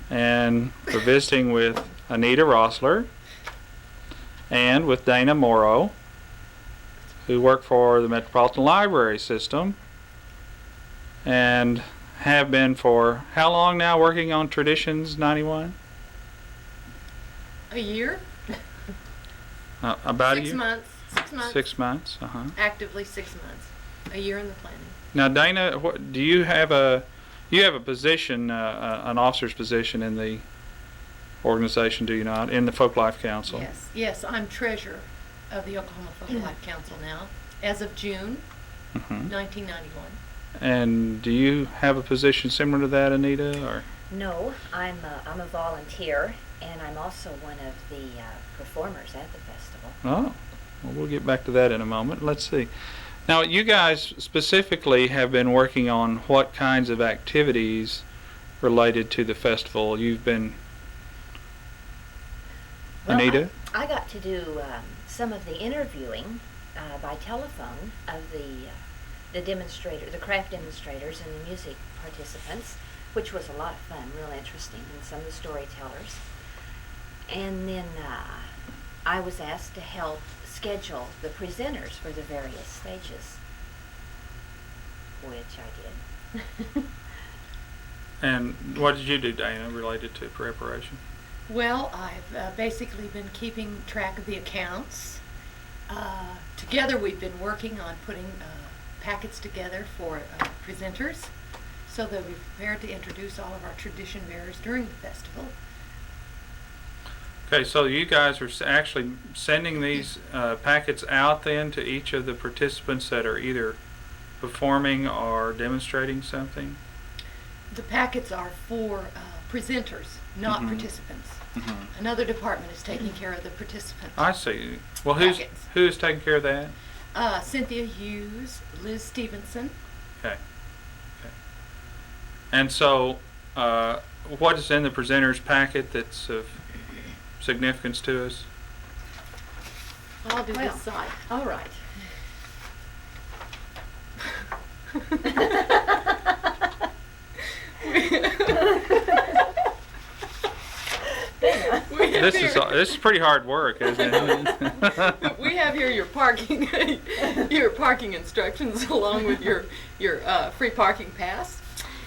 and we're visiting with Anita Rossler and with Dana Morrow, who work for the Metropolitan Library System and have been for how long now working on Traditions 91? A year? About a year? 6 months. 6 months. 6 months, Actively 6 months. A year in the planning. Now, Dana, do you have a position, an officer's position in the organization, do you not, in the Folklife Council? Yes, I'm treasurer of the Oklahoma Folklife Council now, as of June 1991. And do you have a position similar to that, Anita, or? No, I'm a volunteer, and I'm also one of the performers at the festival. Oh, well, we'll get back to that in a moment. Let's see. Now, you guys specifically have been working on what kinds of activities related to the festival? You've been, Well, Anita? I got to do some of the interviewing by telephone of the demonstrator, the craft demonstrators and the music participants, which was a lot of fun, real interesting, and some of the storytellers. And then I was asked to help schedule the presenters for the various stages, which I did. And what did you do, Dana, related to preparation? Well, I've basically been keeping track of the accounts. Together we've been working on putting packets together for presenters so that we're prepared to introduce all of our tradition bearers during the festival. Okay, so you guys are actually sending these packets out then to each of the participants that are either performing or demonstrating something? The packets are for presenters, not participants. Another department is taking care of the participants. I see. Well, Packets. who's taking care of that? Cynthia Hughes, Liz Stevenson. Okay. And so, what is in the presenter's packet that's of significance to us? I'll do Well, this side. All right. This is pretty hard work, isn't it? We have here your parking instructions along with your free parking pass,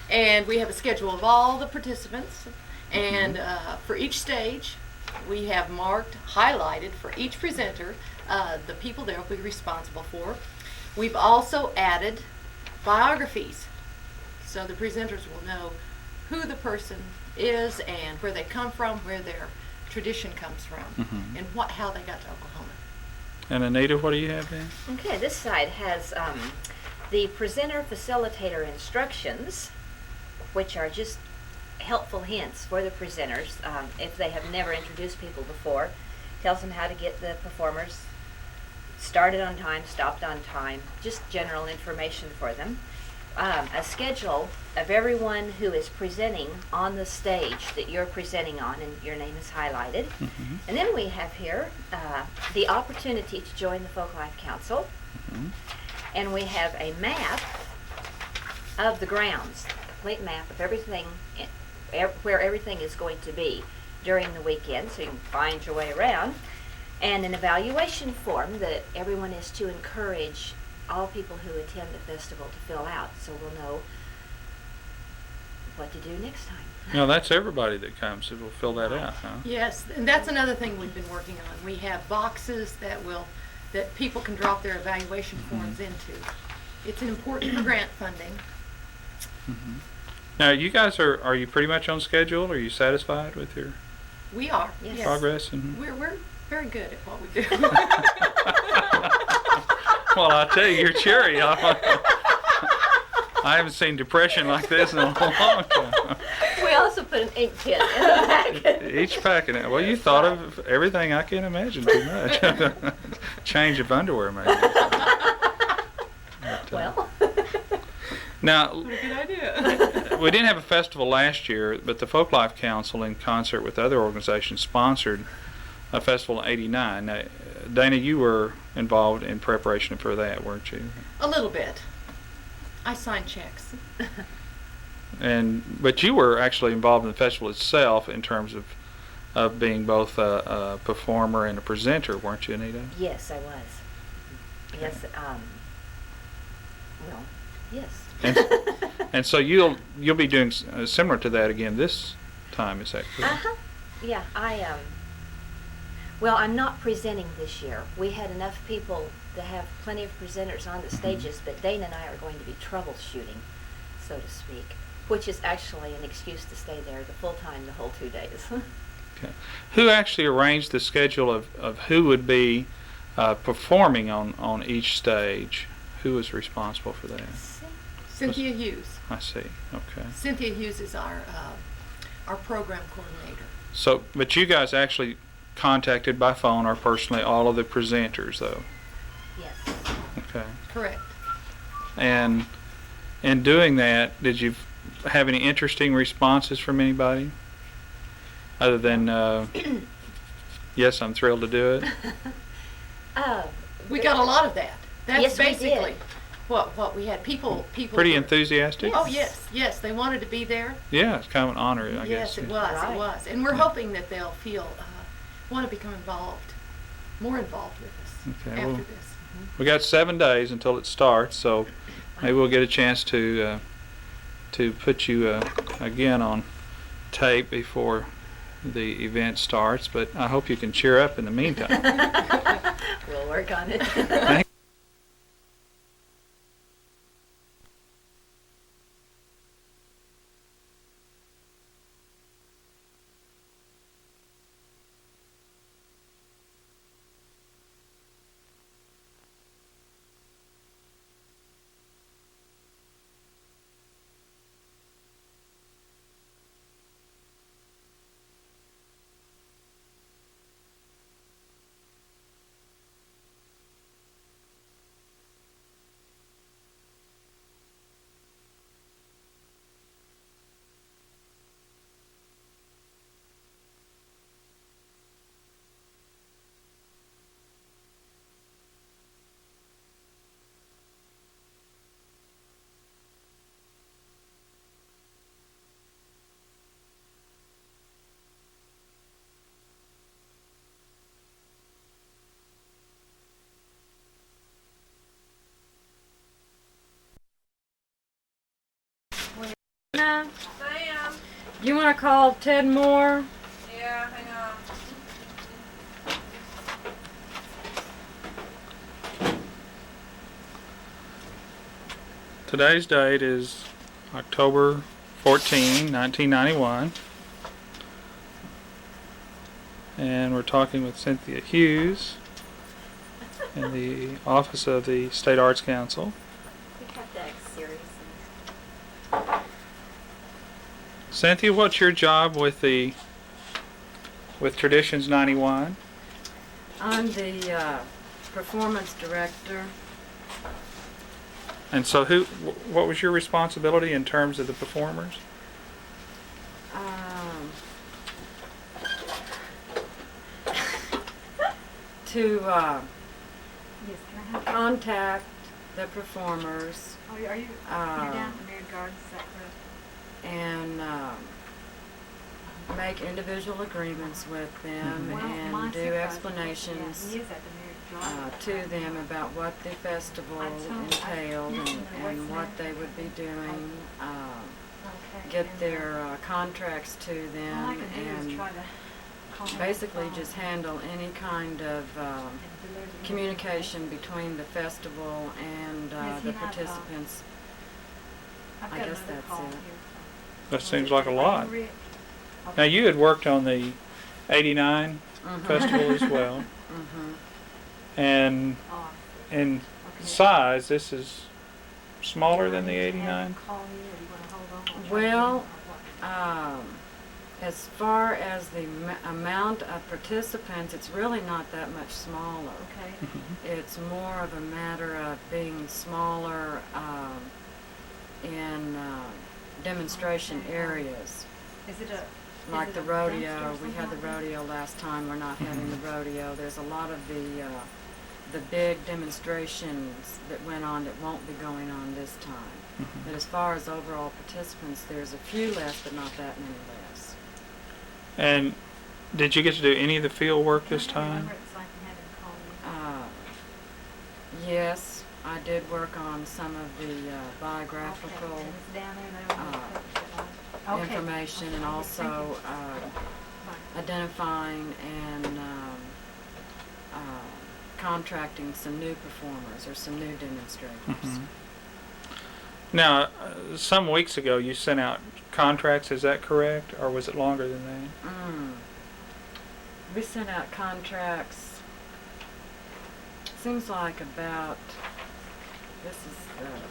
and we have a schedule of all the participants, and for each stage we have marked, highlighted for each presenter the people they'll be responsible for. We've also added biographies, so the presenters will know who the person is and where they come from, where their tradition comes from, and how they got to Oklahoma. And Anita, what do you have then? Okay, this side has the presenter facilitator instructions, which are just helpful hints for the presenters if they have never introduced people before. Tells them how to get the performers started on time, stopped on time, just general information for them. A schedule of everyone who is presenting on the stage that you're presenting on, and your name is highlighted. And then we have here the opportunity to join the Folklife Council. And we have a map of the grounds, a complete map of everything, where everything is going to be during the weekend, so you can find your way around. And an evaluation form that everyone is to encourage all people who attend the festival to fill out, so we'll know what to do next time. No, that's everybody that comes who will fill that out, huh? Yes, and that's another thing we've been working on. We have boxes that people can drop their evaluation forms into. It's important for grant funding. Now, you guys are you pretty much on schedule? Are you satisfied with your We are. Yes. progress? We're very good at what we do. Well, I tell you, you're cheery. I haven't seen depression like this in a long time. We also put an ink pen in the packet. Each packet. Well, you thought of everything I can imagine too much. Change of underwear, maybe. But, Well. now, What a good idea. we didn't have a festival last year, but the Folklife Council, in concert with other organizations, sponsored a festival in '89. Now, Dana, you were involved in preparation for that, weren't you? A little bit. I sign checks. But you were actually involved in the festival itself in terms of being both a performer and a presenter, weren't you, Anita? Yes, I was. Yes, well, yes. And so you'll be doing similar to that again this time, is that correct? Uh-huh. Yeah, well, I'm not presenting this year. We had enough people to have plenty of presenters on the stages, but Dana and I are going to be troubleshooting, so to speak, which is actually an excuse to stay there the full time, the whole 2 days. Okay. Who actually arranged the schedule of who would be performing on each stage? Who was responsible for that? Cynthia Hughes. I see. Okay. Cynthia Hughes is our program coordinator. So, but you guys actually contacted by phone or personally all of the presenters, though? Yes. Okay. Correct. And in doing that, did you have any interesting responses from anybody? Other than, yes, I'm thrilled to do it? We got a lot of that. That's Yes, we basically did. what we had. People. Pretty were- enthusiastic? Oh yes, they wanted to be there. Yeah, it's kind of an honor, I guess. Yes, it was. Right. It was, and we're Yeah. hoping that they'll feel want to become more involved with us Okay, after well, this. we got 7 days until it starts, so maybe we'll get a chance to put you again on tape before the event starts. But I hope you can cheer up in the meantime. We'll work on it. Thank Sam, You want to call Ted Moore? yeah, hang on. Today's date is October 14, 1991. And we're talking with Cynthia Hughes in the office of the State Arts Council. We have to act serious. Cynthia, what's your job with Traditions 91? I'm the performance director. And so what was your responsibility in terms of the performers? To Yes, can I have? contact the performers Oh, are you? You're down at the Myriad Gardens, is that correct? and make individual agreements with them Well, my and do supervisor, explanations He is at the Myriad Gardens. to them about what the festival entailed and what they would be doing. Okay, Get and, their contracts to all I them can do is and try to call them on the basically phone just handle any kind of and deliver the communication between the festival and Yes, the he had, participants. I've I got guess another that's call it. here That from- seems like a lot. Rick. Now, you had worked on the 89 Mhm. festival as well. Mhm. And Oh, in okay. size, this is smaller than the Do you want me to have 89? him call you, or do you wanna hold on and try to Well, get him, or what? As far as the amount of participants, it's really not that much smaller. Okay. It's more of a matter of being smaller in demonstration areas. Is it a? Like is the it a dumpster or rodeo, we something had the like that? rodeo last time, we're not having the rodeo. There's a lot of the big demonstrations that went on that won't be going on this time. But as far as overall participants, there's a few less, but not that many less. And did you get to do any of the field work this time? Yes, I did work on some of the biographical information, and also identifying and contracting some new performers or some new demonstrators. Mhm. Now, some weeks ago you sent out contracts, is that correct? Or was it longer than that? We sent out contracts, seems like about, this is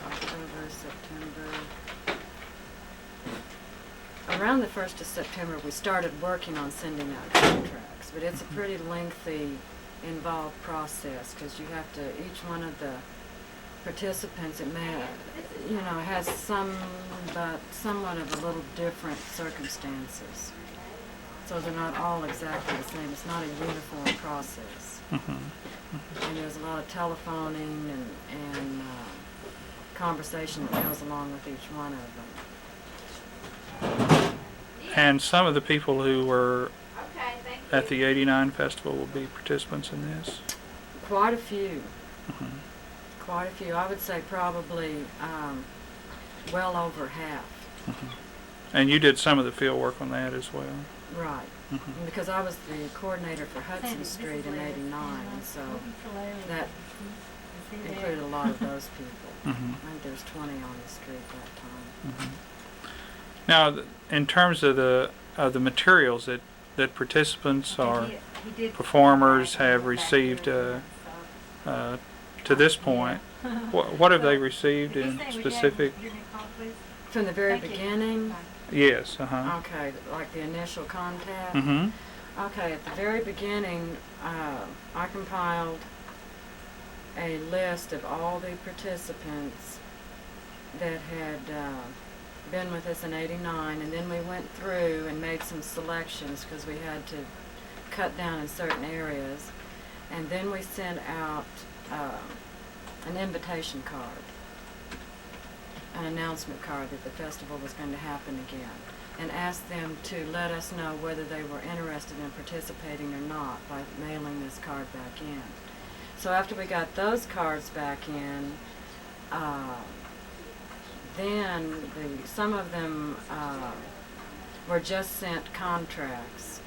October, September. Around the 1st of September we started working on sending out contracts, but it's a pretty lengthy, involved process, because you have to, each one of the participants, it may, has somewhat of a little different circumstances. So they're not all exactly the same. It's not a uniform process. And there's a lot of telephoning and conversation that goes along with each one of them. And some of the people who were at the 89 festival will be participants in this? Quite a few. Quite a few. I would say probably well over half. And you did some of the field work on that as well? Right. Because I was the coordinator for Hudson Street in 89, and so that included a lot of those people. I think there was 20 on the street that time. Now, in terms of the materials that participants or performers have received to this point, what have they received in specific? From the very beginning? Yes, Okay, like the initial contact? Okay, at the very beginning, I compiled a list of all the participants that had been with us in 89, and then we went through and made some selections because we had to cut down in certain areas, and then we sent out an invitation card, an announcement card that the festival was going to happen again, and asked them to let us know whether they were interested in participating or not by mailing this card back in. So after we got those cards back in, then some of them were just sent contracts.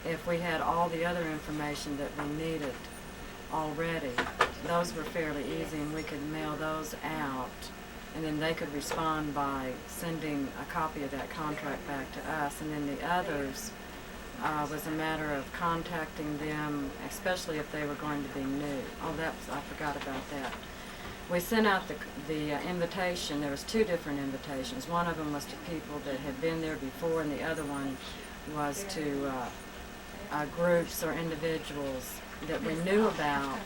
If we had all the other information that we needed already, those were fairly easy, and we could mail those out, and then they could respond by sending a copy of that contract back to us. And then the others was a matter of contacting them, especially if they were going to be new. I forgot about that. We sent out the invitation. There was 2 different invitations. One of them was to people that had been there before, and the other one was to groups or individuals that we knew about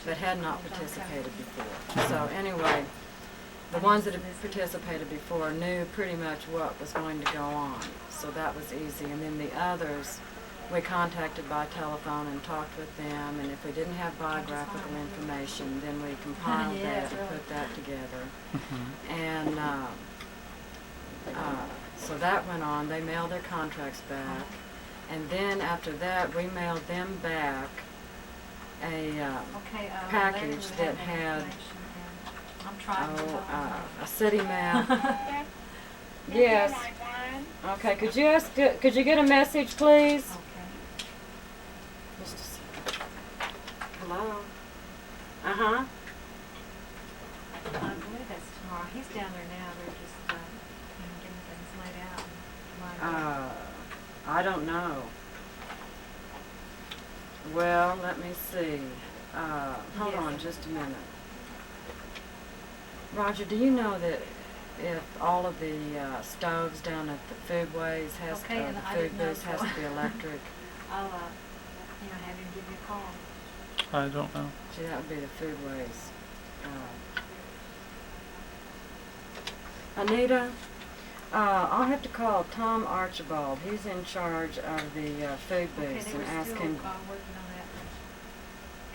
but had not participated before. So anyway, the ones that had participated before knew pretty much what was going to go on, so that was easy. And then the others, we contacted by telephone and talked with them, and if we didn't have biographical information, then we compiled that and put that together. And so that went on. They mailed their contracts back, and then after that we mailed them back a package that had a city map. Yes. Okay, could you get a message, please? Just a second. Hello? I believe that's tomorrow. He's down there now. They're just getting things laid out. I don't know. Well, let me see. Hold on just a minute. Roger, do you know that if all of the stoves down at the foodways the food booths has to be electric? I'll have him give you a call. I don't know. See, that would be the foodways. Anita, I'll have to call Tom Archibald. He's in charge of the food booths, and ask him. Working on that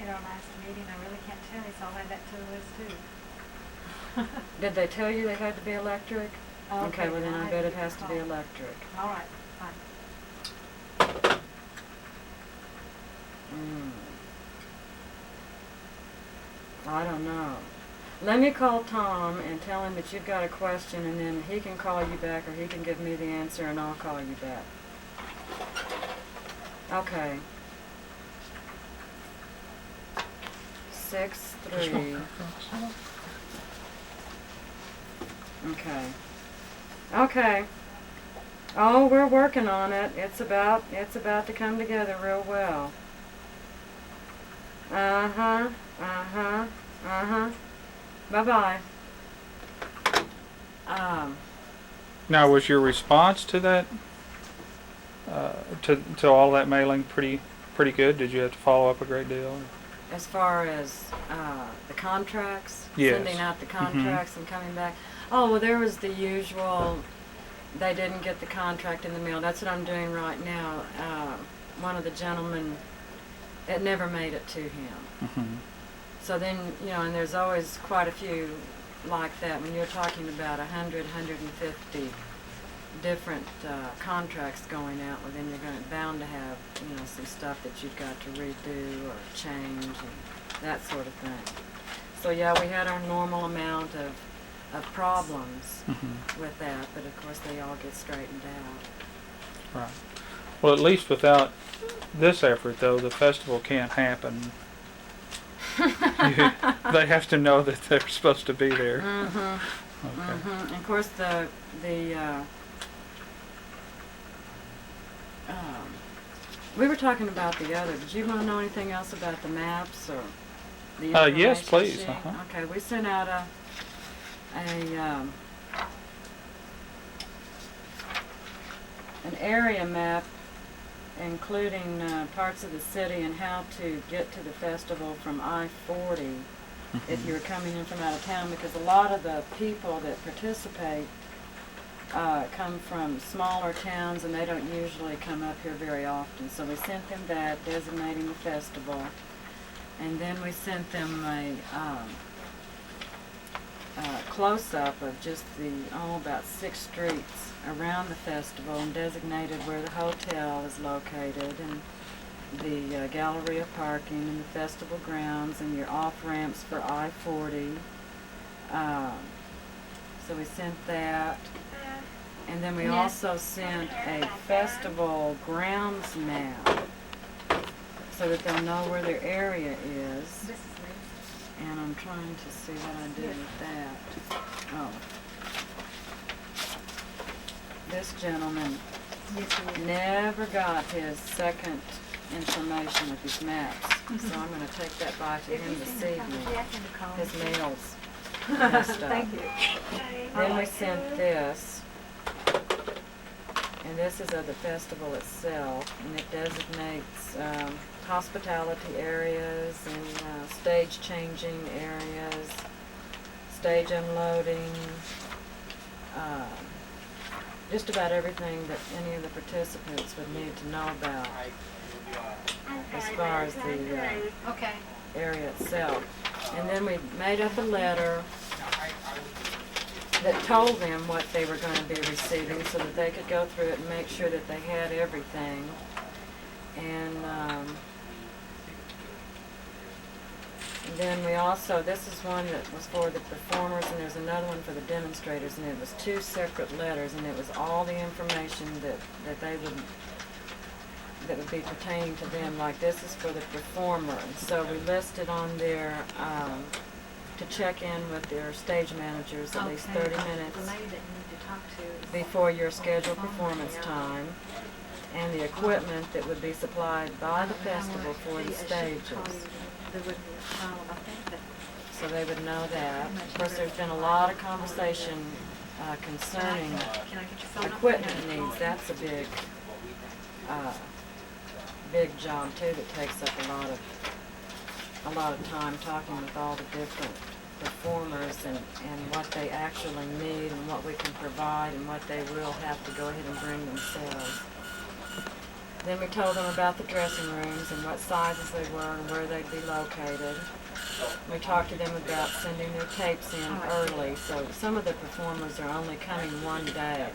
at our last meeting. I really can't tell you, so I'll add that to the list too. Did they tell you they had to be electric? Okay, well then I bet it has to be call. electric. All right, fine. I don't know. Let me call Tom and tell him that you've got a question, and then he can call you back, or he can give me the answer, and I'll call you back. Okay. 6-3. Okay. Okay. Oh, we're working on it. It's about to come together real well. Uh-huh. Uh-huh. Uh-huh. Bye-bye. Now, was your response to that, to all that mailing pretty good? Did you have to follow up a great deal? As far as the contracts, Yes. sending out the contracts and coming back. Oh, well, there was the usual, they didn't get the contract in the mail. That's what I'm doing right now. One of the gentlemen, it never made it to him. Mm-hmm. So then, and there's always quite a few like that. When you're talking about 100, 150 different contracts going out, well, then you're bound to have, some stuff that you've got to redo or change and that sort of thing. So yeah, we had our normal amount of problems with that, but of course they all get straightened out. Right. Well, at least without this effort, though, the festival can't happen. They have to know that they're supposed to be there. Okay. And of course we were talking about the other. Did you want to know anything else about the maps or the information Yes, please. sheet? Uh-huh. Okay, we sent out an area map including parts of the city and how to get to the festival from I-40 if you're coming in from out of town, because a lot of the people that participate come from smaller towns and they don't usually come up here very often. So we sent them that, designating the festival, and then we sent them a close-up of just about 6 streets around the festival, and designated where the hotel is located and the Galleria parking and the festival grounds and your off-ramps for I-40. So we sent that. And then we also sent a festival grounds map so that they'll know where their area is. This is me. And I'm trying to see what I did with that. Oh. This gentleman never got his second information with his maps. So I'm going to take that by to him this evening. His mail's messed up. Thank you. Then we sent this. And this is of the festival itself, and it designates hospitality areas and stage changing areas, stage unloading, just about everything that any of the participants would need to know about as far as the area itself. And then we made up a letter that told them what they were going to be receiving so that they could go through it and make sure that they had everything. And then we also, this is one that was for the performers, and there's another one for the demonstrators, and it was 2 separate letters, and it was all the information that would be pertaining to them. Like, this is for the performer, and so we listed on there to check in with their stage managers at least 30 minutes The lady that you need to talk to is before your scheduled performance time, and the equipment that would be supplied by the festival for the stages. So they would know that. Of course, there's been a lot of conversation concerning equipment needs. That's a big job too, that takes up a lot of time, talking with all the different performers and what they actually need and what we can provide and what they will have to go ahead and bring themselves. Then we told them about the dressing rooms and what sizes they were and where they'd be located. we talked to them about sending their tapes in early, so some of the performers are only coming one day.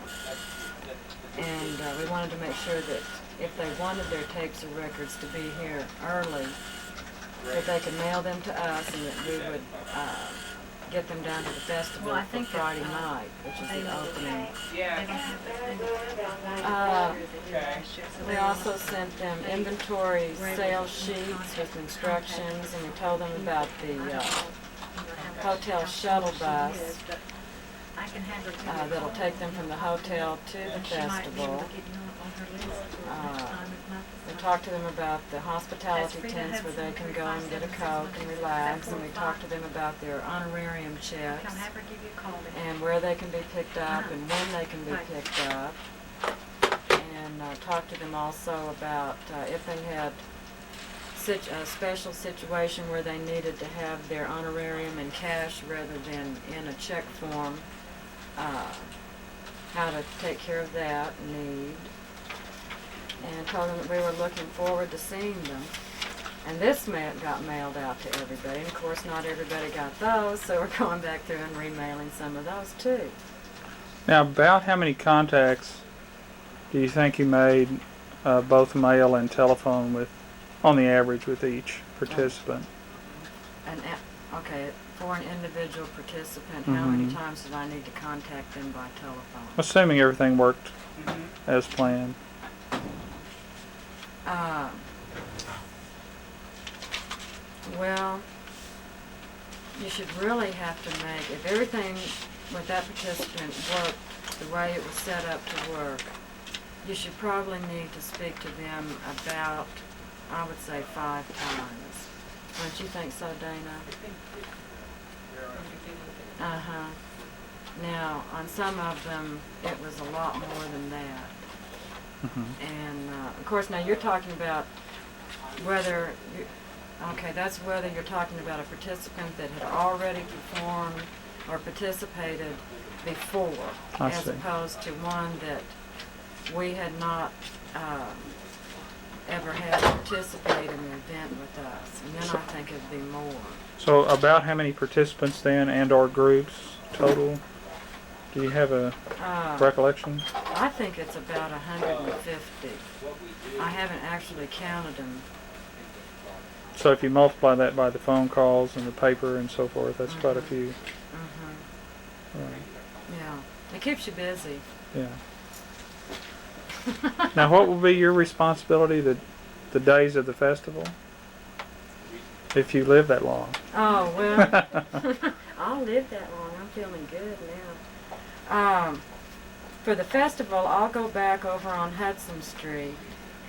And we wanted to make sure that if they wanted their tapes or records to be here early, that they could mail them to us and that we would get them down to the festival Well, I for think that, Friday night, which is they the will- opening. They don't have We also sent them inventory sales sheets with instructions, and we told them about the hotel shuttle bus I can have her that'll take them from the hotel to the She might be able festival. to get you on her list for next time if not We this talked to them about the hospitality That's tents where they can go and get a Coke and relax, and we talked to them about their honorarium time. checks Come have her give you a call then. and where they can be picked up and when they can be picked up. And talked to them also about if they had a special situation where they needed to have their honorarium in cash rather than in a check form, how to take care of that need. And told them that we were looking forward to seeing them. And this got mailed out to everybody. And of course, not everybody got those, so we're going back through and remailing some of those too. Now, about how many contacts do you think you made, both mail and telephone, with, on the average, with each participant? Okay, for an individual participant, how many times did I need to contact them by telephone? Assuming everything worked as planned. Well, you should really have to make, if everything with that participant worked the way it was set up to work, you should probably need to speak to them about, I would say, 5 times. Don't you think so, Dana? Uh-huh. Now, on some of them, it was a lot more than that. And, of course, now you're talking about whether, that's whether you're talking about a participant that had already performed or participated before, I as see. opposed to one that we had not ever had participate in an event with us. And then I think it'd be more. So about how many participants then, and or groups total? Do you have a recollection? I think it's about 150. I haven't actually counted them. So if you multiply that by the phone calls and the paper and so forth, that's quite a few. Right. Yeah, it keeps you busy. Yeah. Now, what will be your responsibility the days of the festival? If you live that long. Oh, well, I'll live that long. I'm feeling good now. For the festival, I'll go back over on Hudson Street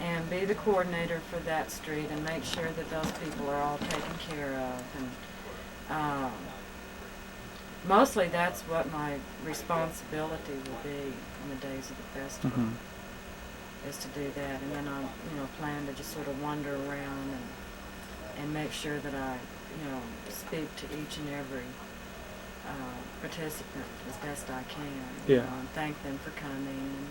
and be the coordinator for that street and make sure that those people are all taken care of. And mostly that's what my responsibility will be in the days of the festival, is to do that. And then I, plan to just sort of wander around and make sure that I, speak to each and every participant as best I can. And thank them for coming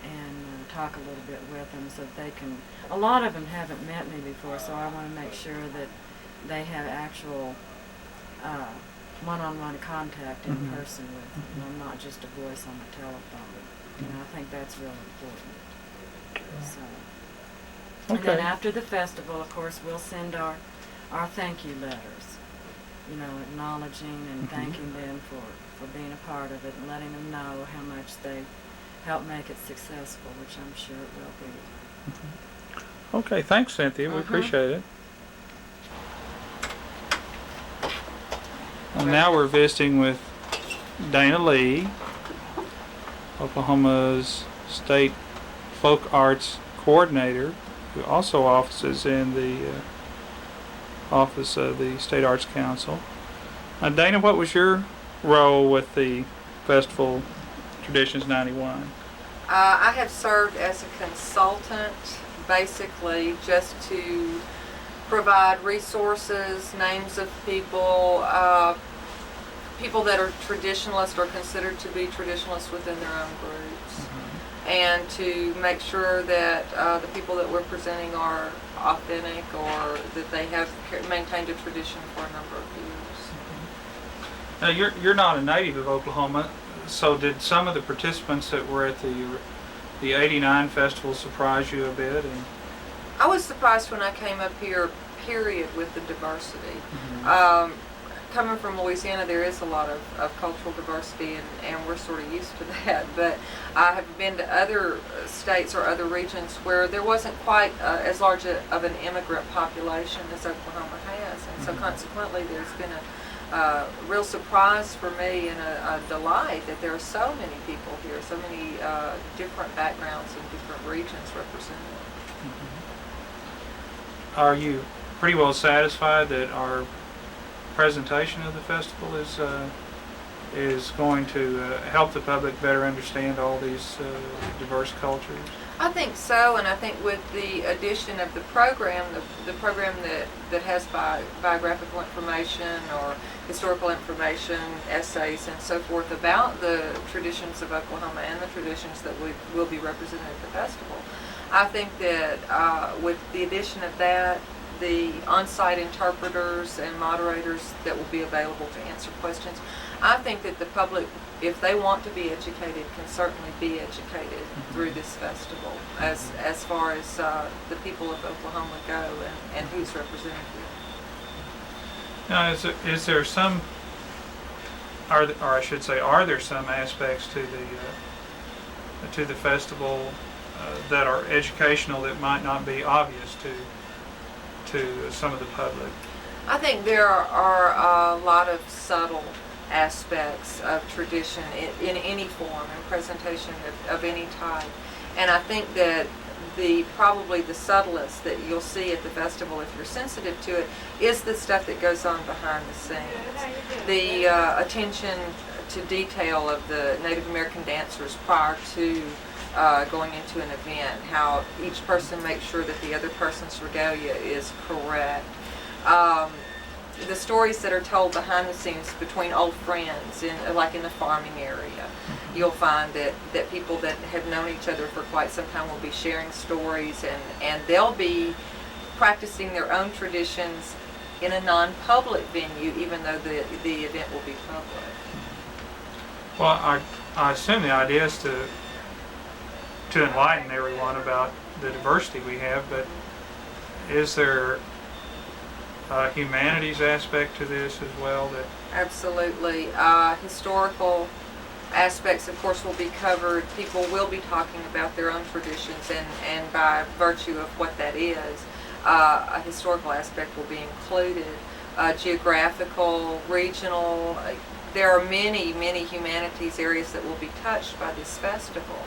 and talk a little bit with them so that they can. A lot of them haven't met me before, so I want to make sure that they have actual one-on-one contact in person with me. I'm not just a voice on the telephone. I think that's real important. So. And then after the festival, of course, we'll send our thank you letters, acknowledging and thanking them for being a part of it and letting them know how much they helped make it successful, which I'm sure it will be. Okay, thanks, Cynthia. We appreciate it. Well, now we're visiting with Dana Lee, Oklahoma's State Folk Arts Coordinator, who also offices in the office of the State Arts Council. Dana, what was your role with the Festival Traditions 91? I have served as a consultant, basically just to provide resources, names of people, people that are traditionalists or considered to be traditionalists within their own groups. and to make sure that the people that we're presenting are authentic, or that they have maintained a tradition for a number of years. Now, you're not a native of Oklahoma, so did some of the participants that were at the '89 festival surprise you a bit? And I was surprised when I came up here, period, with the diversity. Coming from Louisiana, there is a lot of cultural diversity, and we're sort of used to that. But I have been to other states or other regions where there wasn't quite as large of an immigrant population as Oklahoma has. And so consequently, there's been a real surprise for me, and a delight that there are so many people here, so many different backgrounds and different regions represented. are you pretty well satisfied that our presentation of the festival is going to help the public better understand all these diverse cultures? I think so, and I think with the addition of the program, the program that has biographical information or historical information, essays, and so forth about the traditions of Oklahoma and the traditions that will be represented at the festival, I think that with the addition of that, the on-site interpreters and moderators that will be available to answer questions, I think that the public, if they want to be educated, can certainly be educated through this festival as far as the people of Oklahoma go and who's represented here. Now, is there some, or I should say, are there some aspects to the festival that are educational that might not be obvious to some of the public? I think there are a lot of subtle aspects of tradition in any form and presentation of any type, and I think that probably the subtlest that you'll see at the festival, if you're sensitive to it, is the stuff that goes on behind the scenes. The attention to detail of the Native American dancers prior to going into an event, how each person makes sure that the other person's regalia is correct. The stories that are told behind the scenes between old friends, like in the farming area. You'll find that people that have known each other for quite some time will be sharing stories, and they'll be practicing their own traditions in a non-public venue, even though the event will be public. Well, I assume the idea is to enlighten everyone about the diversity we have, but is there a humanities aspect to this as well? Absolutely. Historical aspects, of course, will be covered. People will be talking about their own traditions, and by virtue of what that is, a historical aspect will be included. Geographical, regional, there are many, many humanities areas that will be touched by this festival.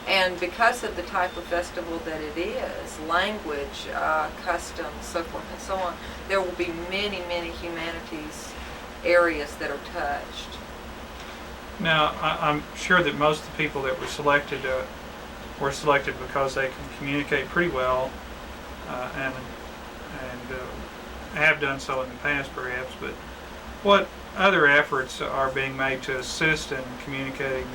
And because of the type of festival that it is, language, customs, so forth and so on, there will be many, many humanities areas that are touched. Now, I'm sure that most of the people that were selected because they can communicate pretty well and have done so in the past, perhaps. But what other efforts are being made to assist in communicating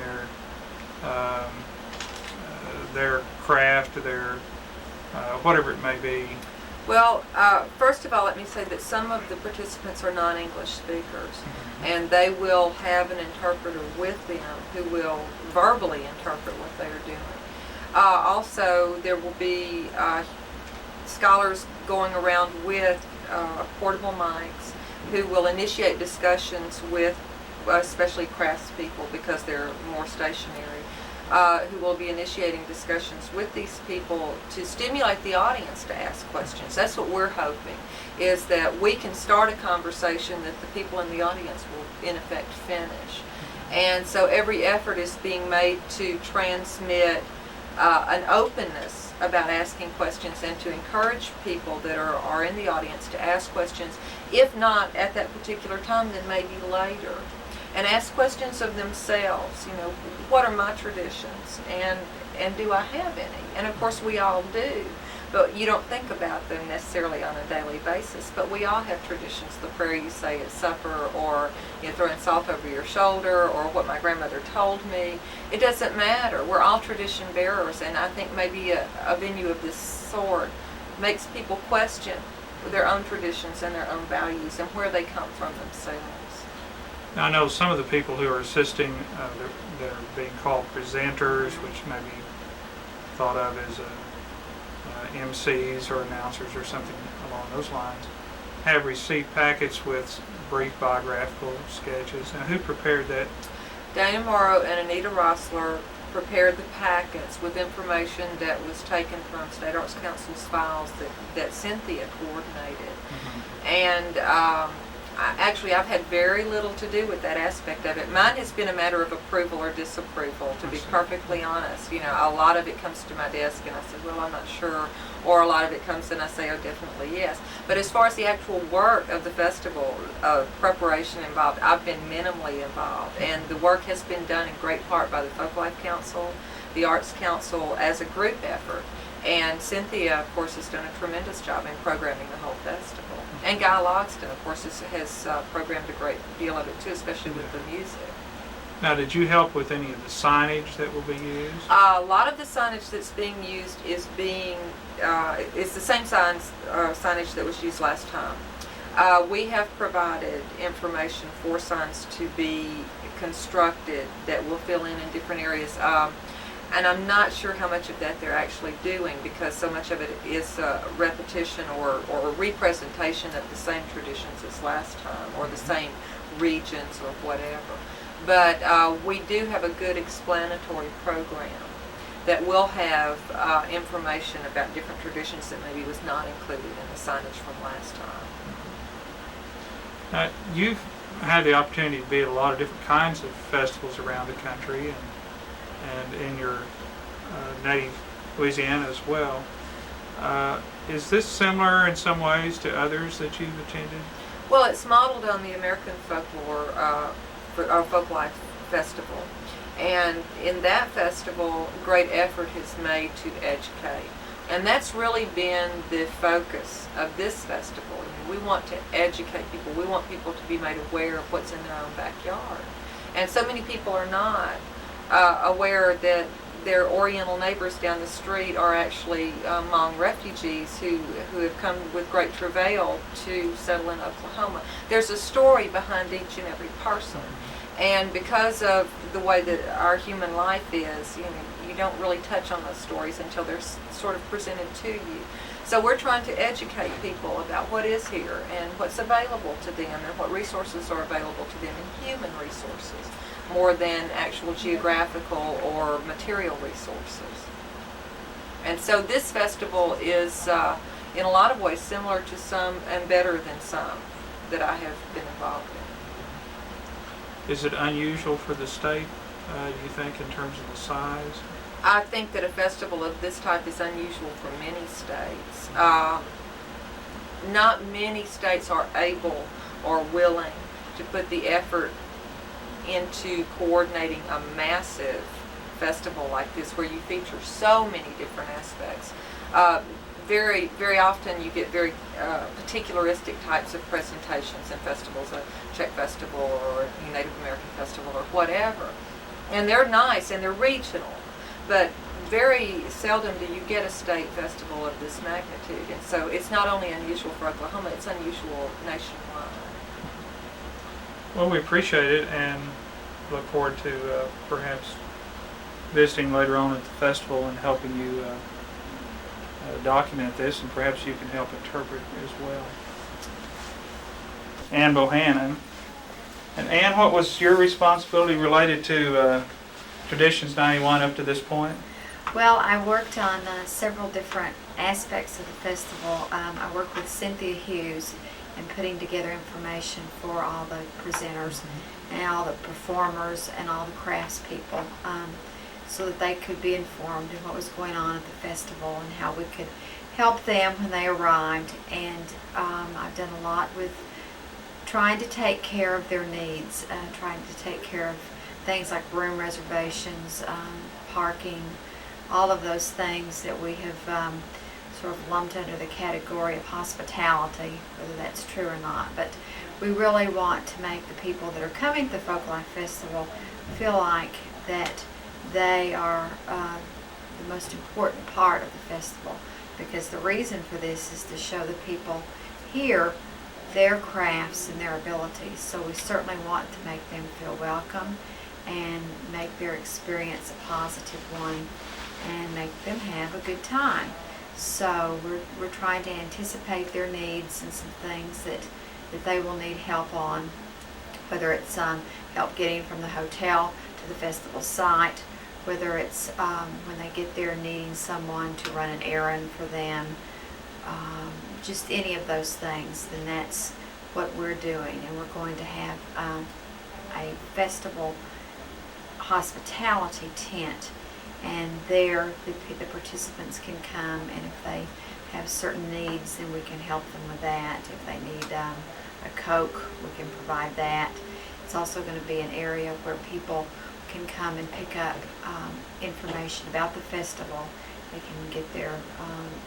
their craft, their whatever it may be? Well, first of all, let me say that some of the participants are non-English speakers, and they will have an interpreter with them who will verbally interpret what they are doing. Also, there will be scholars going around with portable mics who will initiate discussions with especially craftspeople, because they're more stationary, who will be initiating discussions with these people to stimulate the audience to ask questions. That's what we're hoping, is that we can start a conversation that the people in the audience will in effect finish. And so every effort is being made to transmit an openness about asking questions, and to encourage people that are in the audience to ask questions, if not at that particular time, then maybe later. And ask questions of themselves, what are my traditions, and do I have any? And of course we all do, but you don't think about them necessarily on a daily basis. But we all have traditions. The prayer you say at supper, or throwing salt over your shoulder, or what my grandmother told me. It doesn't matter. We're all tradition bearers, and I think maybe a venue of this sort makes people question their own traditions and their own values and where they come from themselves. Now, I know some of the people who are assisting, they're being called presenters, which may be thought of as MCs or announcers or something along those lines, have received packets with brief biographical sketches. Now, who prepared that? Dana Morrow and Anita Rossler prepared the packets with information that was taken from State Arts Council's files that Cynthia coordinated. And actually, I've had very little to do with that aspect of it. Mine has been a matter of approval or disapproval, to be perfectly honest. A lot of it comes to my desk and I say, well, I'm not sure. Or a lot of it comes and I say, oh, definitely yes. But as far as the actual work of the festival, preparation involved, I've been minimally involved. And the work has been done in great part by the Folklife Council, the Arts Council, as a group effort. And Cynthia, of course, has done a tremendous job in programming the whole festival. And Guy Logston, of course, has programmed a great deal of it too, especially with the music. Now, did you help with any of the signage that will be used? A lot of the signage that's being used is it's the same signage that was used last time. We have provided information for signs to be constructed that will fill in different areas. And I'm not sure how much of that they're actually doing, because so much of it is repetition or representation of the same traditions as last time, or the same regions or whatever. But we do have a good explanatory program that will have information about different traditions that maybe was not included in the signage from last time. Now, you've had the opportunity to be at a lot of different kinds of festivals around the country, and in your native Louisiana as well. Is this similar in some ways to others that you've attended? Well, it's modeled on the American Folklore Folklife Festival. And in that festival, great effort is made to educate. And that's really been the focus of this festival. We want to educate people. We want people to be made aware of what's in their own backyard. And so many people are not aware that their Oriental neighbors down the street are actually Hmong refugees who have come with great travail to settle in Oklahoma. There's a story behind each and every person. And because of the way that our human life is, you don't really touch on those stories until they're sort of presented to you. So we're trying to educate people about what is here and what's available to them and what resources are available to them, and human resources, more than actual geographical or material resources. And so this festival is, in a lot of ways, similar to some and better than some that I have been involved in. Is it unusual for the state, do you think, in terms of the size? I think that a festival of this type is unusual for many states. Not many states are able or willing to put the effort into coordinating a massive festival like this, where you feature so many different aspects. Very, very often you get very particularistic types of presentations in festivals, a Czech festival or a Native American festival or whatever. And they're nice and they're regional, but very seldom do you get a state festival of this magnitude. And so it's not only unusual for Oklahoma, it's unusual nationwide. Well, we appreciate it and look forward to perhaps visiting later on at the festival and helping you document this, and perhaps you can help interpret as well. Ann Bohannon. And Ann, what was your responsibility related to Traditions 91 up to this point? Well, I worked on several different aspects of the festival. I worked with Cynthia Hughes in putting together information for all the presenters and all the performers and all the craftspeople, so that they could be informed of what was going on at the festival and how we could help them when they arrived. And I've done a lot with trying to take care of their needs, trying to take care of things like room reservations, parking, all of those things that we have sort of lumped under the category of hospitality, whether that's true or not. But we really want to make the people that are coming to the Folklife Festival feel like that they are the most important part of the festival, because the reason for this is to show the people here their crafts and their abilities. So we certainly want to make them feel welcome and make their experience a positive one and make them have a good time. So we're trying to anticipate their needs and some things that they will need help on, whether it's help getting from the hotel to the festival site, whether it's when they get there needing someone to run an errand for them, just any of those things, then that's what we're doing. And we're going to have a festival hospitality tent, and there the participants can come, and if they have certain needs, then we can help them with that. If they need a Coke, we can provide that. It's also going to be an area where people can come and pick up information about the festival. They can get their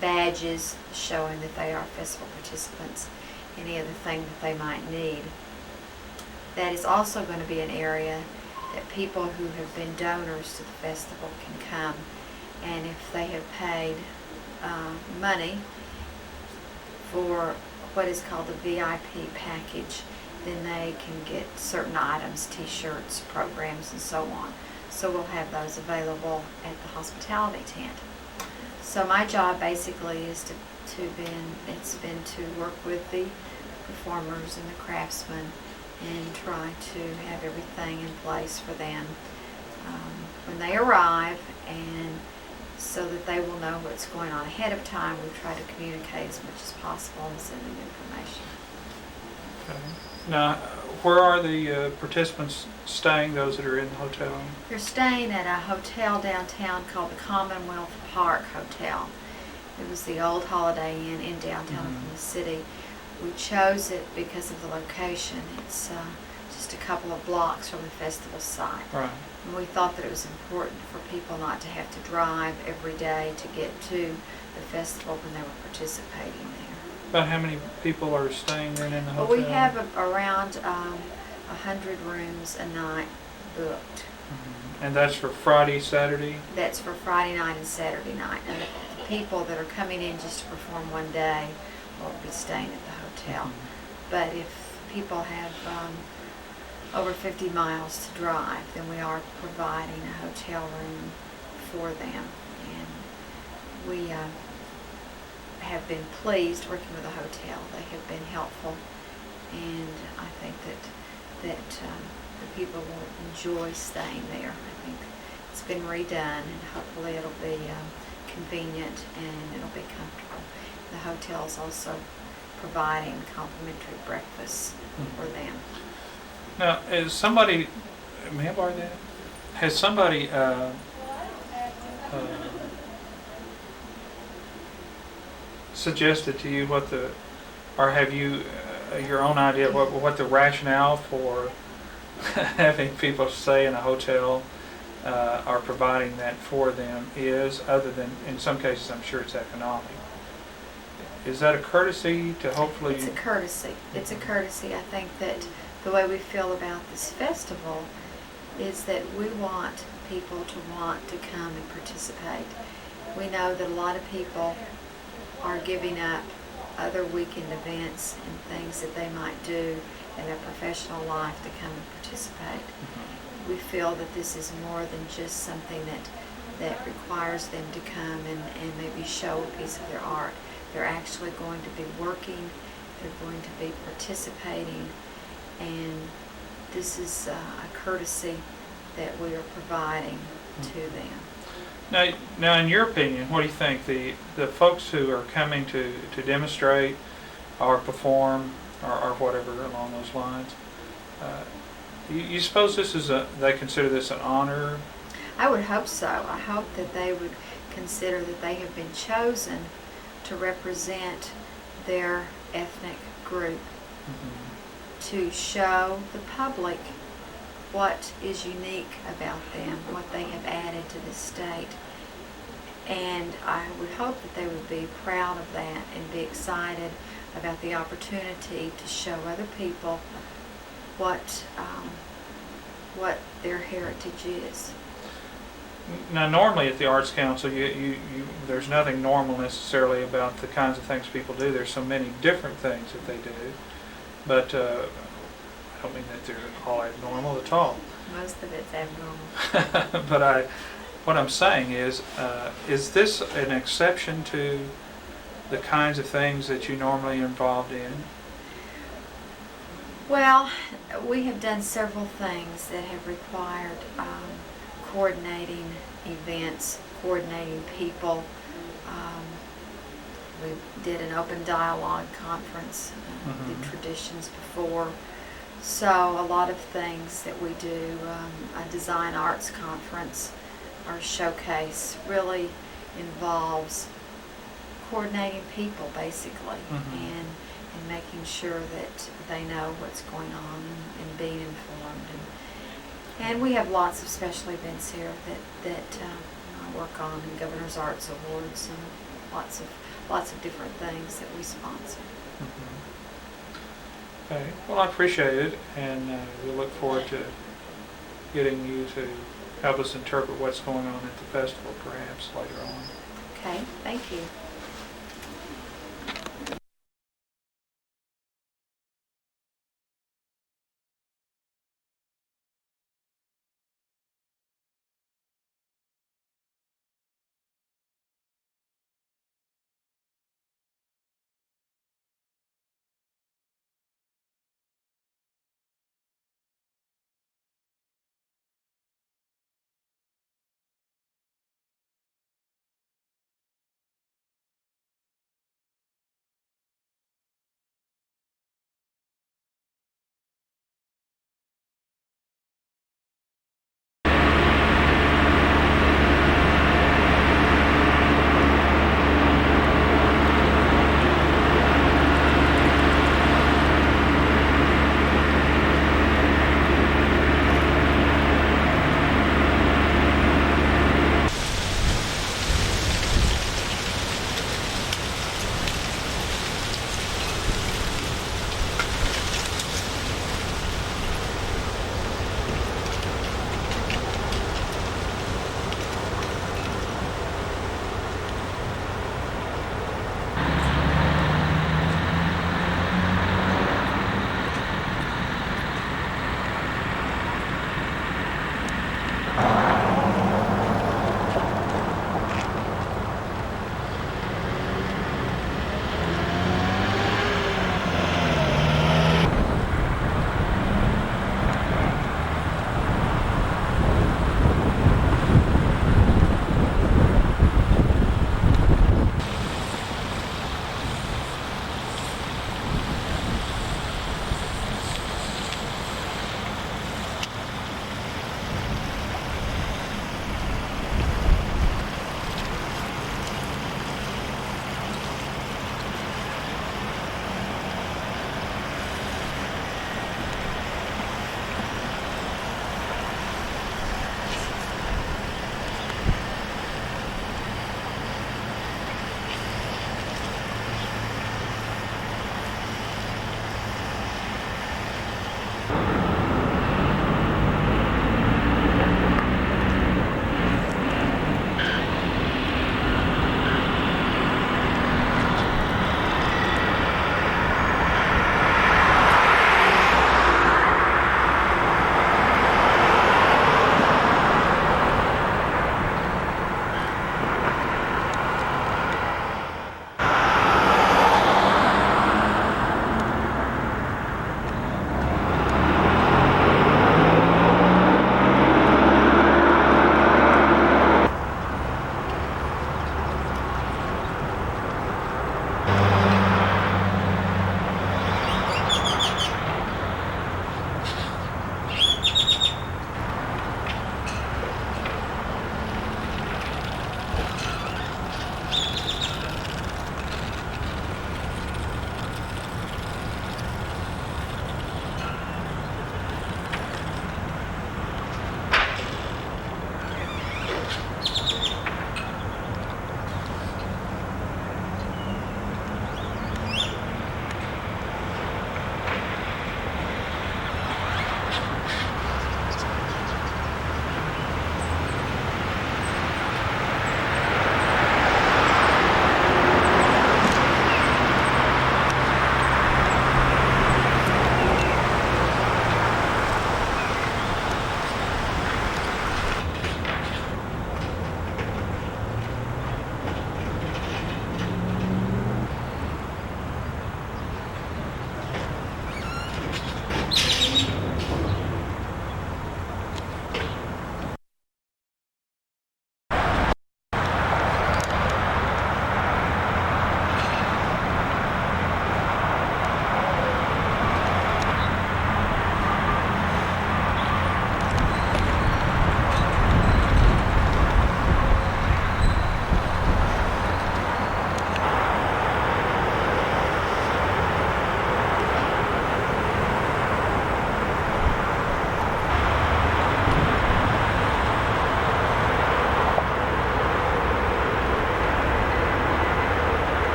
badges showing that they are festival participants, any other thing that they might need. That is also going to be an area that people who have been donors to the festival can come, and if they have paid money for what is called a VIP package, then they can get certain items, t-shirts, programs, and so on. So we'll have those available at the hospitality tent. So my job basically is to work with the performers and the craftsmen and try to have everything in place for them when they arrive, and so that they will know what's going on ahead of time. We try to communicate as much as possible and send them information. Okay. Now, where are the participants staying, those that are in the hotel? They're staying at a hotel downtown called the Commonwealth Park Hotel. It was the old Holiday Inn in downtown Oklahoma City. We chose it because of the location. It's just a couple of blocks from the festival site. Right. And we thought that it was important for people not to have to drive every day to get to the festival when they were participating there. About how many people are staying then in the hotel? Well, we have around 100 rooms a night booked. Mm-hmm. And that's for Friday, Saturday? That's for Friday night and Saturday night. And the people that are coming in just to perform one day will be staying at the hotel. Mm-hmm. But if people have over 50 miles to drive, then we are providing a hotel room for them. And we have been pleased working with the hotel. They have been helpful, and I think that the people will enjoy staying there. I think it's been redone, and hopefully it'll be convenient and it'll be comfortable. The hotel is also providing complimentary breakfast for them. Now, is somebody, may I borrow that? Has somebody suggested to you what the, or have you your own idea of what the rationale for having people stay in a hotel or providing that for them is, other than, in some cases I'm sure it's economic? Is that a courtesy to hopefully... It's a courtesy. It's a courtesy. I think that the way we feel about this festival is that we want people to want to come and participate. We know that a lot of people are giving up other weekend events and things that they might do in their professional life to come and participate. We feel that this is more than just something that requires them to come and maybe show a piece of their art. They're actually going to be working, they're going to be participating, and this is a courtesy that we are providing to them. Now, in your opinion, what do you think? The folks who are coming to demonstrate or perform or whatever along those lines, you suppose this is they consider this an honor? I would hope so. I hope that they would consider that they have been chosen to represent their ethnic group, to show the public what is unique about them, what they have added to the state. And I would hope that they would be proud of that and be excited about the opportunity to show other people what their heritage is. Now, normally at the Arts Council, there's nothing normal necessarily about the kinds of things people do. There's so many different things that they do, but I don't mean that they're all abnormal at all. Most of it's abnormal. But what I'm saying is this an exception to the kinds of things that you normally are involved in? Well, we have done several things that have required coordinating events, coordinating people. We did an open dialogue conference, did traditions before. So a lot of things that we do, a design arts conference or showcase really involves coordinating people basically and making sure that they know what's going on and being informed. And we have lots of special events here that I work on, and Governor's Arts Awards and lots of different things that we sponsor. Okay. Well, I appreciate it, and we look forward to getting you to help us interpret what's going on at the festival perhaps later on. Okay, thank you.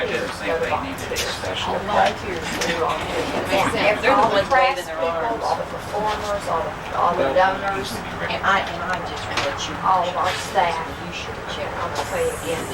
They're the ones waving their arms. All the performers, all the donors, and I just want you, all of our staff. You should check. I'm gonna say it again.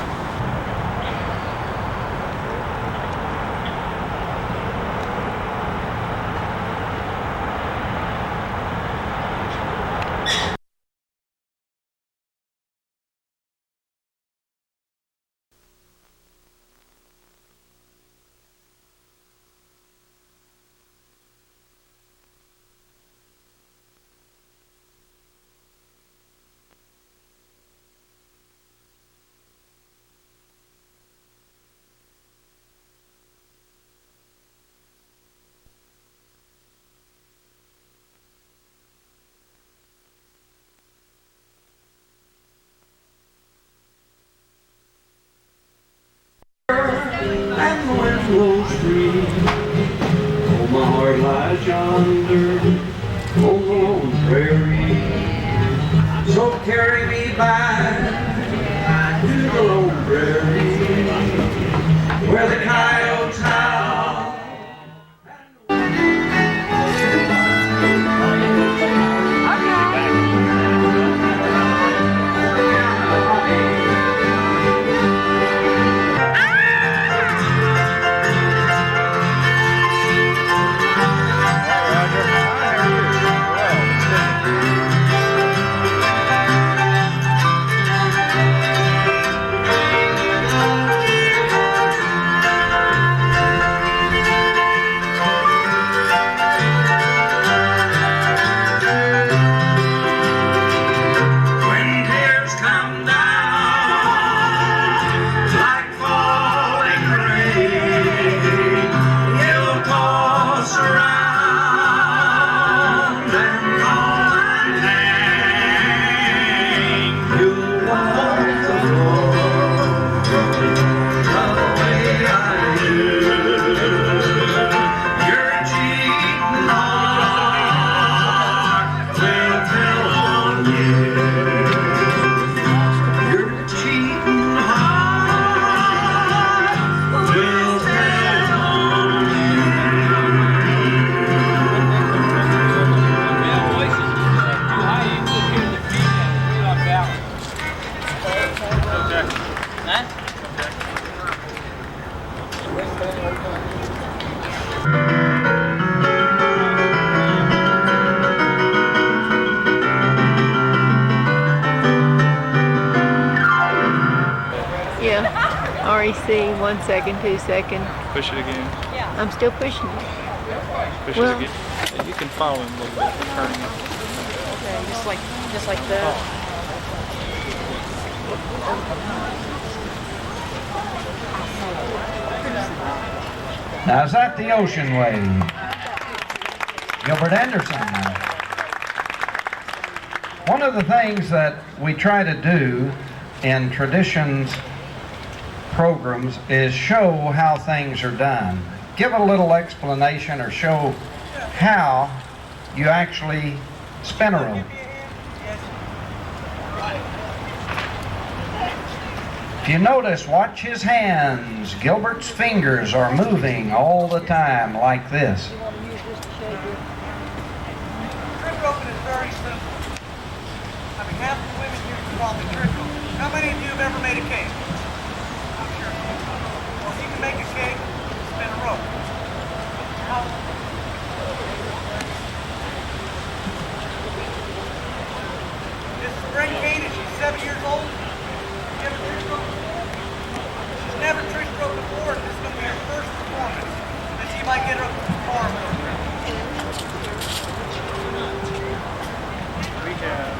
And the wind blows free. Oh, my heart lies yonder on the lone prairie. So carry me back to the lone prairie where the coyotes howl. REC, 1 second, 2 second. Push it again. I'm still pushing it. Push Well- it again. Yeah, you can follow him a little bit. Turning. Okay, just like that. Now, is that the ocean wave? Gilbert Anderson. One of the things that we try to do in traditions programs is show how things are done. Give a little explanation or show how you actually spin a rope. If you notice, watch his hands. Gilbert's fingers are moving all the time like this. Trick roping is very simple. I mean, half the women here can call me trick roping. How many of you have ever made a cake? I'm sure. Well, if you can make a cake, spin a rope. This is Brent Kane, and she's 7 years old. You ever trick rope before? She's never trick roped before, and this is going to be her first performance. And she might get her up to the farm. We have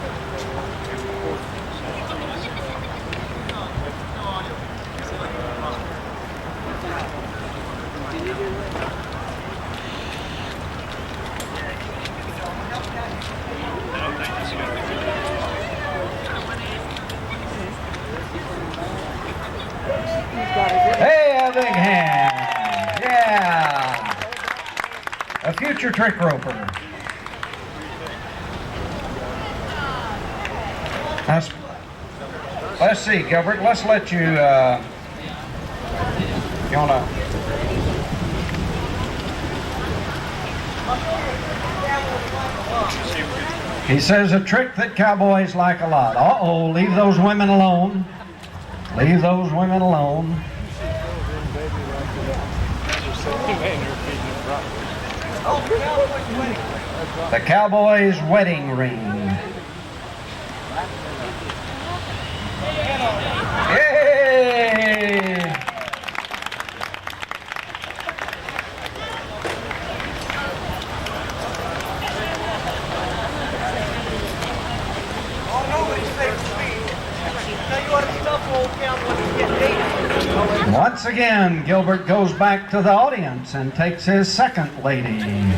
Hey, a big hand. Yeah. A future trick roper. Let's, let's see, Gilbert. Let's let you You wanna? He says a trick that cowboys like a lot. Uh-oh, leave those women alone. Leave those women alone. The cowboy's wedding ring. Yay! Oh, nobody's safe to speak. Tell you what, it's tough old cowboy to get dated. Once again, Gilbert goes back to the audience and takes his second lady.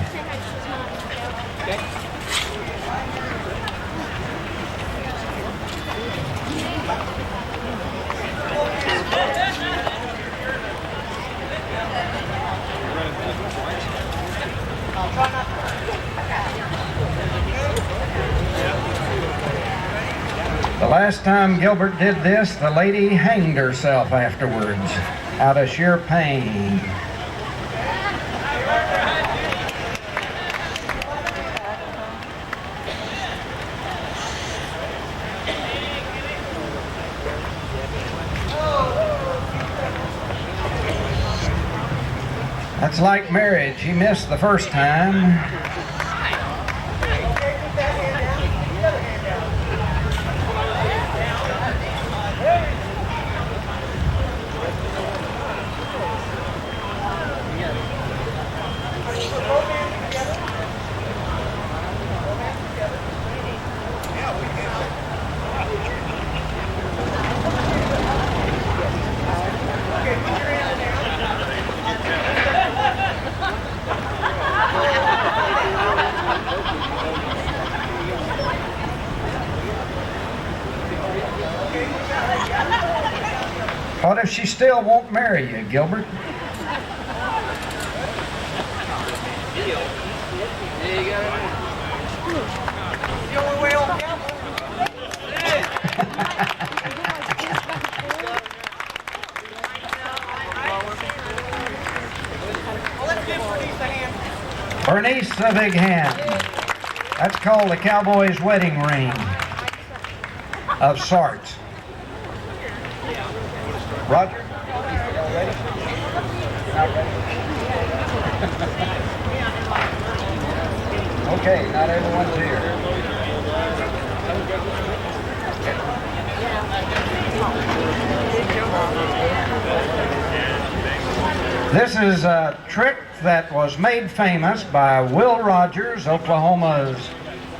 The last time Gilbert did this, the lady hanged herself afterwards out of sheer pain. That's like marriage. He missed the first time. What if she still won't marry you, Gilbert? The only way old cowboy. Well, let's give Bernice a hand. Bernice the big hand. That's called the cowboy's wedding ring of sorts. Roger? Y'all ready? Not ready? Okay, not everyone's here. This is a trick that was made famous by Will Rogers, Oklahoma's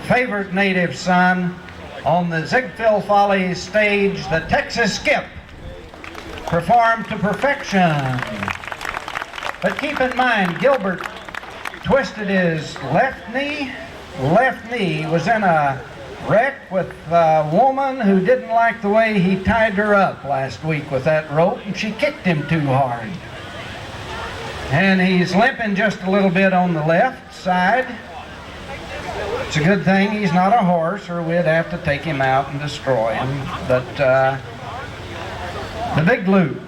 favorite native son, on the Ziegfeld Follies stage, the Texas Skip, performed to perfection. But keep in mind, Gilbert twisted his left knee. Left knee was in a wreck with a woman who didn't like the way he tied her up last week with that rope, and she kicked him too hard. And he's limping just a little bit on the left side. It's a good thing he's not a horse, or we'd have to take him out and destroy him. But the big loop.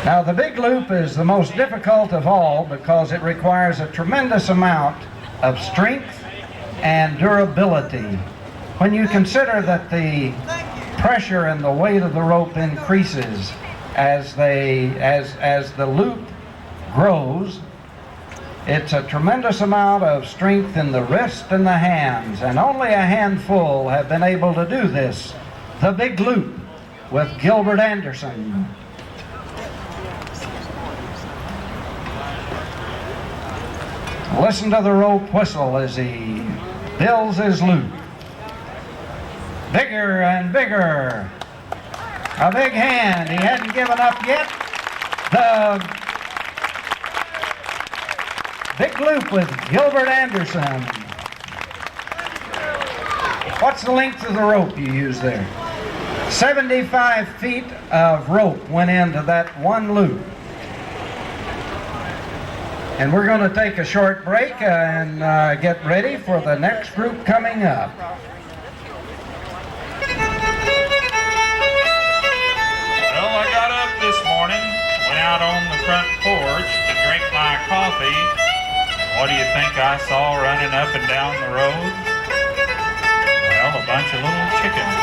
Now the big loop is the most difficult of all because it requires a tremendous amount of strength and durability. When you consider that the pressure and the weight of the rope increases as the loop grows, it's a tremendous amount of strength in the wrist and the hands, and only a handful have been able to do this. The big loop with Gilbert Anderson. Listen to the rope whistle as he builds his loop. Bigger and bigger. A big hand. He hadn't given up yet. The big loop with Gilbert Anderson. What's the length of the rope you use there? 75 feet of rope went into that one loop. And we're going to take a short break and get ready for the next group coming up. I saw running up and down the road? Well, a bunch of little chickens.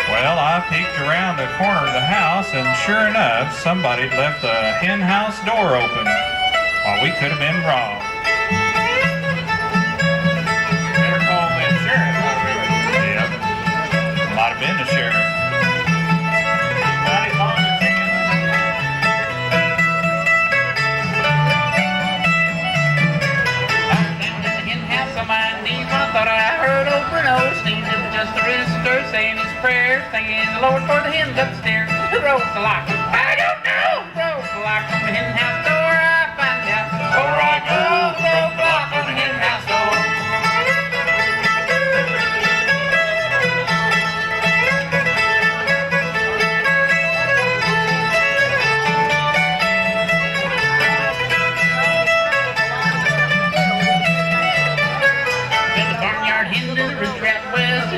Well, I peeked around the corner of the house, and sure enough, somebody left the hen house door open. Well, we could have been robbed. Better call that sheriff. Yep. Might have been the sheriff. Everybody's on the chicken. Down at the hen house on my knees, when I thought I heard old Bruno sneeze. It was just a rooster saying his prayer, thanking the Lord for the hens upstairs. Who broke the lock? I don't know. Who broke the lock on the hen house door? I find out. Before I go, who broke the lock on the hen house door?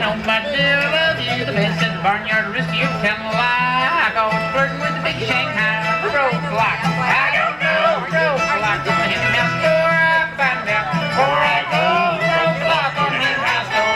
Oh, my dear, I love you the best. At the barnyard rooster, you're telling a lie. I go flirting with the big Shanghai. Who broke the lock? I don't know. Who broke the lock on the hen house door? I find out. Before I go, who broke the lock on the hen house door?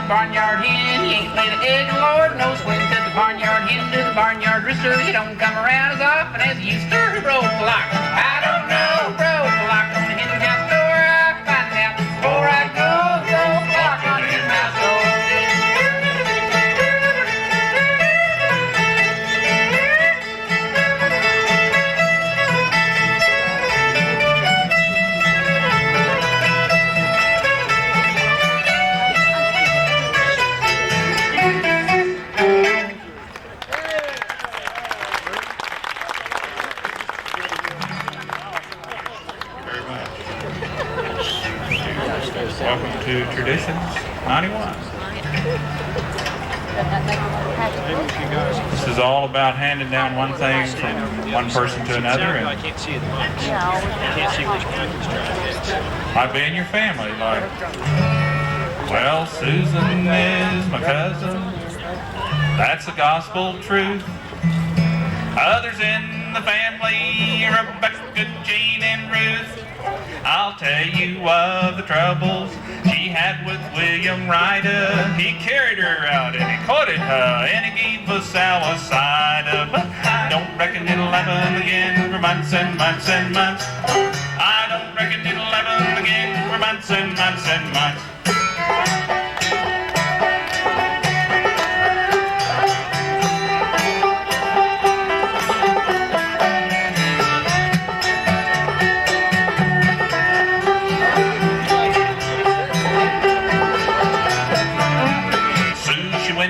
Barnyard hen, he ain't laid an egg, and Lord knows when. Said the barnyard hen to the barnyard rooster, he don't come around as often as he used to. Who broke the lock? I don't know. Who broke the lock on the hen house door? I find out. Before I go, who broke the lock on the hen house door? Welcome to Traditions 91. This is all about handing down one thing from one person to another. And I can't see it much. I can't see which kind of might be in your family, like, well, Susan is my cousin. That's the gospel truth. Others in the family, Rebecca, Jane, and Ruth. I'll tell you of the troubles she had with William Ryder. He carried her out and he courted her and he gave a sour cider. But I don't reckon it'll happen again for months and months and months. I don't reckon it'll happen again for months and months and months.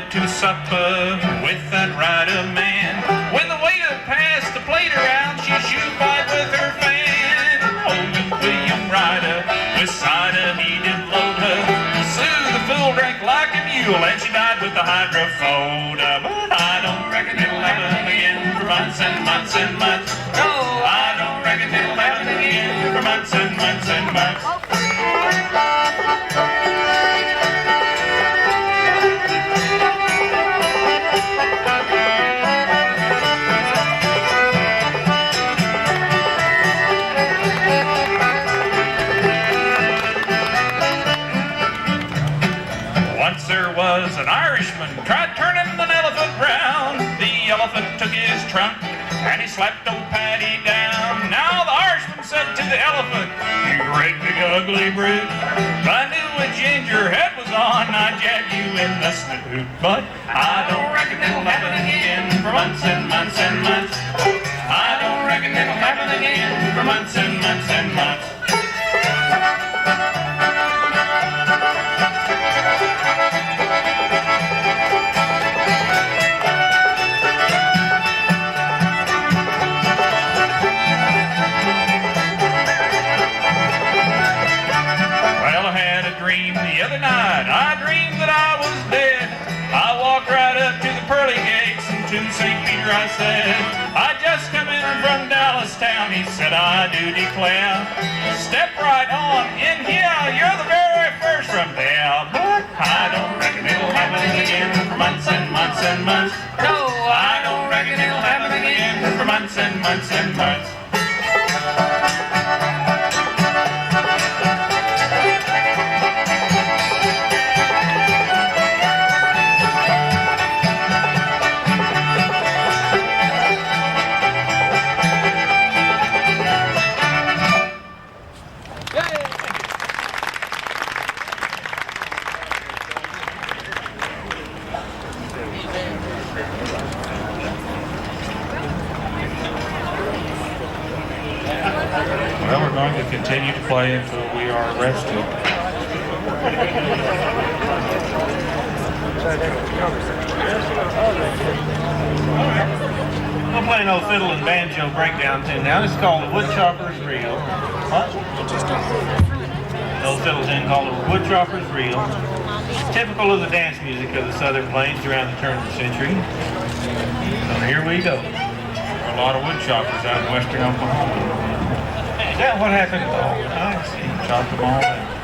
To supper with that Ryder man. When the waiter passed the plate around, she shoe-fied with her fan. Oh, you William Ryder, with cider he did load her. Sue the fool drank like a mule, and she died with the hydrophone. But I don't reckon it'll happen again for months and months and months. No, I don't reckon it'll happen again for months and months and months. There was an Irishman tried turning an elephant round. The elephant took his trunk and he slapped old Paddy down. Now the Irishman said to the elephant, "You great big ugly brute, if I knew what ginger head was on, I'd jab you in the snoot. But I don't reckon it'll happen again for months and months and months. I don't reckon it'll happen again for months and months and months." The other night, I dreamed that I was dead. I walked right up to the pearly gates, and to St. Peter I said, "I just come in from Dallas, town, he said, I do declare. Step right on in here, you're the very first from there. But I don't reckon it'll happen again for months and months and months. No, I don't reckon it'll happen again for months and months and months. Well, we're going to continue to play until we are arrested. We'll play an old fiddle and banjo breakdown tune now. This is called the Woodchopper's Reel. What? An old fiddle tune called the Woodchopper's Reel. Typical of the dance music of the Southern Plains around the turn of the century. So here we go. There are a lot of woodchoppers out in western Oklahoma. Is that what happened? Oh, I see. Chopped them all down.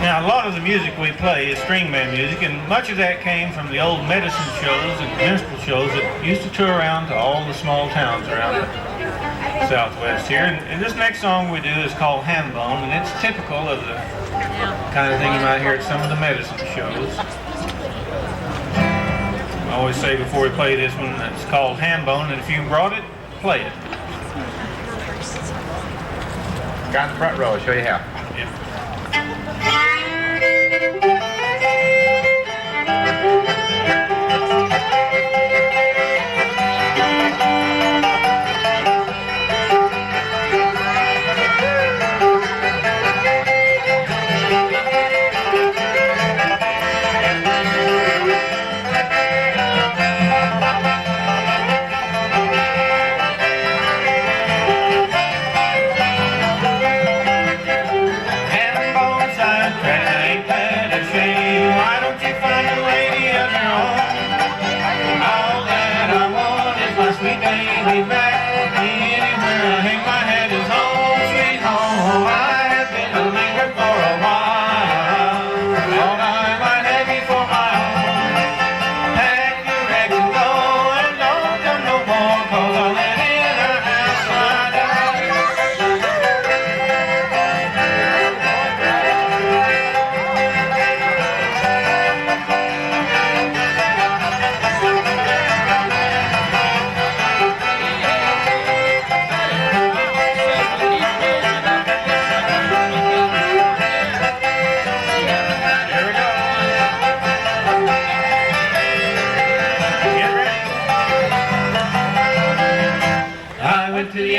Now, a lot of the music we play is string band music, and much of that came from the old medicine shows and minstrel shows that used to tour around to all the small towns around the Southwest here. And this next song we do is called Ham Bone, and it's typical of the kind of thing you might hear at some of the medicine shows. I always say before we play this one, it's called Ham Bone, and if you brought it, play it. Got in the front row, I'll show you how. Yeah.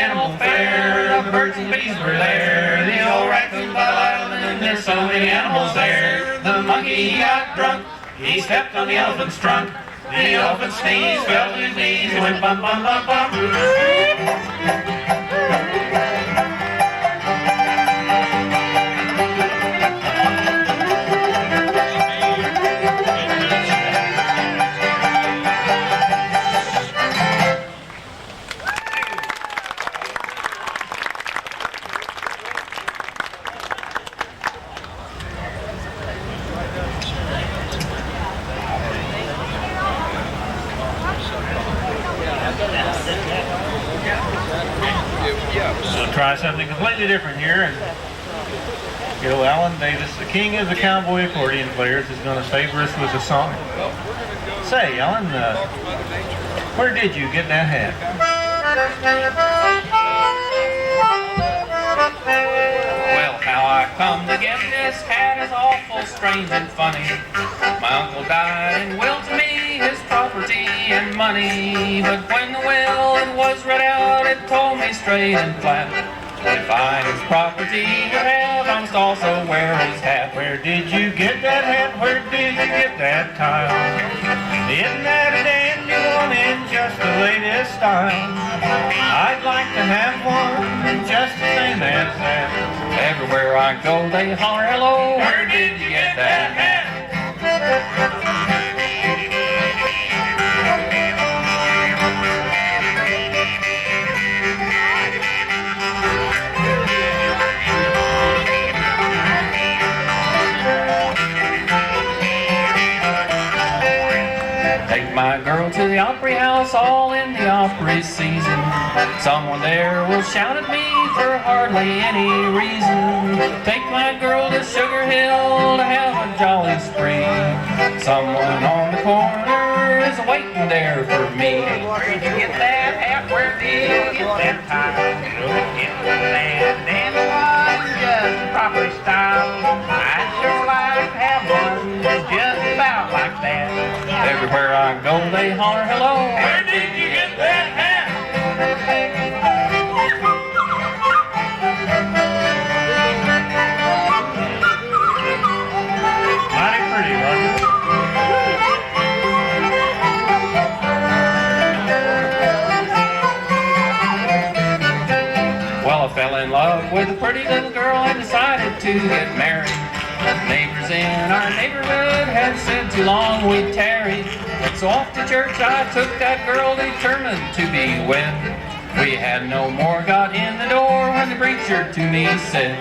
animal fair. The birds and bees were there. The old raccoon by Island, and there's so many animals there. The monkey he got drunk. He stepped on the elephant's trunk. The elephant sneezed, fell to his knees, and went bum bum bum bum. We'll try something completely different here. And Alan Davis, the king of the cowboy accordion players, is going to favor us with a song. Say, Alan, where did you get that hat? Well, how I come to get this hat is awful strange and funny. My uncle died and willed to me his property and money. But when the will it was read out, it told me straight and flat, if I his property would have, I must also wear his hat. Where did you get that hat? Where did you get that tile? Isn't that a dandy one in just the latest style? I'd like to have one just the same as that. Everywhere I go they holler, hello, where did you get that hat? Take my girl to the Opry House, all in the Opry season. Someone there will shout at me for hardly any reason. Take my girl to Sugar Hill to have a jolly spree. Someone on the corner is waiting there for me. Where did you get that hat? Where did you get that tie? Get that dandy one, just proper style. I'd sure like to have one just about like that. Everywhere I go they holler, hello, where did you get that hat? Mighty pretty, Roger. Well, I fell in love with a pretty little girl and decided to get married. Neighbors in our neighborhood had said too long we'd tarry. So off to church I took that girl, determined to be wed. We had no more got in the door when the preacher to me said,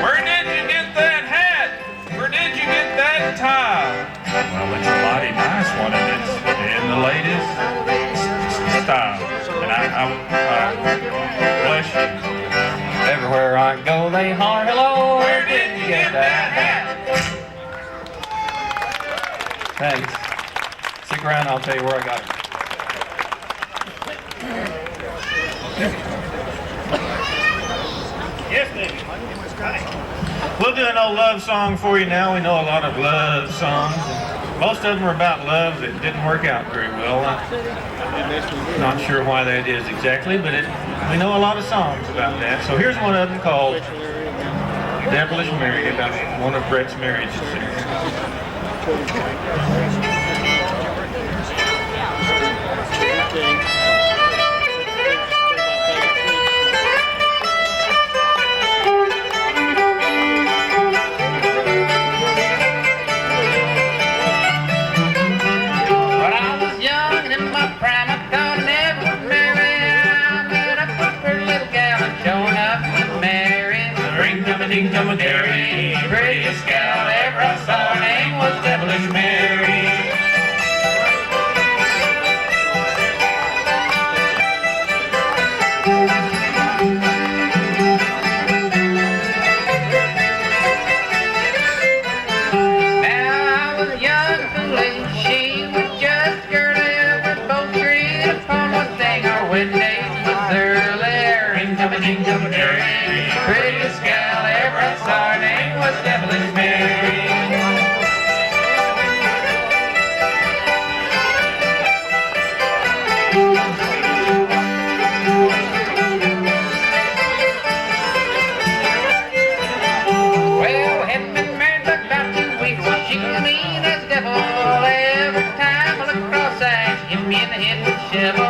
where did you get that hat? Where did you get that tie? Well, it's a mighty nice one, and it's in the latest style. And I bless you. Everywhere I go they holler, hello, where did you get that hat? Thanks. Stick around, I'll tell you where I got it. Yes, baby. Hi. We'll do an old love song for you now. We know a lot of love songs. Most of them are about love that didn't work out very well. I'm not sure why that is exactly, but we know a lot of songs about that. So here's one of them called Devilish Mary, about one of Brett's marriages there. Ding-dum-a-dairy, prettiest gal ever I saw, her name was Devilish Mary. Now I was young and foolish, she was just a girl, and we both agreed upon one thing, our wedding date was early. Ring-dum-a-ding-dum-a-dairy, prettiest gal ever I saw, her name was Devilish Mary. feel mean as the devil every time I look cross-eyed. Hit me in the head with a shovel.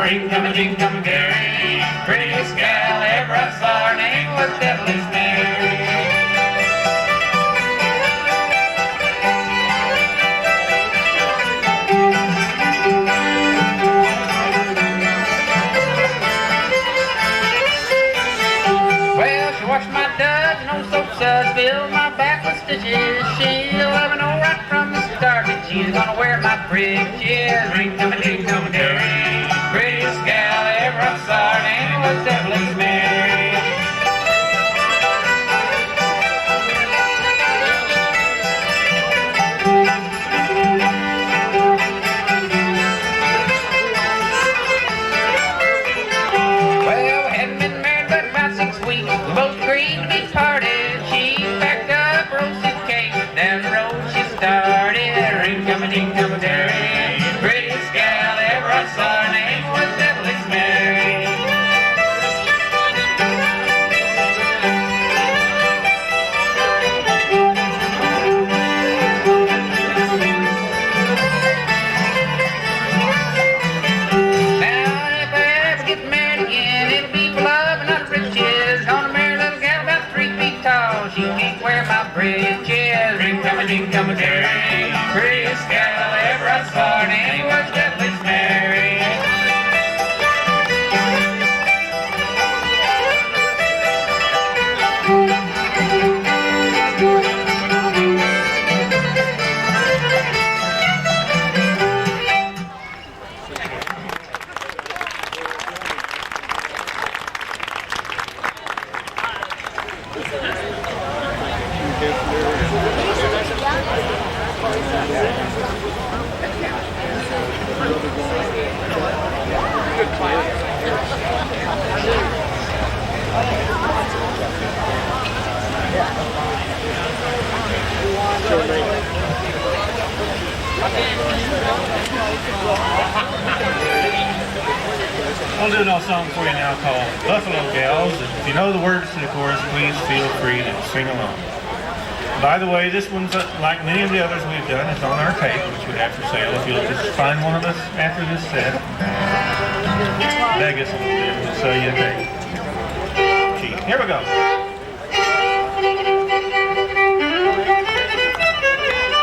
Ring-tum-a-ding-tum, Gary. Prettiest gal ever I saw. Her name was Devilish Mary. Well, she washed my duds and old soap suds, filled my back with stitches. She'll let me know right from the start that she's gonna wear my britches. Ring-tum-a-ding-tum, Gary. Prettiest gal ever I saw. Her name was Devilish Mary. Well, we hadn't been married but about 6 weeks. We both agreed to be parted. She packed up her old suitcase. Down the road she started. Ring-tum-a-ding-tum-a-dairy. Prettiest gal ever I saw. Her name was Devilish Mary. Now, if I ever get married again, it'll be for love and not riches. Gonna marry a little gal about 3 feet tall. She can't wear my britches. Ring-tum-a-ding-tum-a-dairy. Prettiest gal ever I saw. Her name was Devilish Mary. I'll do another song for you now called Buffalo Gals. And if you know the words to the chorus, please feel free to sing along. By the way, this one's like many of the others we've done. It's on our tape, which we have for sale. If you'll just find one of us after this set, beg us a little bit, we'll sell you a tape. Cheap. Here we go.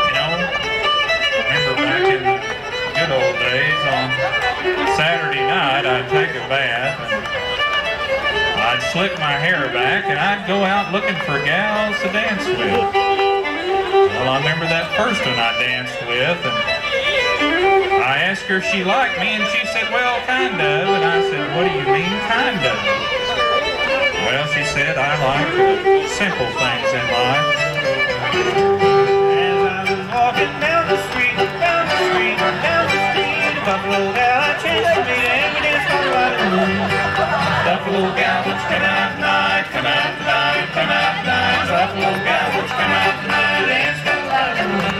You know, remember back in the good old days, on Saturday night, I'd take a bath and I'd slick my hair back and I'd go out looking for gals to dance with. Well, I remember that first one I danced with, and I asked her if she liked me, and she said, well, kind of. And I said, what do you mean, kind of? Well, she said, I like the simple things in life. As I was walking down the street, a buffalo gal I chanced to meet, and we danced all right in the moon. Buffalo gal, let's come out tonight, come out tonight, come out tonight. Buffalo gal, let's come out tonight, dance all right in the moon.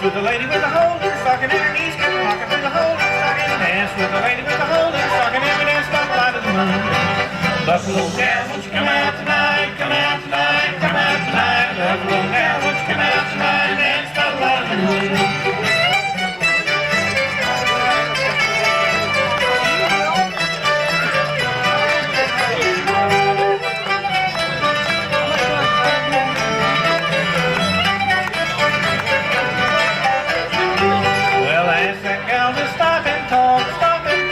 With the lady with the holder, stocking in her knees, kept rocking through the holder, stocking. Dance with the lady with the holder, stocking in her dance, stop light of the moon. Buffalo gal, won't you come out tonight, come out tonight, come out tonight. Buffalo gal, won't you come out tonight, dance, stop light of the moon. Stop and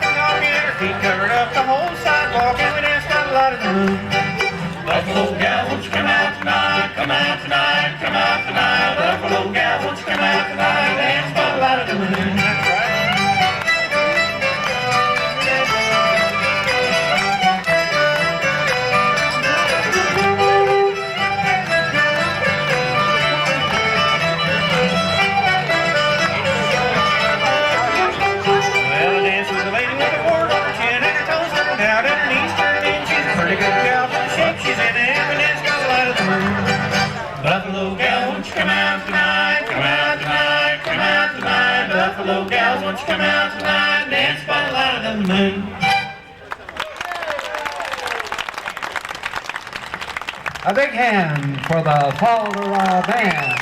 talk, and her feet covered up the whole sidewalk, and we danced gals, won't you come out tonight? Come out tonight, come out tonight. Buffalo gals, won't you come out tonight? Dance by the light of the moon. A big hand for the Folklife Band.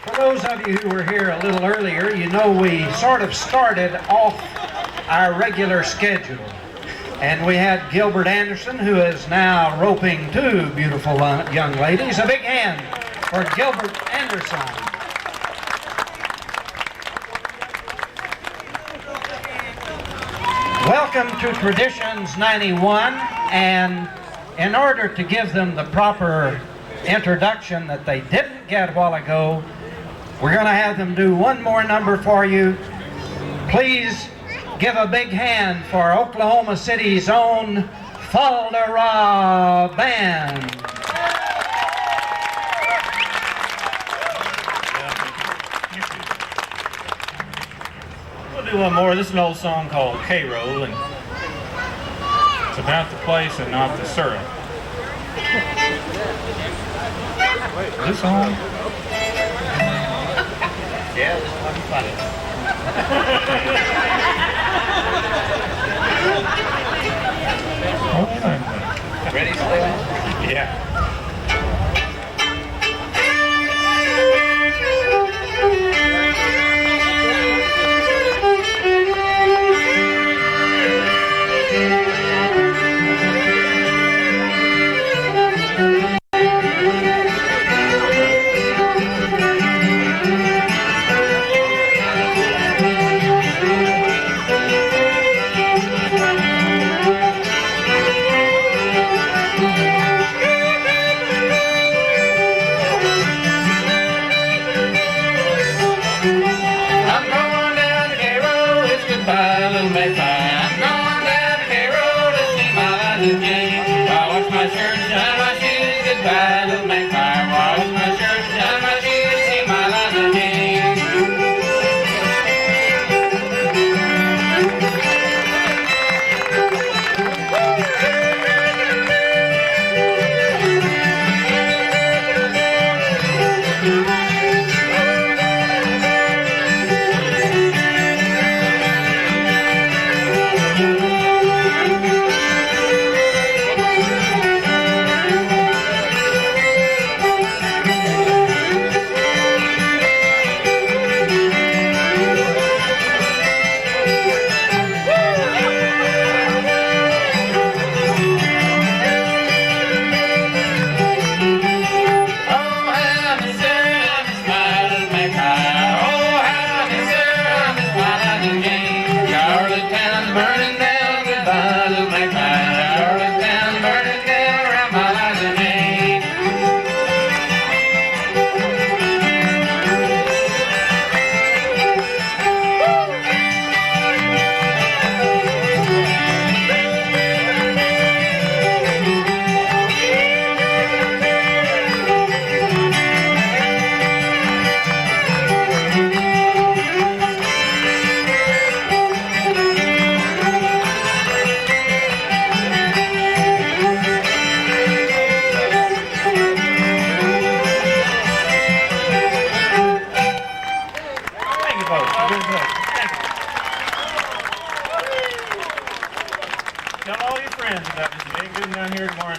For those of you who were here a little earlier, you know we sort of started off our regular schedule. And we had Gilbert Anderson, who is now roping two beautiful young ladies. A big hand for Gilbert Anderson. Welcome to Traditions 91, and in order to give them the proper introduction that they didn't get a while ago, we're going to have them do one more number for you. Please give a big hand for Oklahoma City's own Folklife Band. We'll do one more. This is an old song called K-Roll, and it's about the place and not the syrup. Is this on? Yeah, this one's funny. Ready, Slim? Yeah.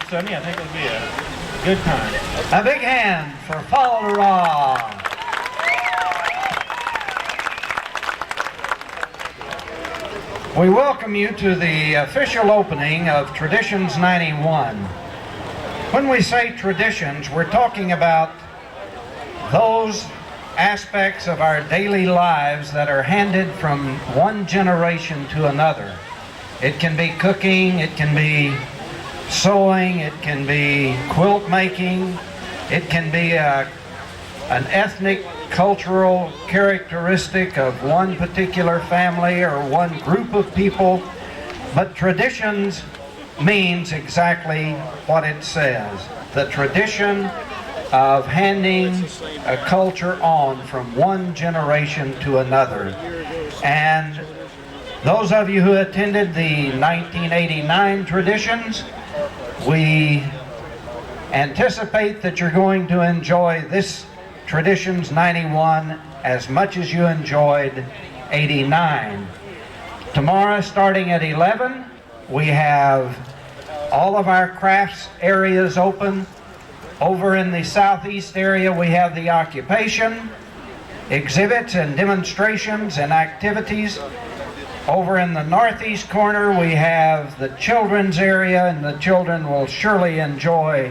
Sunday. I think it'll be a good time. A big hand for Folklife. We welcome you to the official opening of Traditions 91. When we say traditions, we're talking about those aspects of our daily lives that are handed from one generation to another. It can be cooking, it can be sewing, it can be quilt making, it can be an ethnic, cultural characteristic of one particular family or one group of people. But traditions means exactly what it says. The tradition of handing a culture on from one generation to another. And those of you who attended the 1989 traditions, we Anticipate that you're going to enjoy this Traditions 91 as much as you enjoyed 89. Tomorrow, starting at 11, we have all of our crafts areas open. Over in the southeast area, we have the occupation, exhibits and demonstrations and activities. Over in the northeast corner, we have the children's area, and the children will surely enjoy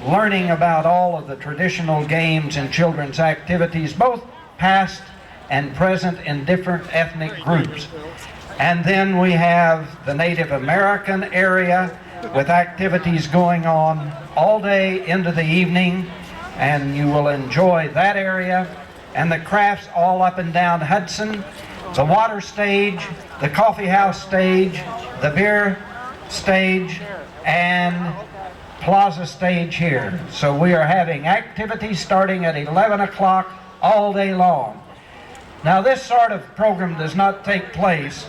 learning about all of the traditional games and children's activities, both past and present in different ethnic groups. And then we have the Native American area with activities going on all day into the evening, and you will enjoy that area. And the crafts all up and down Hudson, the water stage, the coffee house stage, the beer stage, and plaza stage here. So we are having activities starting at 11 o'clock all day long. Now, this sort of program does not take place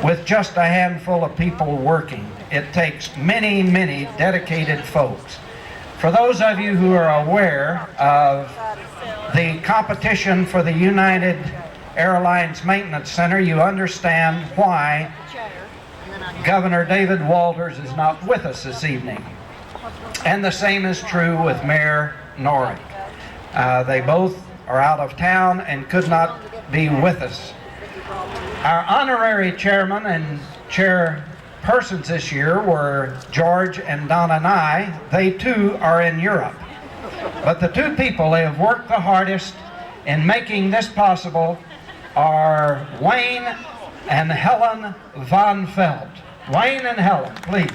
with just a handful of people working. It takes many, many dedicated folks. For those of you who are aware of the competition for the United Airlines Maintenance Center, you understand why Governor David Walters is not with us this evening. And the same is true with Mayor Norick. They both are out of town and could not be with us. Our honorary chairman and chairpersons this year were George and Donna Nye. They too are in Europe. But the two people they have worked the hardest in making this possible are Wayne and Helen Von Felt. Wayne and Helen, please.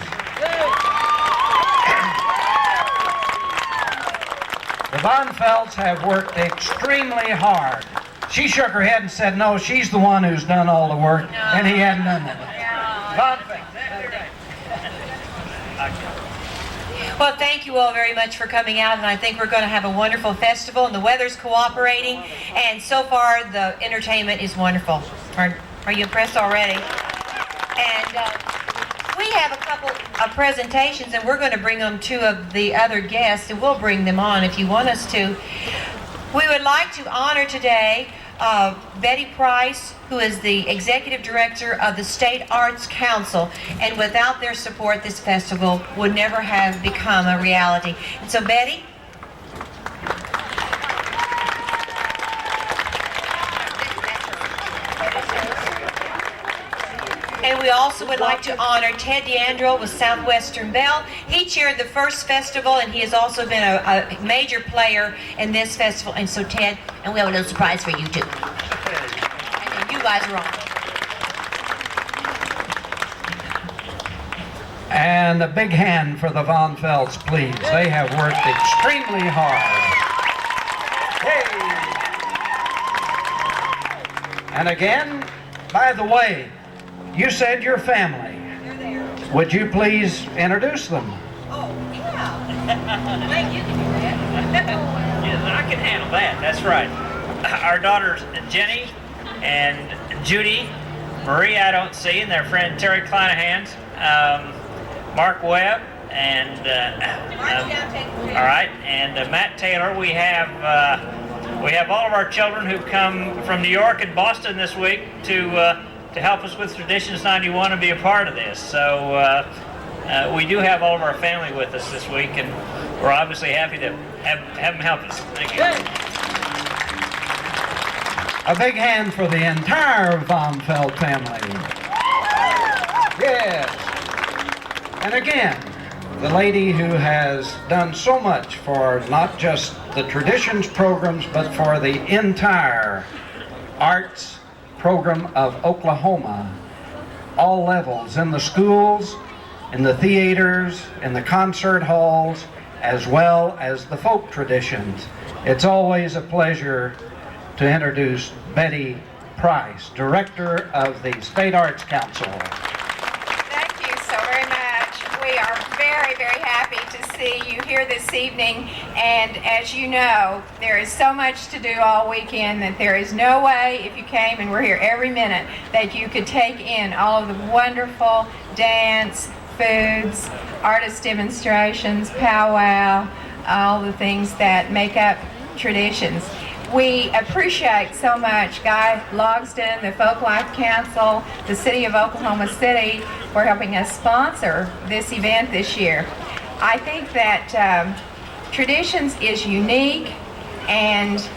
The Von Felts have worked extremely hard. She shook her head and said, no, she's the one who's done all the work, and he hadn't done that. Von Felt. Well, thank you all very much for coming out, and I think we're going to have a wonderful festival, and the weather's cooperating, and so far the entertainment is wonderful. Are you impressed already? And we have a couple of presentations, and we're going to bring them two of the other guests, and we'll bring them on if you want us to. We would like to honor today Betty Price, who is the Executive Director of the State Arts Council, and without their support, this festival would never have become a reality. And so, Betty? And we also would like to honor Ted DeAndro with Southwestern Bell. He chaired the first festival, and he has also been a major player in this festival. And so, Ted, and we have a little surprise for you, too. And you guys are on. And a big hand for the Von Felts, please. They have worked extremely hard. Hey! And again, by the way, you said your family. Would you please introduce them? Oh, yeah. Wait, you can do that. Yes, I can handle that. That's right. Our daughters, Jenny and Judy, Marie I don't see, and their friend Terry Kleinahans, Mark Webb, and all right, and Matt Taylor. We have all of our children who've come from New York and Boston this week to help us with Traditions 91 and be a part of this. So we do have all of our family with us this week, and we're obviously happy to have them help us. Thank you. A big hand for the entire Von Felt family. Yes. And again, the lady who has done so much for not just the Traditions programs, but for the entire arts program of Oklahoma, all levels, in the schools, in the theaters, in the concert halls, as well as the folk traditions. It's always a pleasure to introduce Betty Price, Director of the State Arts Council. Thank you so very much. We are very, very happy to see you here this evening, and as you know, there is so much to do all weekend that there is no way, if you came and we're here every minute, that you could take in all of the wonderful dance, foods, artist demonstrations, powwow, all the things that make up traditions. We appreciate so much Guy Logsdon, the Folklife Council, the City of Oklahoma City for helping us sponsor this event this year. I think that Traditions is unique, and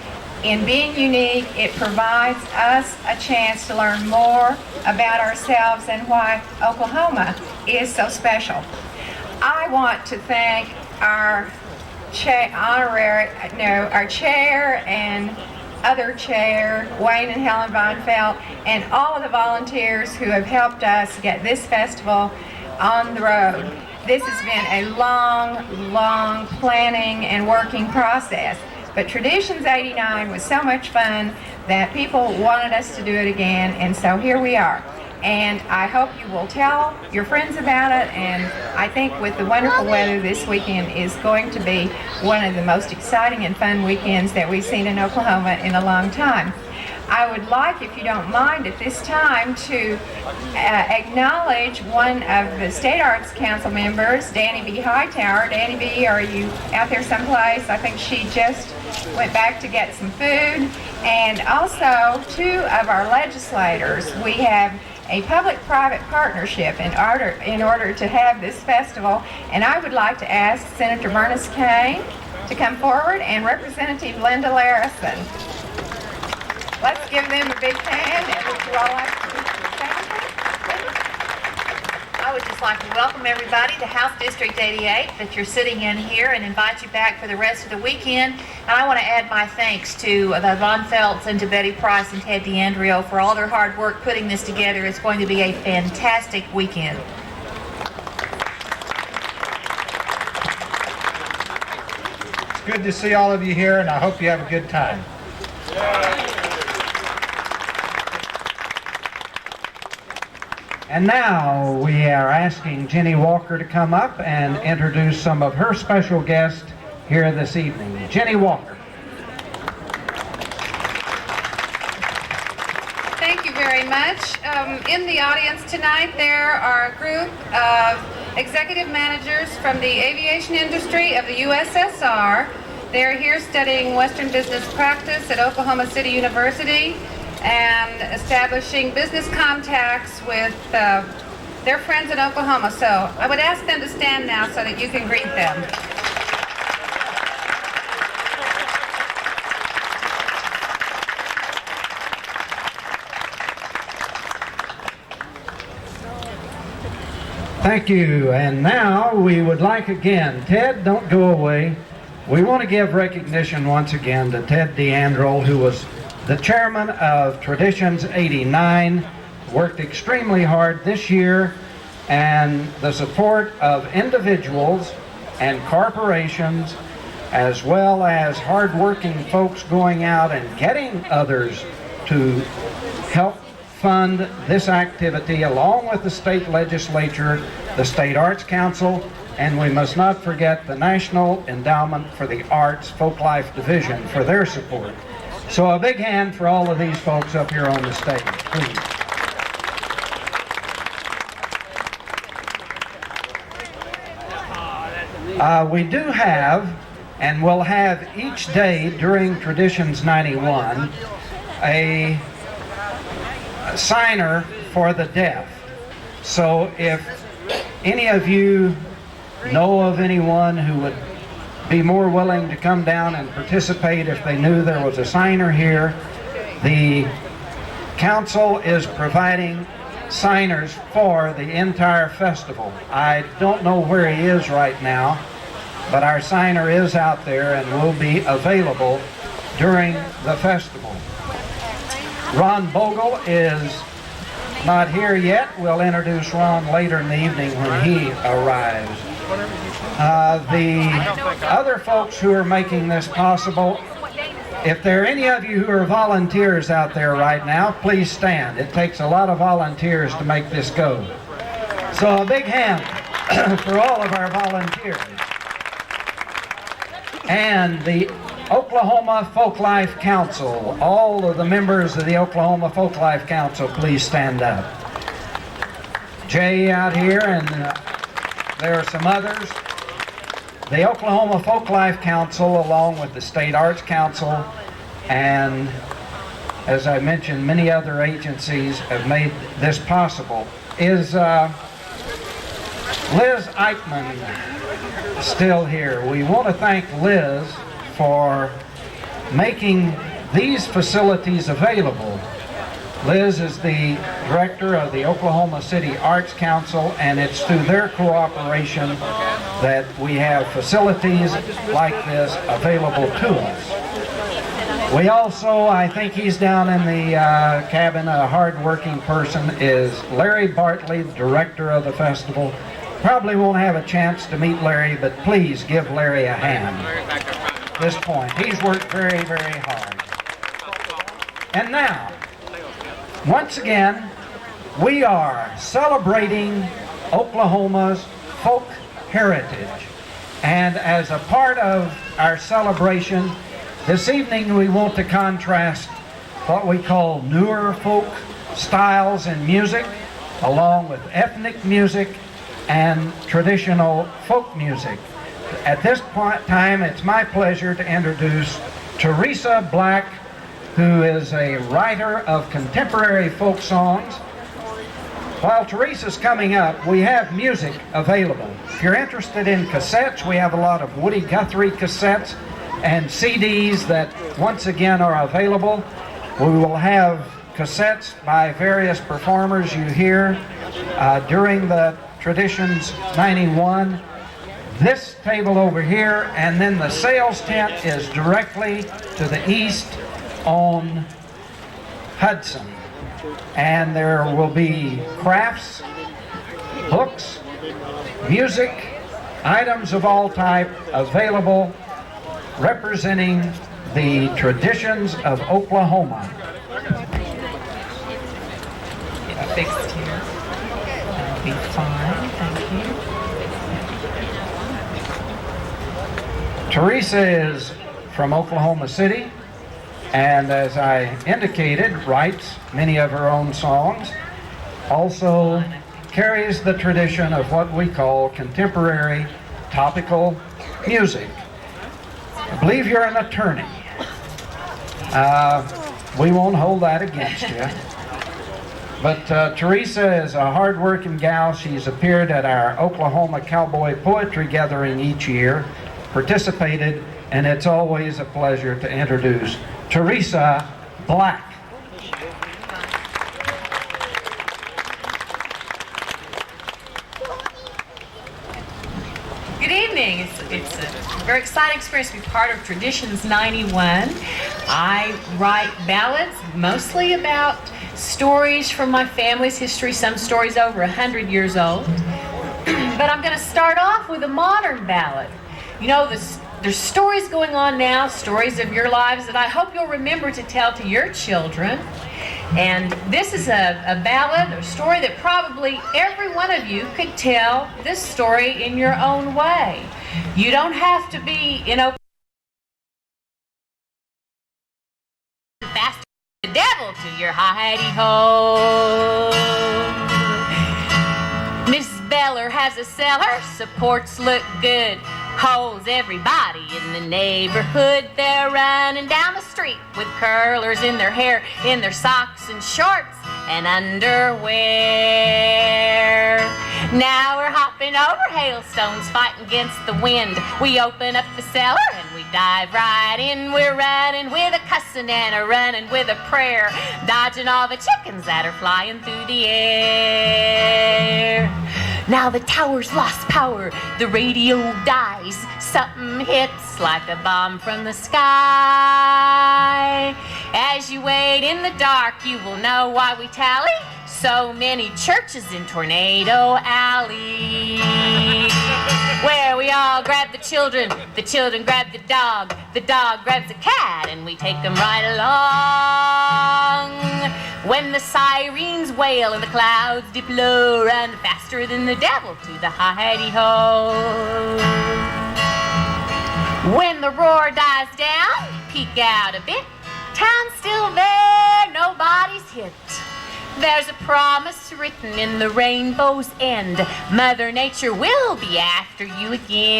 in being unique, it provides us a chance to learn more about ourselves and why Oklahoma is so special. I want to thank our our chair and other chair, Wayne and Helen Von Felt, and all of the volunteers who have helped us get this festival on the road. This has been a long planning and working process. But Traditions 89 was so much fun that people wanted us to do it again, and so here we are. And I hope you will tell your friends about it, and I think with the wonderful weather this weekend is going to be one of the most exciting and fun weekends that we've seen in Oklahoma in a long time. I would like, if you don't mind, at this time to acknowledge one of the State Arts Council members, Danny B. Hightower. Danny B., are you out there someplace? I think she just went back to get some food. And also 2 of our legislators. We have a public-private partnership in order to have this festival. And I would like to ask Senator Bernice Kane to come forward and Representative Linda Larison. Let's give them a big hand, and would you all like to I would just like to welcome everybody to House District 88 that you're sitting in here and invite you back for the rest of the weekend. And I want to add my thanks to the Von Felts and to Betty Price and Ted DeAndrio for all their hard work putting this together. It's going to be a fantastic weekend. It's good to see all of you here, and I hope you have a good time. And now we are asking Jenny Walker to come up and introduce some of her special guests here this evening. Jenny Walker. Thank you very much. In the audience tonight there are a group of executive managers from the aviation industry of the USSR. They're here studying Western business practice at Oklahoma City University and establishing business contacts with their friends in Oklahoma. So I would ask them to stand now so that you can greet them. Thank you. And now we would like again, Ted, don't go away. We want to give recognition once again to Ted DeAndro, who was the chairman of Traditions 89, worked extremely hard this year, and the support of individuals and corporations, as well as hard-working folks going out and getting others to help fund this activity, along with the state legislature, the State Arts Council, and we must not forget the National Endowment for the Arts Folklife Division for their support. So a big hand for all of these folks up here on the stage, please. We do have, and will have each day during Traditions 91, a signer for the deaf. So if any of you know of anyone who would be more willing to come down and participate if they knew there was a signer here, the council is providing signers for the entire festival. I don't know where he is right now, but our signer is out there and will be available during the festival. Ron Bogle is not here yet. We'll introduce Ron later in the evening when he arrives. The other folks who are making this possible, if there are any of you who are volunteers out there right now, please stand. It takes a lot of volunteers to make this go. So a big hand for all of our volunteers. And the Oklahoma Folklife Council, all of the members of the Oklahoma Folklife Council, please stand up. Jay out here and there are some others. The Oklahoma Folklife Council, along with the State Arts Council, and as I mentioned, many other agencies have made this possible. Is Liz Eichmann still here? We want to thank Liz for making these facilities available. Liz is the director of the Oklahoma City Arts Council, and it's through their cooperation that we have facilities like this available to us. We also, I think he's down in the cabin, a hard-working person, is Larry Bartley, the director of the festival. Probably won't have a chance to meet Larry, but please give Larry a hand at this point. He's worked very, very hard. And now, once again, we are celebrating Oklahoma's folk heritage. And as a part of our celebration, this evening we want to contrast what we call newer folk styles in music, along with ethnic music and traditional folk music. At this time, it's my pleasure to introduce Teresa Black, who is a writer of contemporary folk songs. While Teresa's coming up, we have music available. If you're interested in cassettes, we have a lot of Woody Guthrie cassettes and CDs that once again are available. We will have cassettes by various performers you hear during the Traditions 91. This table over here, and then the sales tent is directly to the east on Hudson. And there will be crafts, books, music, items of all type available representing the traditions of Oklahoma. Get fixed here. That'll be fine, thank you. Teresa is from Oklahoma City, and as I indicated, writes many of her own songs. Also carries the tradition of what we call contemporary topical music. I believe you're an attorney. We won't hold that against you. But Teresa is a hard-working gal. She's appeared at our Oklahoma Cowboy Poetry Gathering each year, participated, and it's always a pleasure to introduce Teresa Black. Good evening. It's a very exciting experience to be part of Traditions 91. I write ballads mostly about stories from my family's history, some stories over 100 years old. But I'm going to start off with a modern ballad. You know, there's stories going on now, stories of your lives that I hope you'll remember to tell to your children. And this is a ballad, a story that probably every one of you could tell this story in your own way. You don't have to be, fast the devil to your hidey-ho. Miss Beller has a cellar, supports look good, holds everybody in the neighborhood. They're running down the street with curlers in their hair, in their socks and shorts and underwear. Now we're hopping over hailstones, fighting against the wind. We open up the cellar and we dive right in. We're running with a cussing and a running with a prayer, dodging all the chickens that are flying through the air. Now the tower's lost power, the radio dies, something hits like a bomb from the sky. As you wait in the dark, you will know why we tally so many churches in Tornado Alley. Where we all grab the children grab the dog grabs the cat, and we take them right along. When the sirens wail and the clouds dip low, run faster than the devil to the hidey-ho. When the roar dies down, peek out a bit, town's still there, nobody's hit. There's a promise written in the rainbow's end. Mother Nature will be after you again.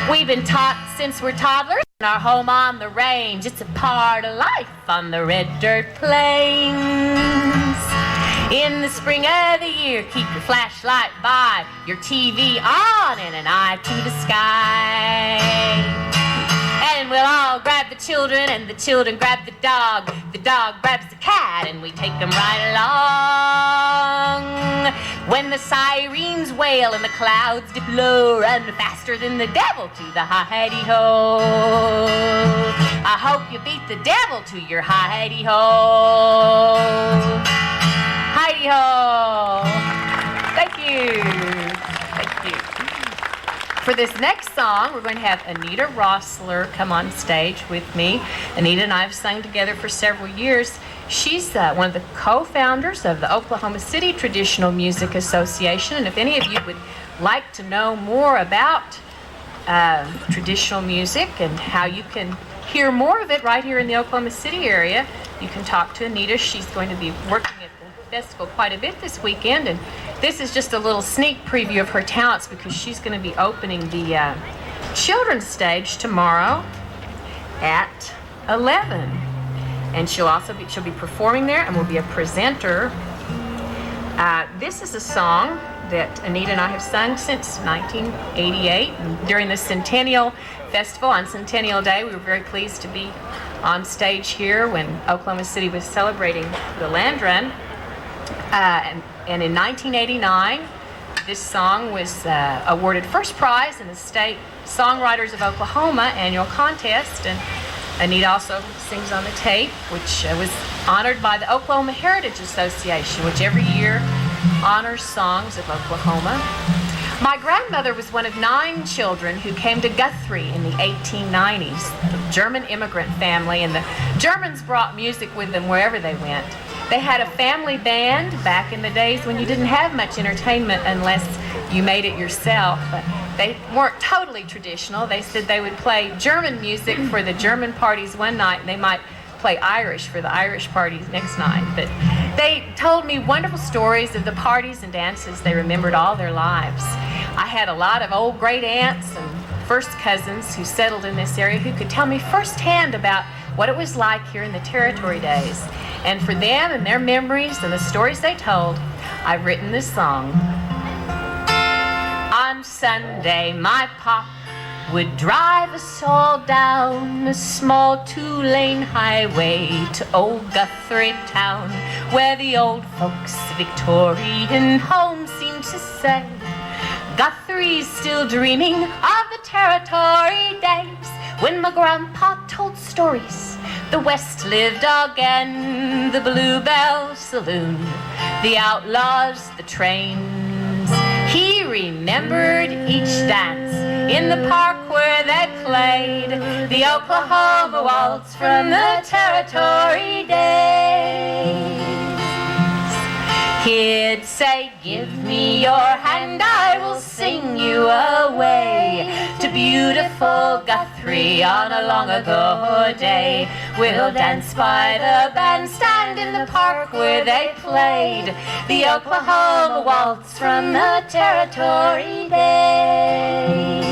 We've been taught since we're toddlers in our home on the range. It's a part of life on the red dirt plains. In the spring of the year, keep your flashlight by, your TV on, and an eye to the sky. And we'll all grab the children, and the children grab the dog grabs the cat, and we take them right along. When the sirens wail and the clouds dip low, run faster than the devil to the hidey-ho. I hope you beat the devil to your hidey-ho. Hidey-ho. Thank you. Thank you. For this next song, we're going to have Anita Rossler come on stage with me. Anita and I have sung together for several years. She's one of the co-founders of the Oklahoma City Traditional Music Association. And if any of you would like to know more about traditional music and how you can hear more of it right here in the Oklahoma City area, you can talk to Anita. She's going to be working at the festival quite a bit this weekend, and this is just a little sneak preview of her talents because she's going to be opening the children's stage tomorrow at 11, and she'll be performing there and will be a presenter. This is a song that Anita and I have sung since 1988. And during the Centennial Festival on Centennial Day, we were very pleased to be on stage here when Oklahoma City was celebrating the land run. And in 1989, this song was awarded first prize in the State Songwriters of Oklahoma annual contest. And Anita also sings on the tape, which was honored by the Oklahoma Heritage Association, which every year honors songs of Oklahoma. My grandmother was one of 9 children who came to Guthrie in the 1890s, a German immigrant family, and the Germans brought music with them wherever they went. They had a family band back in the days when you didn't have much entertainment unless you made it yourself. But they weren't totally traditional. They said they would play German music for the German parties one night, and they might play Irish for the Irish parties next night. But they told me wonderful stories of the parties and dances they remembered all their lives. I had a lot of old great aunts and first cousins who settled in this area who could tell me firsthand about what it was like here in the Territory days. And for them and their memories and the stories they told, I've written this song. On Sunday, my pop would drive us all down a small 2-lane highway to old Guthrie town, where the old folks' Victorian home seemed to say, Guthrie's still dreaming of the Territory days, when my grandpa told stories. The West lived again, the Bluebell Saloon, the outlaws, the trains. He remembered each dance in the park where they played the Oklahoma waltz from the Territory days. He'd say, give me your hand, I will sing you away to beautiful Guthrie on a long ago day. We'll dance by the bandstand in the park where they played the Oklahoma waltz from the Territory days.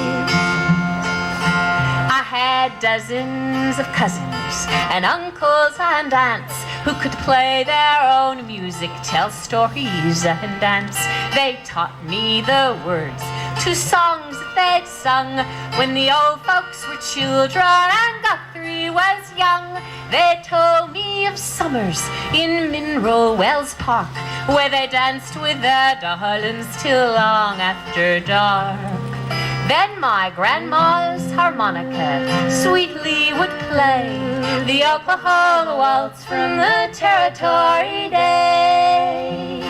I had dozens of cousins and uncles and aunts who could play their own music, tell stories and dance. They taught me the words to songs that they'd sung when the old folks were children and Guthrie was young. They told me of summers in Mineral Wells Park, where they danced with their darlings till long after dark. Then my grandma's harmonica sweetly would play the Oklahoma waltz from the Territory days.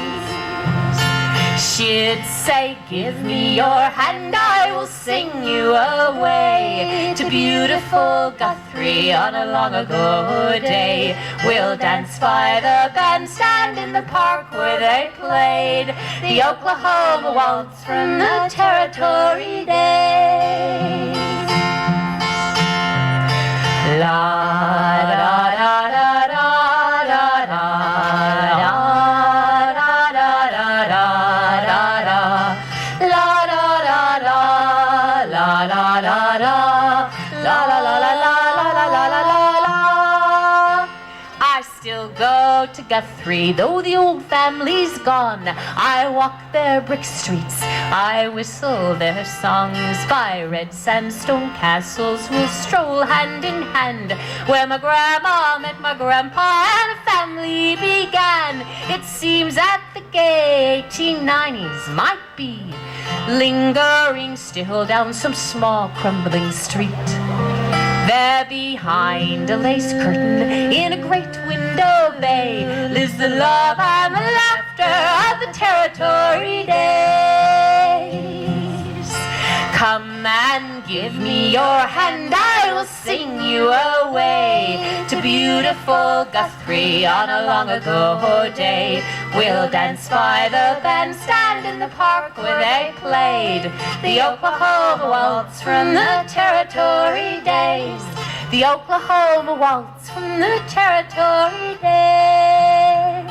She'd say, give me your hand, I will sing you away to beautiful Guthrie on a long ago day. We'll dance by the bandstand in the park where they played the Oklahoma waltz from the Territory days. La da da da da da da. Guthrie, though the old family's gone. I walk their brick streets, I whistle their songs. By red sandstone castles we'll stroll hand in hand, where my grandma met my grandpa and a family began. It seems that the gay 1890s might be lingering still down some small crumbling street. There behind a lace curtain in a great window bay lives the love and the laughter of the territory days. Come and give me your hand, I will sing you away to beautiful Guthrie on a long ago day. We'll dance by the bandstand in the park where they played the Oklahoma waltz from the territory days. The Oklahoma waltz from the territory days.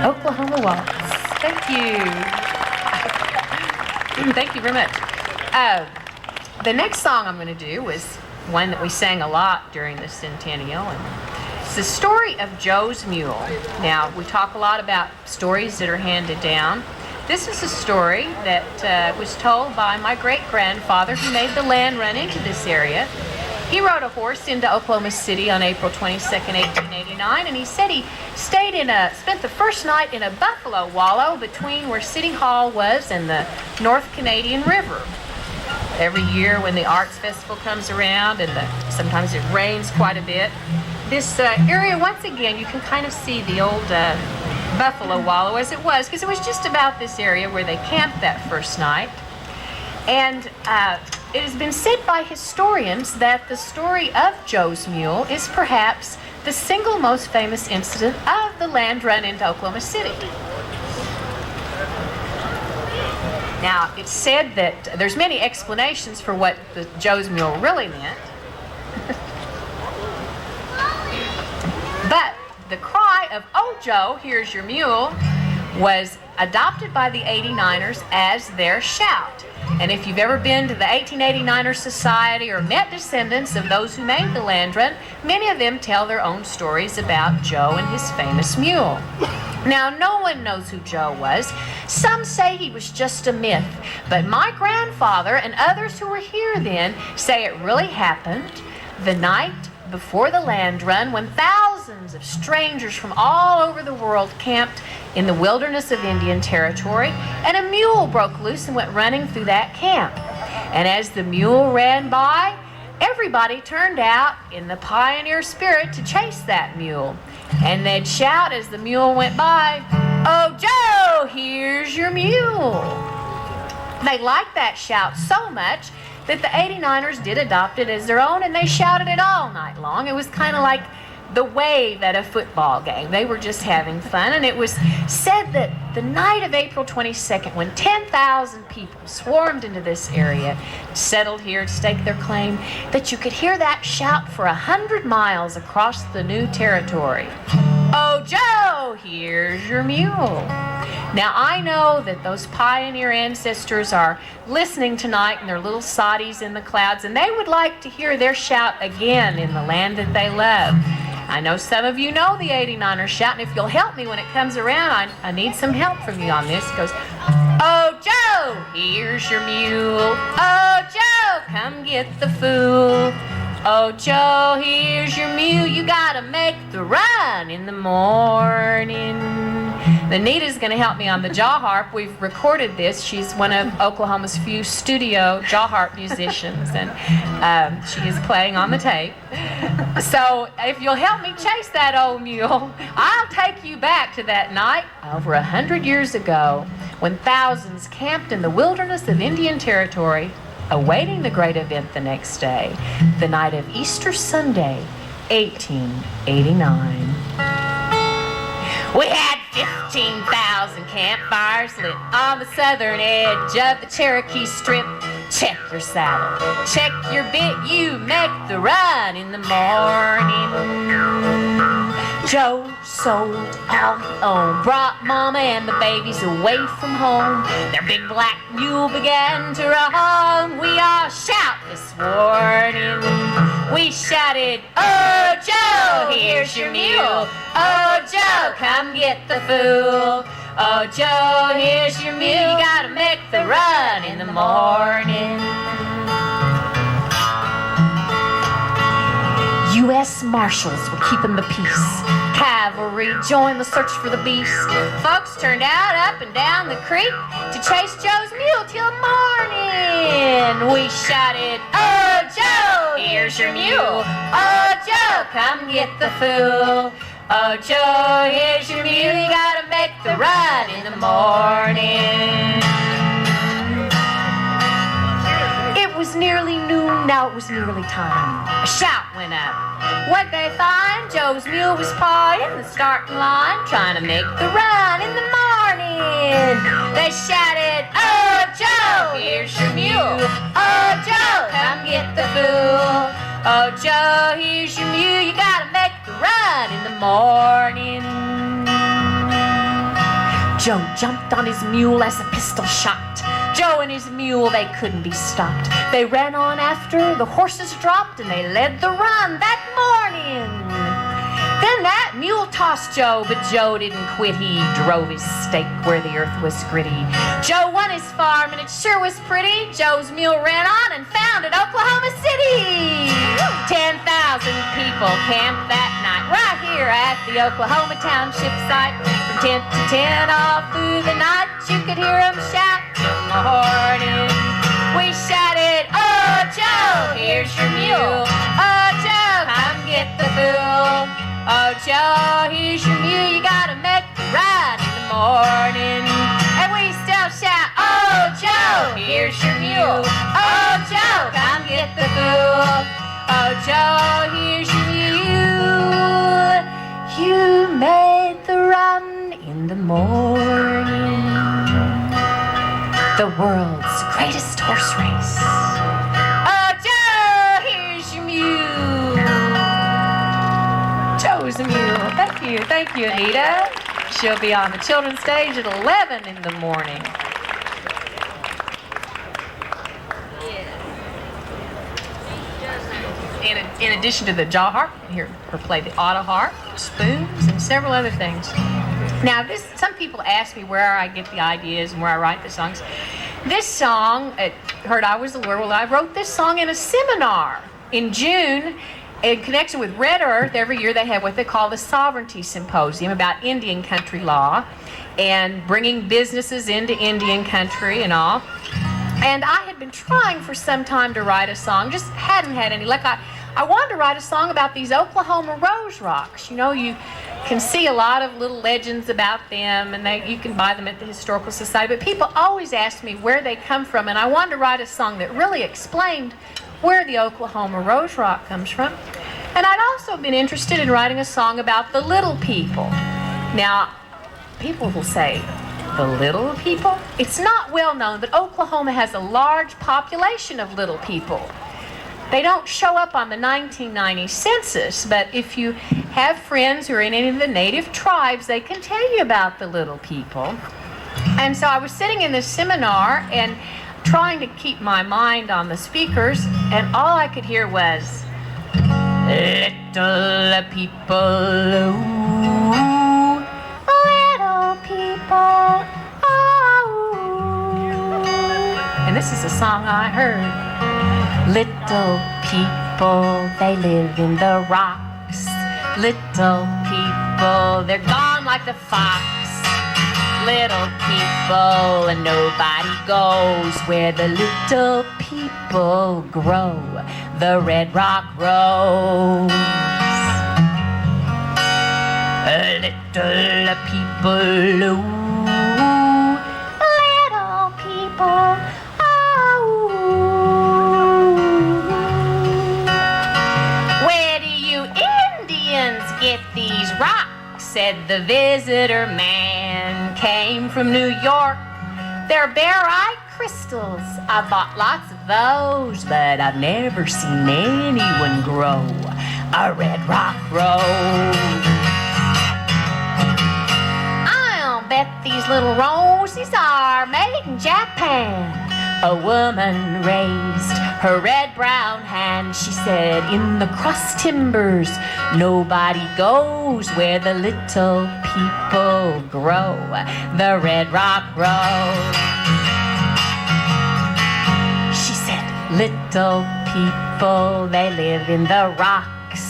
Oklahoma waltz. Thank you. Thank you very much. The next song I'm going to do is one that we sang a lot during the centennial, and it's the story of Joe's Mule. Now, we talk a lot about stories that are handed down. This is a story that was told by my great-grandfather who made the land run into this area. He rode a horse into Oklahoma City on April 22nd, 1889, and he said he spent the first night in a buffalo wallow between where City Hall was and the North Canadian River. Every year when the Arts Festival comes around and sometimes it rains quite a bit, this area, once again, you can kind of see the old buffalo wallow as it was, because it was just about this area where they camped that first night. And it has been said by historians that the story of Joe's Mule is perhaps the single most famous incident of the land run into Oklahoma City. Now, it's said that there's many explanations for what the Joe's Mule really meant. But the cry of, "Oh Joe, here's your mule," was adopted by the 89ers as their shout. And if you've ever been to the 1889er Society or met descendants of those who made the land run, many of them tell their own stories about Joe and his famous mule. Now, no one knows who Joe was. Some say he was just a myth, but my grandfather and others who were here then say it really happened the night before the land run, when thousands of strangers from all over the world camped in the wilderness of Indian Territory, and a mule broke loose and went running through that camp. And as the mule ran by, everybody turned out in the pioneer spirit to chase that mule. And they'd shout as the mule went by, "Oh Joe, here's your mule." They liked that shout so much that the 89ers did adopt it as their own, and they shouted it all night long. It was kind of like the wave at a football game. They were just having fun, and it was said that the night of April 22nd, when 10,000 people swarmed into this area, settled here to stake their claim, that you could hear that shout for 100 miles across the new territory. "Oh Joe, here's your mule." Now, I know that those pioneer ancestors are listening tonight in their little soddies in the clouds, and they would like to hear their shout again in the land that they love. I know some of you know the 89er shout, and if you'll help me when it comes around, I need some help from you on this. It goes, "Oh Joe, here's your mule. Oh Joe, come get the fool. Oh Joe, here's your mule. You gotta make the run in the morning." Anita's going to help me on the jaw harp. We've recorded this. She's one of Oklahoma's few studio jaw harp musicians, and she is playing on the tape. So if you'll help me chase that old mule, I'll take you back to that night over 100 years ago, when thousands camped in the wilderness of Indian Territory, awaiting the great event the next day, the night of Easter Sunday, 1889. We had 15,000 campfires lit on the southern edge of the Cherokee Strip. Check your saddle, check your bit, you make the run in the morning. Joe sold out he owned, brought mama and the babies away from home. Their big black mule began to run. We all shout this morning. We shouted, "Oh Joe, here's your mule. Oh Joe, come get the fool. Oh Joe, here's your mule. You gotta make the run in the morning." U.S. Marshals were keeping the peace. Cavalry joined the search for the beast. Folks turned out up and down the creek to chase Joe's mule till morning. We shouted, "Oh Joe, here's your mule. Oh Joe, come get the fool. Oh Joe, here's your mule. You gotta make the run in the morning." It was nearly noon, now it was nearly time. A shout went up. What'd they find? Joe's mule was pawing the starting line, trying to make the run in the morning. They shouted, "Oh Joe, here's your mule. Oh Joe, come get the fool. Oh Joe, here's your mule. You gotta make the run in the morning." Joe jumped on his mule as a pistol shot. Joe and his mule, they couldn't be stopped. They ran on after, the horses dropped, and they led the run that morning. Then that mule tossed Joe, but Joe didn't quit. He drove his stake where the earth was gritty. Joe won his farm, and it sure was pretty. Joe's mule ran on and founded Oklahoma City. 10,000 people camped that night right here at the Oklahoma Township site. From 10 to 10 all through the night, you could hear them shout till morning. We shouted, "Oh Joe, here's your mule. Oh Joe, come get the fool. Oh Joe, here's your mule. You gotta make the run in the morning." And we still shout, "Oh Joe, here's your mule. Oh Joe, come get the fool. Oh Joe, here's your mule. You made the run in the morning." The world's greatest horse race. Oh Joe, here's your mule. Joe's a mule. Thank you, Anita. She'll be on the children's stage at 11 in the morning. In addition to the jaw harp, hear her play the auto harp, spoons, and several other things. Now, some people ask me where I get the ideas and where I write the songs. This song, Heard I Was the Lord, well, I wrote this song in a seminar in June in connection with Red Earth. Every year they have what they call the Sovereignty Symposium about Indian country law and bringing businesses into Indian country and all. And I had been trying for some time to write a song, just hadn't had any luck. I wanted to write a song about these Oklahoma rose rocks. You know, you can see a lot of little legends about them, and you can buy them at the Historical Society, but people always ask me where they come from, and I wanted to write a song that really explained where the Oklahoma rose rock comes from. And I'd also been interested in writing a song about the little people. Now, people will say, the little people? It's not well known that Oklahoma has a large population of little people. They don't show up on the 1990 census, but if you have friends who are in any of the native tribes, they can tell you about the little people. And so I was sitting in this seminar and trying to keep my mind on the speakers, and all I could hear was, "Little people, ooh, little people, oh." And this is a song I heard. Little people, they live in the rocks. Little people, they're gone like the fox. Little people, and nobody goes where the little people grow. The red rock rose. Little people, ooh, little people, "Get these rocks," said the visitor man. "Came from New York. They're bare-eyed crystals. I bought lots of those, but I've never seen anyone grow a red rock rose." bet these little roses are made in Japan. A woman raised her red-brown hand. She said, in the cross timbers, nobody goes where the little people grow. The Red Rock Road. She said, little people, they live in the rocks.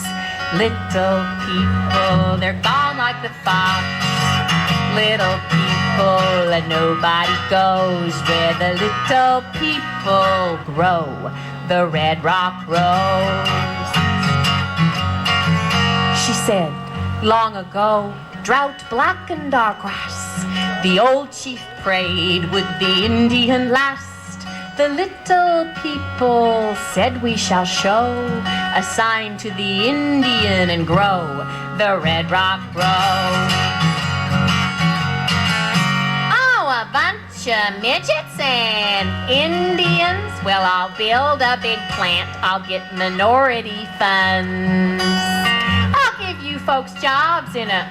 Little people, they're gone like the fox. Little people, and nobody goes where the little people grow. The Red Rock Rose. She said, long ago, drought blackened our grass. The old chief prayed, would the Indian last? The little people said, we shall show a sign to the Indian and grow the Red Rock Rose. A bunch of midgets and Indians. Well, I'll build a big plant. I'll get minority funds. I'll give you folks jobs in a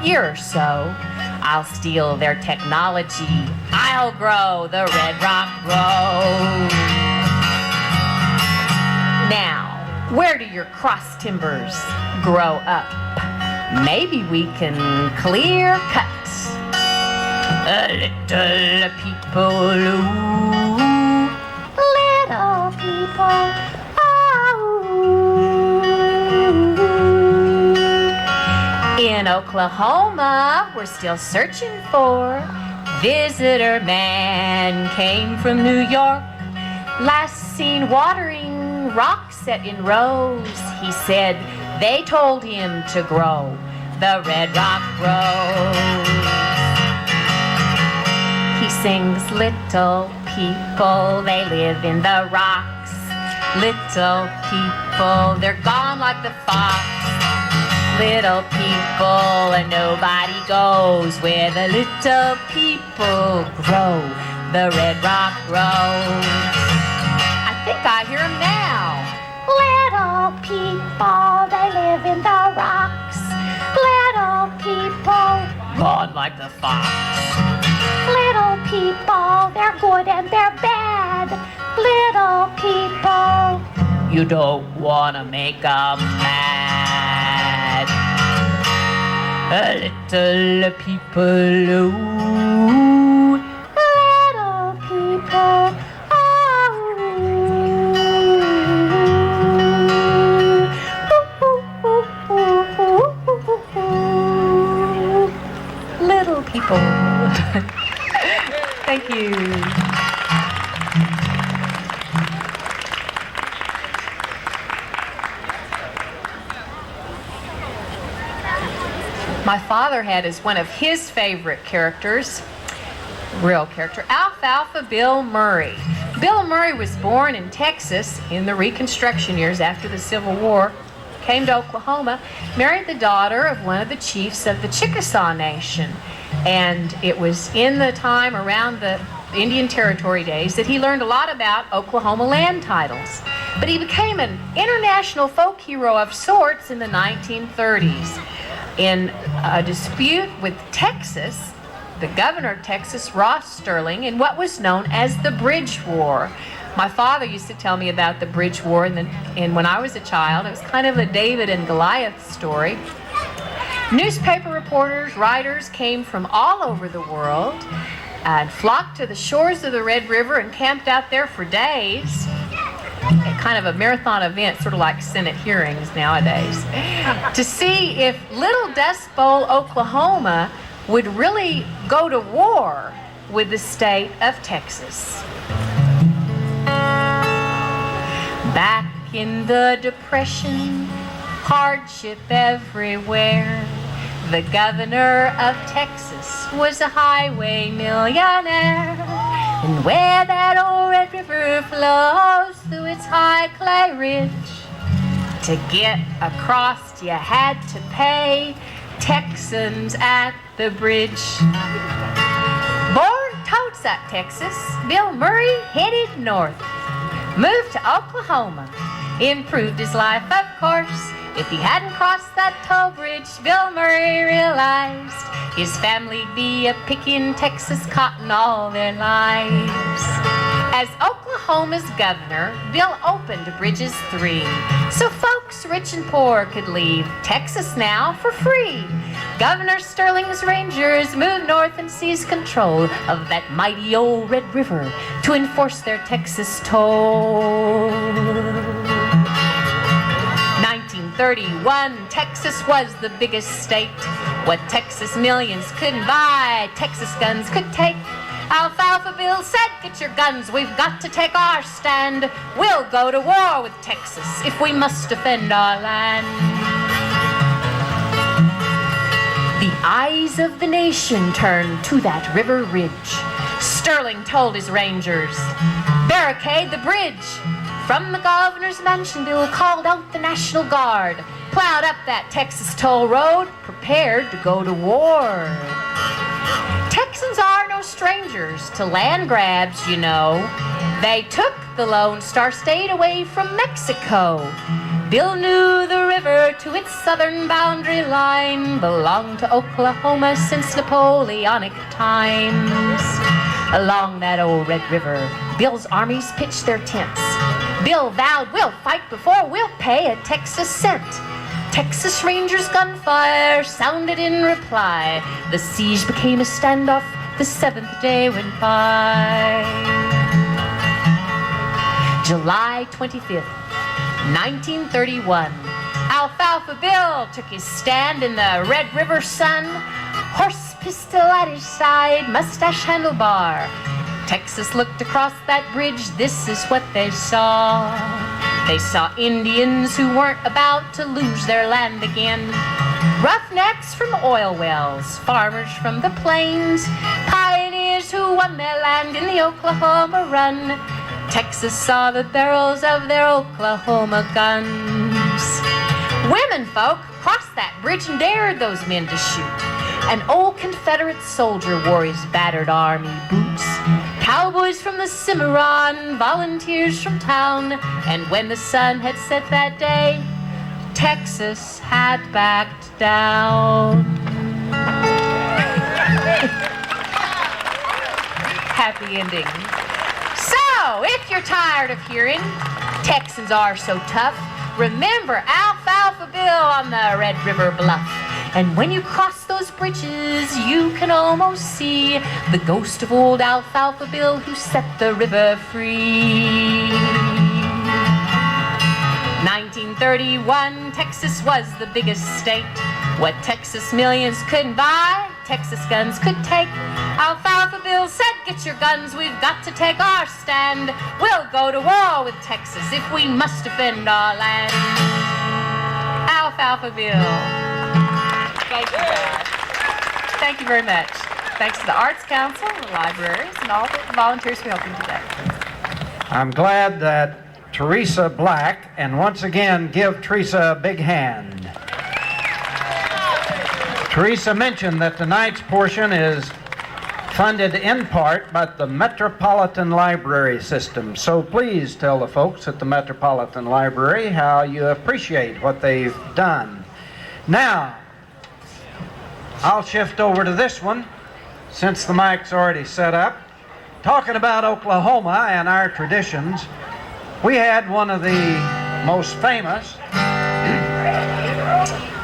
year or so. I'll steal their technology. I'll grow the Red Rock Road. Now, where do your cross timbers grow up? Maybe we can clear cut. Little people, ooh, little people, oh. In Oklahoma, we're still searching for visitor man. Came from New York, last seen watering rocks set in rows. He said they told him to grow the Red Rock Rose. He sings, little people, they live in the rocks. Little people, they're gone like the fox. Little people, and nobody goes where the little people grow the Red Rock Rose. I think I hear him now. Little people, they live in the rocks. Little people, gone like the fox. Little people, they're good and they're bad. Little people, you don't want to make 'em mad. Little people, ooh, little people, oh. Little people. Thank you. My father had as one of his favorite characters, real character, Alfalfa Bill Murray. Bill Murray was born in Texas in the Reconstruction years after the Civil War, came to Oklahoma, married the daughter of one of the chiefs of the Chickasaw Nation. And it was in the time around the Indian Territory days that he learned a lot about Oklahoma land titles. But he became an international folk hero of sorts in the 1930s. In a dispute with Texas, the governor of Texas, Ross Sterling, in what was known as the Bridge War. My father used to tell me about the Bridge War, and when I was a child, it was kind of a David and Goliath story. Newspaper reporters, writers came from all over the world and flocked to the shores of the Red River and camped out there for days. Kind of a marathon event, sort of like Senate hearings nowadays, to see if Little Dust Bowl, Oklahoma would really go to war with the state of Texas. Back in the Depression, hardship everywhere. The governor of Texas was a highway millionaire. And where that old Red River flows through its high clay ridge, to get across you had to pay Texans at the bridge. Born Toadsuck, Texas, Bill Murray headed north. Moved to Oklahoma, improved his life, of course, If he hadn't crossed that toll bridge, Bill Murray realized his family'd be a picking Texas cotton all their lives. As Oklahoma's governor, Bill opened Bridges 3, so folks rich and poor could leave Texas now for free. Governor Sterling's Rangers moved north and seized control of that mighty old Red River to enforce their Texas toll. 1931, Texas was the biggest state. What Texas millions couldn't buy, Texas guns could take. Alfalfa Bill said, get your guns, we've got to take our stand. We'll go to war with Texas if we must defend our land. The eyes of the nation turned to that river ridge. Sterling told his Rangers, barricade the bridge. From the governor's mansion, Bill called out the National Guard, plowed up that Texas toll road, prepared to go to war. Texans are no strangers to land grabs, you know. They took the Lone Star State away from Mexico. Bill knew the river to its southern boundary line belonged to Oklahoma since Napoleonic times. Along that old Red River, Bill's armies pitched their tents. Bill vowed, we'll fight before we'll pay a Texas cent. Texas Rangers' gunfire sounded in reply. The siege became a standoff. The 7th day went by. July 25th, 1931. Alfalfa Bill took his stand in the Red River sun. Horse pistol at his side, mustache handlebar. Texas looked across that bridge. This is what they saw. They saw Indians who weren't about to lose their land again. Roughnecks from oil wells, farmers from the plains, pioneers who won their land in the Oklahoma run. Texas saw the barrels of their Oklahoma guns. Women folk crossed that bridge and dared those men to shoot. An old Confederate soldier wore his battered army boots. Cowboys from the Cimarron, volunteers from town, and when the sun had set that day, Texas had backed down. Happy ending. So, if you're tired of hearing Texans are so tough, remember Alfalfa Bill on the Red River Bluff. And when you cross those bridges, you can almost see the ghost of old Alfalfa Bill who set the river free. 1931, Texas was the biggest state. What Texas millions couldn't buy, Texas guns could take. Alfalfa Bill said, get your guns, we've got to take our stand. We'll go to war with Texas if we must defend our land. Alfalfa Bill. Thank you, guys. Thank you very much. Thanks to the Arts Council, the libraries, and all the volunteers for helping today. I'm glad that Teresa Black, and once again, give Teresa a big hand. Teresa mentioned that tonight's portion is funded in part by the Metropolitan Library System. So please tell the folks at the Metropolitan Library how you appreciate what they've done. Now, I'll shift over to this one, since the mic's already set up. Talking about Oklahoma and our traditions, we had one of the most famous,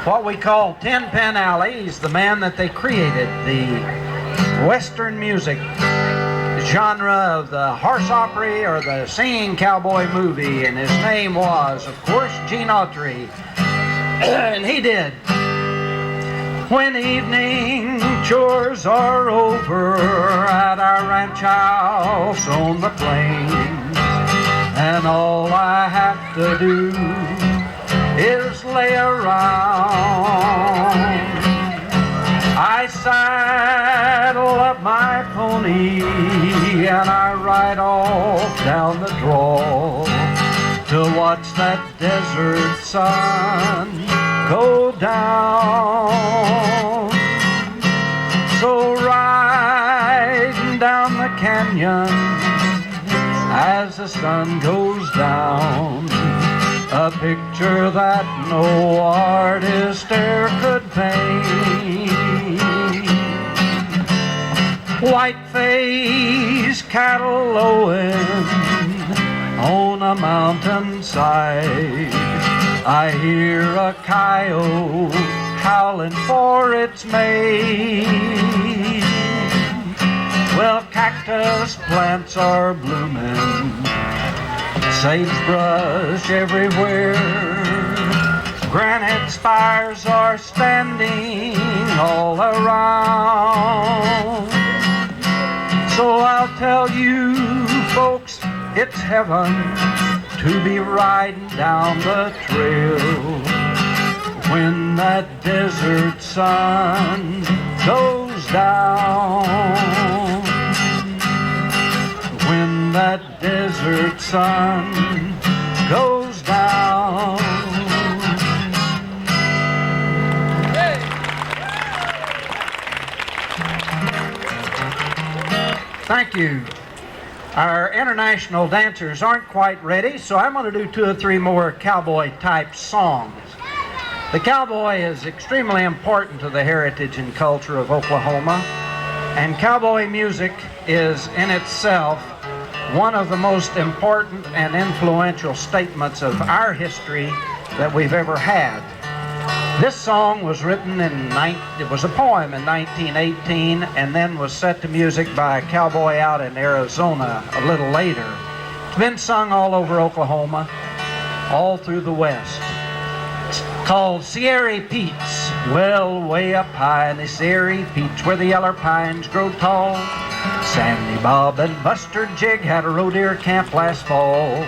what we call Tin Pan Alley. He's the man that they created the Western music genre of the horse opera or the singing cowboy movie, and his name was, of course, Gene Autry. And he did. When evening chores are over at our ranch house on the plains, and all I have to do is lay around, I saddle up my pony and I ride off down the draw to watch that desert sun go down. So riding down the canyon as the sun goes down, a picture that no artist e'er could paint. White-faced cattle lowing on a mountainside. I hear a coyote howling for its mate. Well, cactus plants are blooming, sagebrush everywhere. Granite spires are standing all around. So I'll tell you folks, it's heaven to be riding down the trail when that desert sun goes down. When that desert sun goes down. Thank you. Our international dancers aren't quite ready, so I'm going to do 2 or 3 more cowboy-type songs. The cowboy is extremely important to the heritage and culture of Oklahoma, and cowboy music is in itself one of the most important and influential statements of our history that we've ever had. This song was written it was a poem in 1918 and then was set to music by a cowboy out in Arizona a little later. It's been sung all over Oklahoma, all through the West. It's called Sierra Peaks. Well, way up high in the Sierra Peaks where the yeller pines grow tall, Sandy Bob and Buster Jig had a roe deer camp last fall,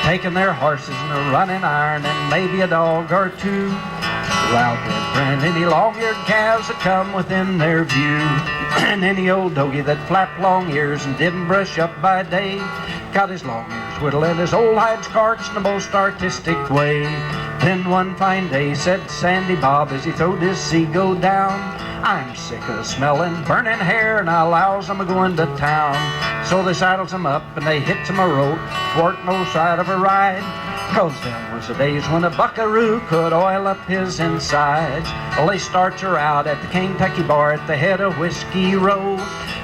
taking their horses and a running iron and maybe a dog or two. Loudred brand any long-eared calves that come within their view. And any old doggy that flapped long ears and didn't brush up by day got his long ears whittled and his old hides carched in the most artistic way. Then one fine day said Sandy Bob as he throwed his seagull down, I'm sick of smelling burning hair and I allows I'm a-going to town. So they saddles him up and they hits him a rope, thwart no side of a ride. 'Cause them was the days when a buckaroo could oil up his insides. Well, they starts her out at the Kentucky bar at the head of Whiskey Row.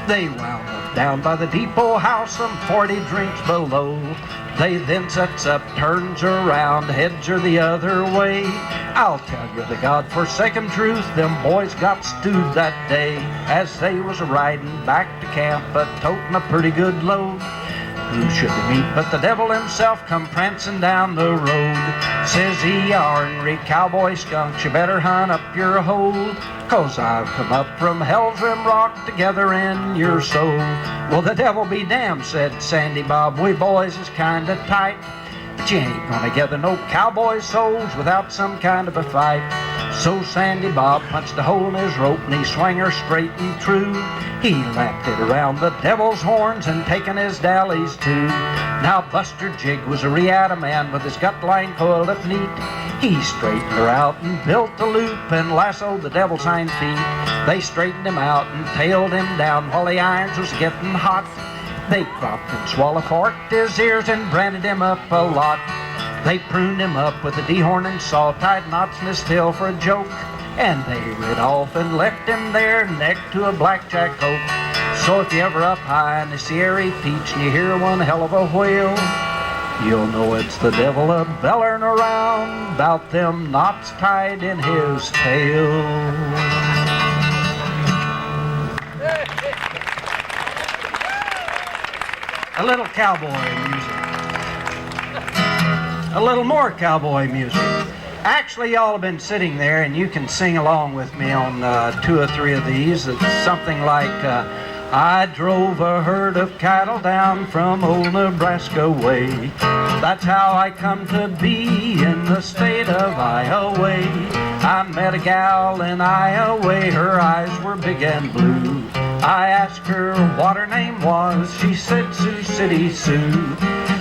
They wound up down by the depot house some 40 drinks below. They then sets up, turns around, heads her the other way. I'll tell you the God-forsaken truth, them boys got stewed that day as they was riding back to camp a-toting a pretty good load. Who should they meet but the devil himself come prancing down the road. Says he, ornery cowboy skunk, you better hunt up your hole, 'cause I've come up from Hell's Rim Rock to gather in your soul. Well, the devil be damned, said Sandy Bob, we boys is kinda tight, but you ain't gonna gather no cowboy souls without some kind of a fight. So Sandy Bob punched a hole in his rope and he swung her straight and true. He lapped it around the devil's horns and taken his dallies too. Now Buster Jig was a riata man with his gut line coiled up neat. He straightened her out and built a loop and lassoed the devil's hind feet. They straightened him out and tailed him down while the irons was getting hot. They cropped and swallow-forked his ears and branded him up a lot. They pruned him up with a dehorn and saw, tied knots in his tail for a joke, and they rid off and left him there neck to a blackjack oak. So if you're ever up high in the Sierra Peaks and you hear one hell of a whale, you'll know it's the devil a-bellerin' around 'bout them knots tied in his tail. A little cowboy music. A little more cowboy music. Actually, y'all have been sitting there and you can sing along with me on 2 or 3 of these. It's something like, I drove a herd of cattle down from old Nebraska way. That's how I come to be in the state of Iowa. I met a gal in Iowa, her eyes were big and blue. I asked her what her name was, she said Sioux City Sue.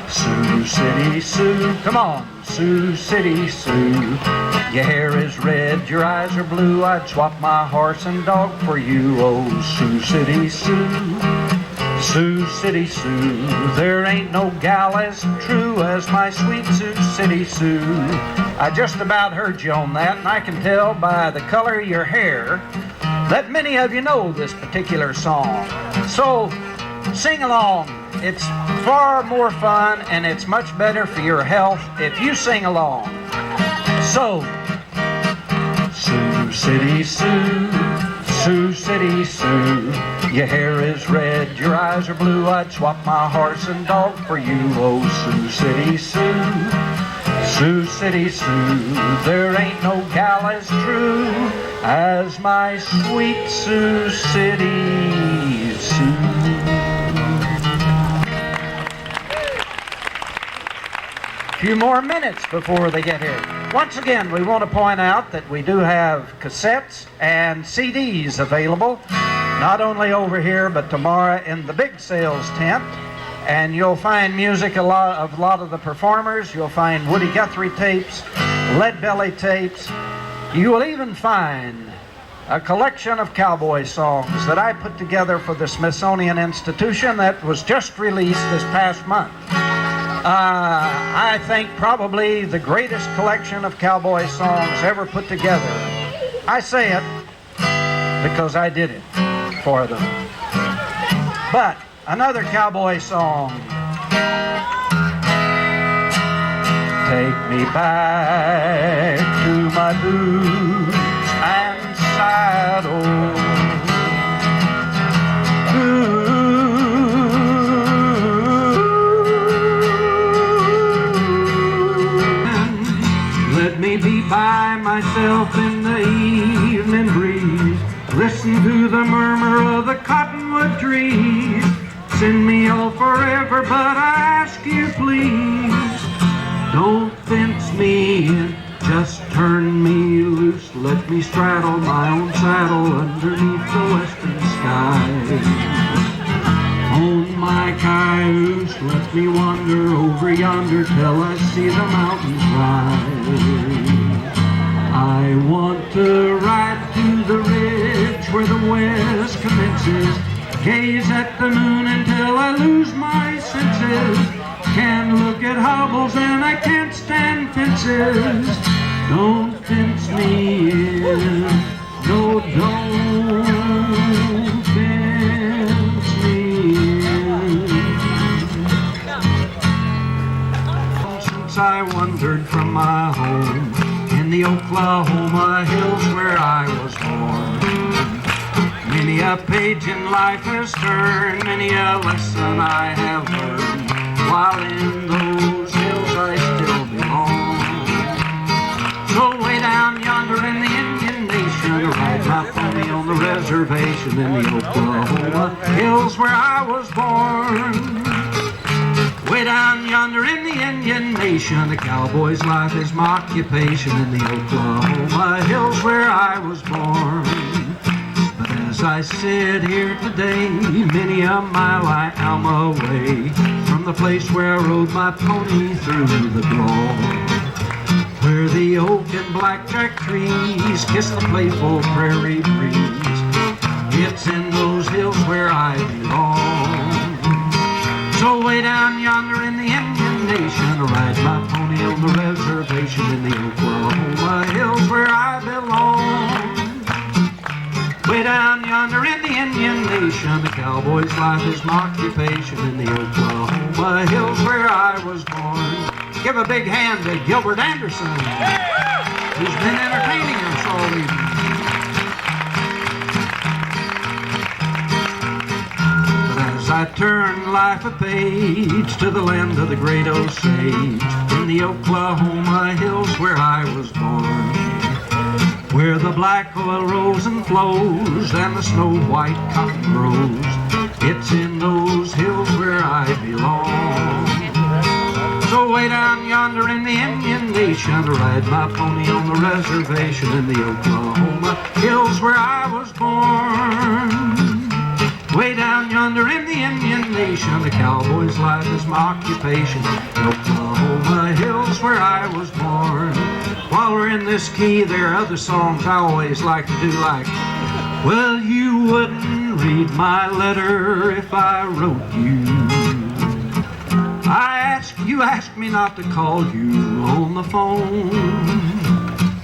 Sioux City Sue, come on, Sioux City Sue. Your hair is red, your eyes are blue, I'd swap my horse and dog for you, oh Sioux City Sue. Sioux City Sue, there ain't no gal as true as my sweet Sioux City Sue. I just about heard you on that, and I can tell by the color of your hair that many of you know this particular song. So sing along. It's far more fun and it's much better for your health if you sing along. So, Sioux City Sue, Sioux City Sue, your hair is red, your eyes are blue, I'd swap my horse and dog for you. Oh, Sioux City Sue, Sioux City Sue, there ain't no gal as true as my sweet Sioux City Sue. A few more minutes before they get here. Once again, we want to point out that we do have cassettes and CDs available, not only over here, but tomorrow in the big sales tent. And you'll find music a lot of the performers. You'll find Woody Guthrie tapes, Lead Belly tapes. You will even find a collection of cowboy songs that I put together for the Smithsonian Institution that was just released this past month. I think probably the greatest collection of cowboy songs ever put together. I say it because I did it for them. But another cowboy song. Take me back to my boots and saddle. Let me be by myself in the evening breeze. Listen to the murmur of the cottonwood trees. Send me off forever, but I ask you please, don't fence me in, just turn me loose. Let me straddle my own saddle underneath the western sky. On my cayuse, let me wander over yonder till I see the mountains rise. I want to ride to the ridge where the west commences, gaze at the moon until I lose my senses. Can't look at hobbles and I can't stand fences. Don't fence me in, no, don't fence me in. Since I wandered from my home in the Oklahoma hills where I was born, many a page in life has turned, many a lesson I have learned, while in those hills I still belong. So way down yonder in the Indian Nation, I ride my pony on the reservation in the Oklahoma hills where I was born. Way down yonder in the Indian Nation, the cowboy's life is my occupation in the Oklahoma hills where I was born. But as I sit here today, many a mile I am away from the place where I rode my pony through the draw, where the oak and blackjack trees kiss the playful prairie breeze. It's in those hills where I belong. So way down yonder in the Indian Nation, I ride my pony on the reservation in the Oklahoma hills where I belong. Way down yonder in the Indian Nation, the cowboy's life is my occupation in the Oklahoma hills where I was born. Give a big hand to Gilbert Anderson, who's been entertaining us all evening. I turn life a page to the land of the great Osage, in the Oklahoma hills where I was born, where the black oil rose and flows and the snow white cotton grows. It's in those hills where I belong. So way down yonder in the Indian Nation, I ride my pony on the reservation in the Oklahoma hills where I was born. Way down yonder in the Indian Nation, the cowboy's life is my occupation. The Oklahoma hills where I was born. While we're in this key, there are other songs I always like to do, like, well, you wouldn't read my letter if I wrote you. You asked me not to call you on the phone,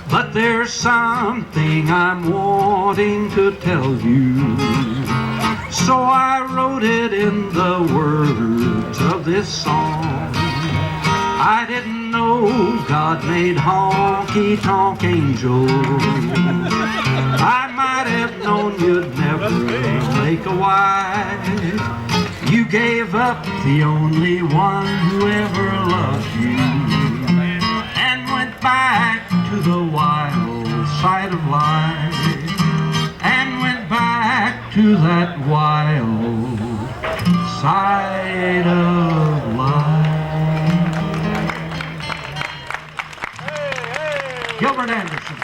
but there's something I'm wanting to tell you. So I wrote it in the words of this song. I didn't know God made honky-tonk angels. I might have known you'd never make a wife. You gave up the only one who ever loved you, and went back to the wild side of life, and went back to that wild side of life. Gilbert Anderson.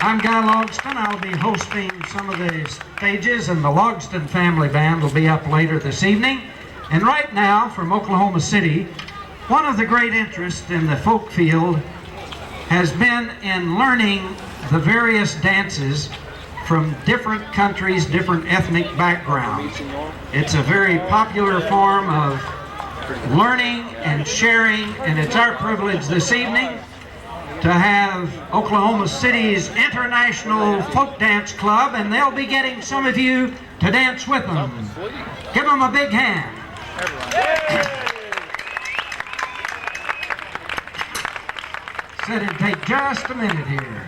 I'm Guy Logston. I'll be hosting some of the stages, and the Logston Family Band will be up later this evening. And right now, from Oklahoma City, one of the great interests in the folk field has been in learning the various dances from different countries, different ethnic backgrounds. It's a very popular form of learning and sharing, and it's our privilege this evening to have Oklahoma City's International Folk Dance Club, and they'll be getting some of you to dance with them. Give them a big hand. Said it'd take just a minute here.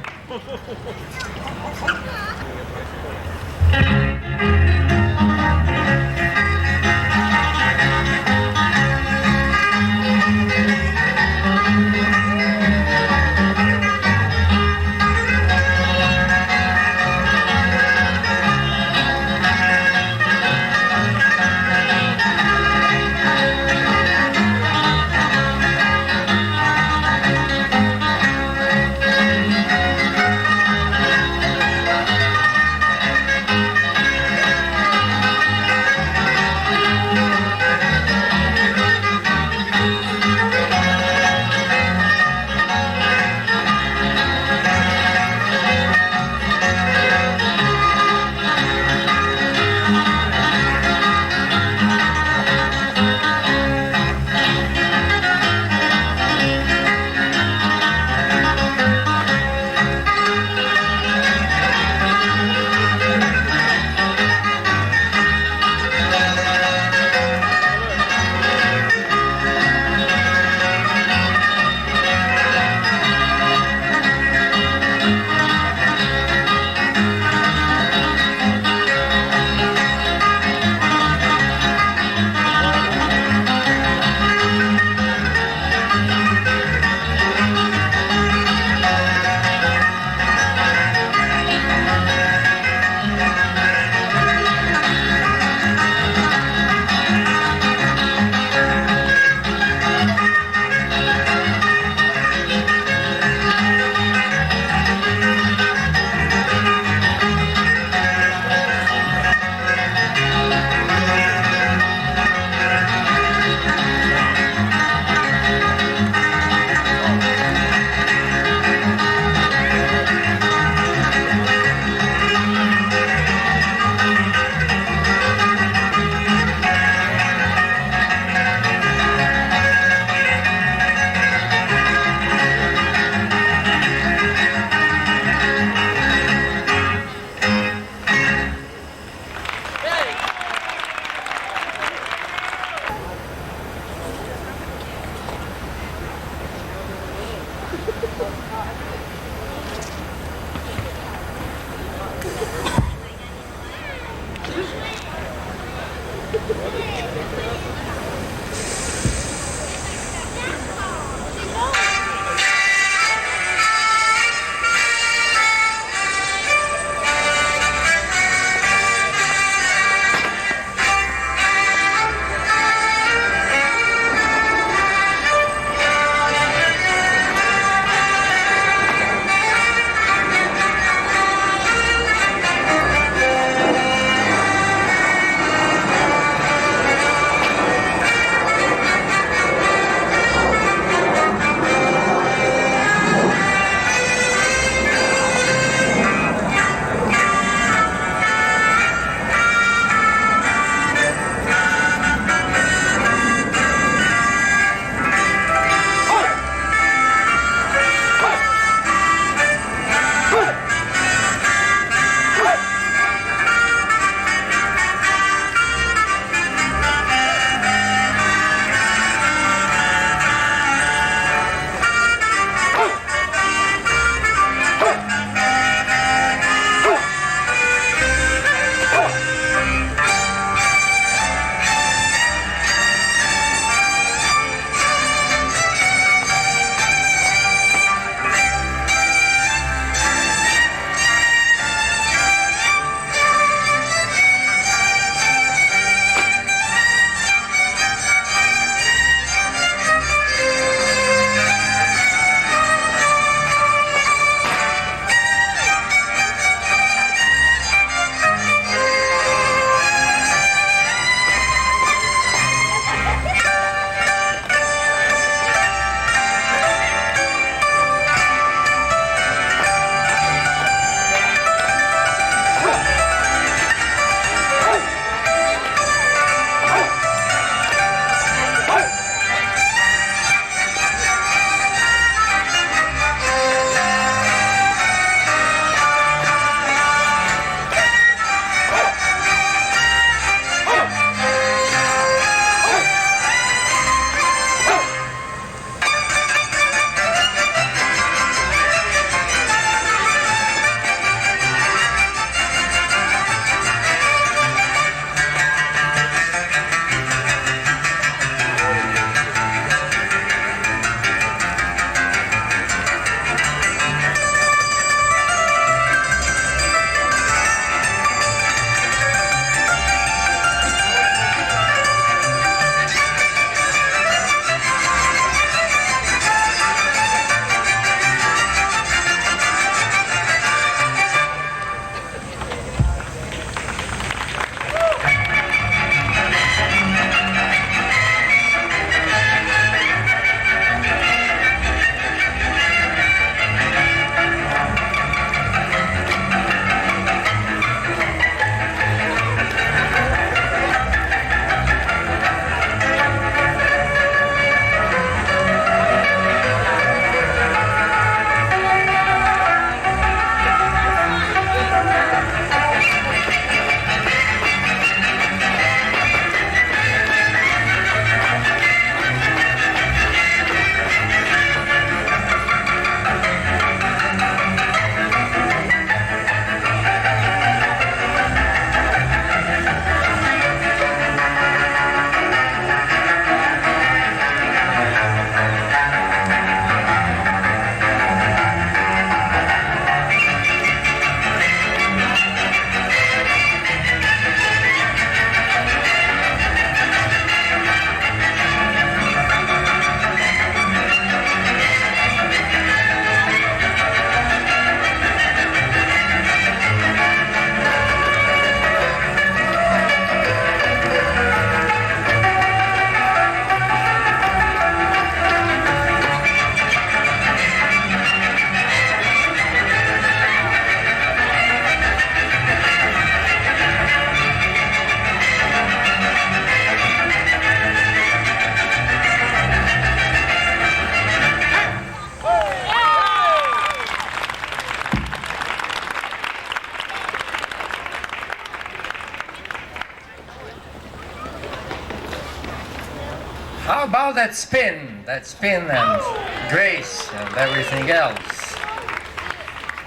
How about that spin and grace and everything else?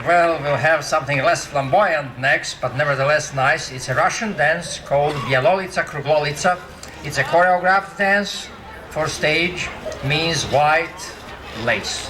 Well, we'll have something less flamboyant next, but nevertheless nice. It's a Russian dance called Bielolitsa Kruglolitsa. It's a choreographed dance for stage, means white lace.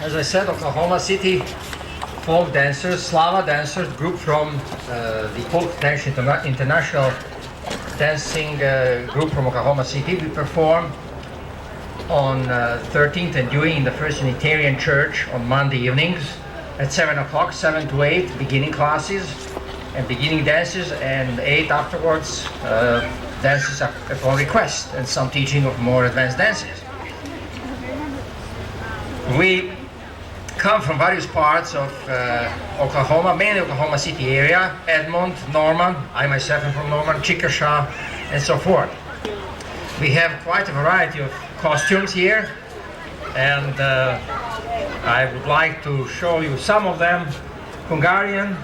As I said, Oklahoma City folk dancers, Slava dancers, group from the Folk Dance International dancing group from Oklahoma City. We perform on 13th and Dewey in the First Unitarian Church on Monday evenings at 7 o'clock, 7 to 8, beginning classes and beginning dances, and 8 afterwards, dances upon request and some teaching of more advanced dances. We come from various parts of Oklahoma, mainly Oklahoma City area, Edmond, Norman, I myself am from Norman, Chickasha, and so forth. We have quite a variety of costumes here, and I would like to show you some of them. Hungarian,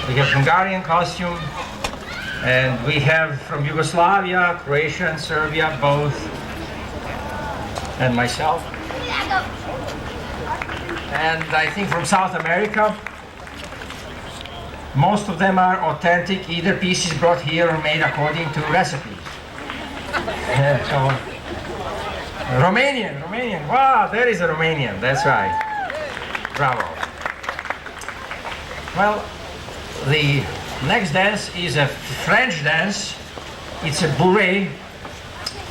we have Hungarian costume, and we have from Yugoslavia, Croatia and Serbia both, and myself. And I think from South America, most of them are authentic, either pieces brought here or made according to recipes. Yeah, so Romanian, wow, there is a Romanian, that's right, bravo. Well, the next dance is a French dance, it's a bourrée,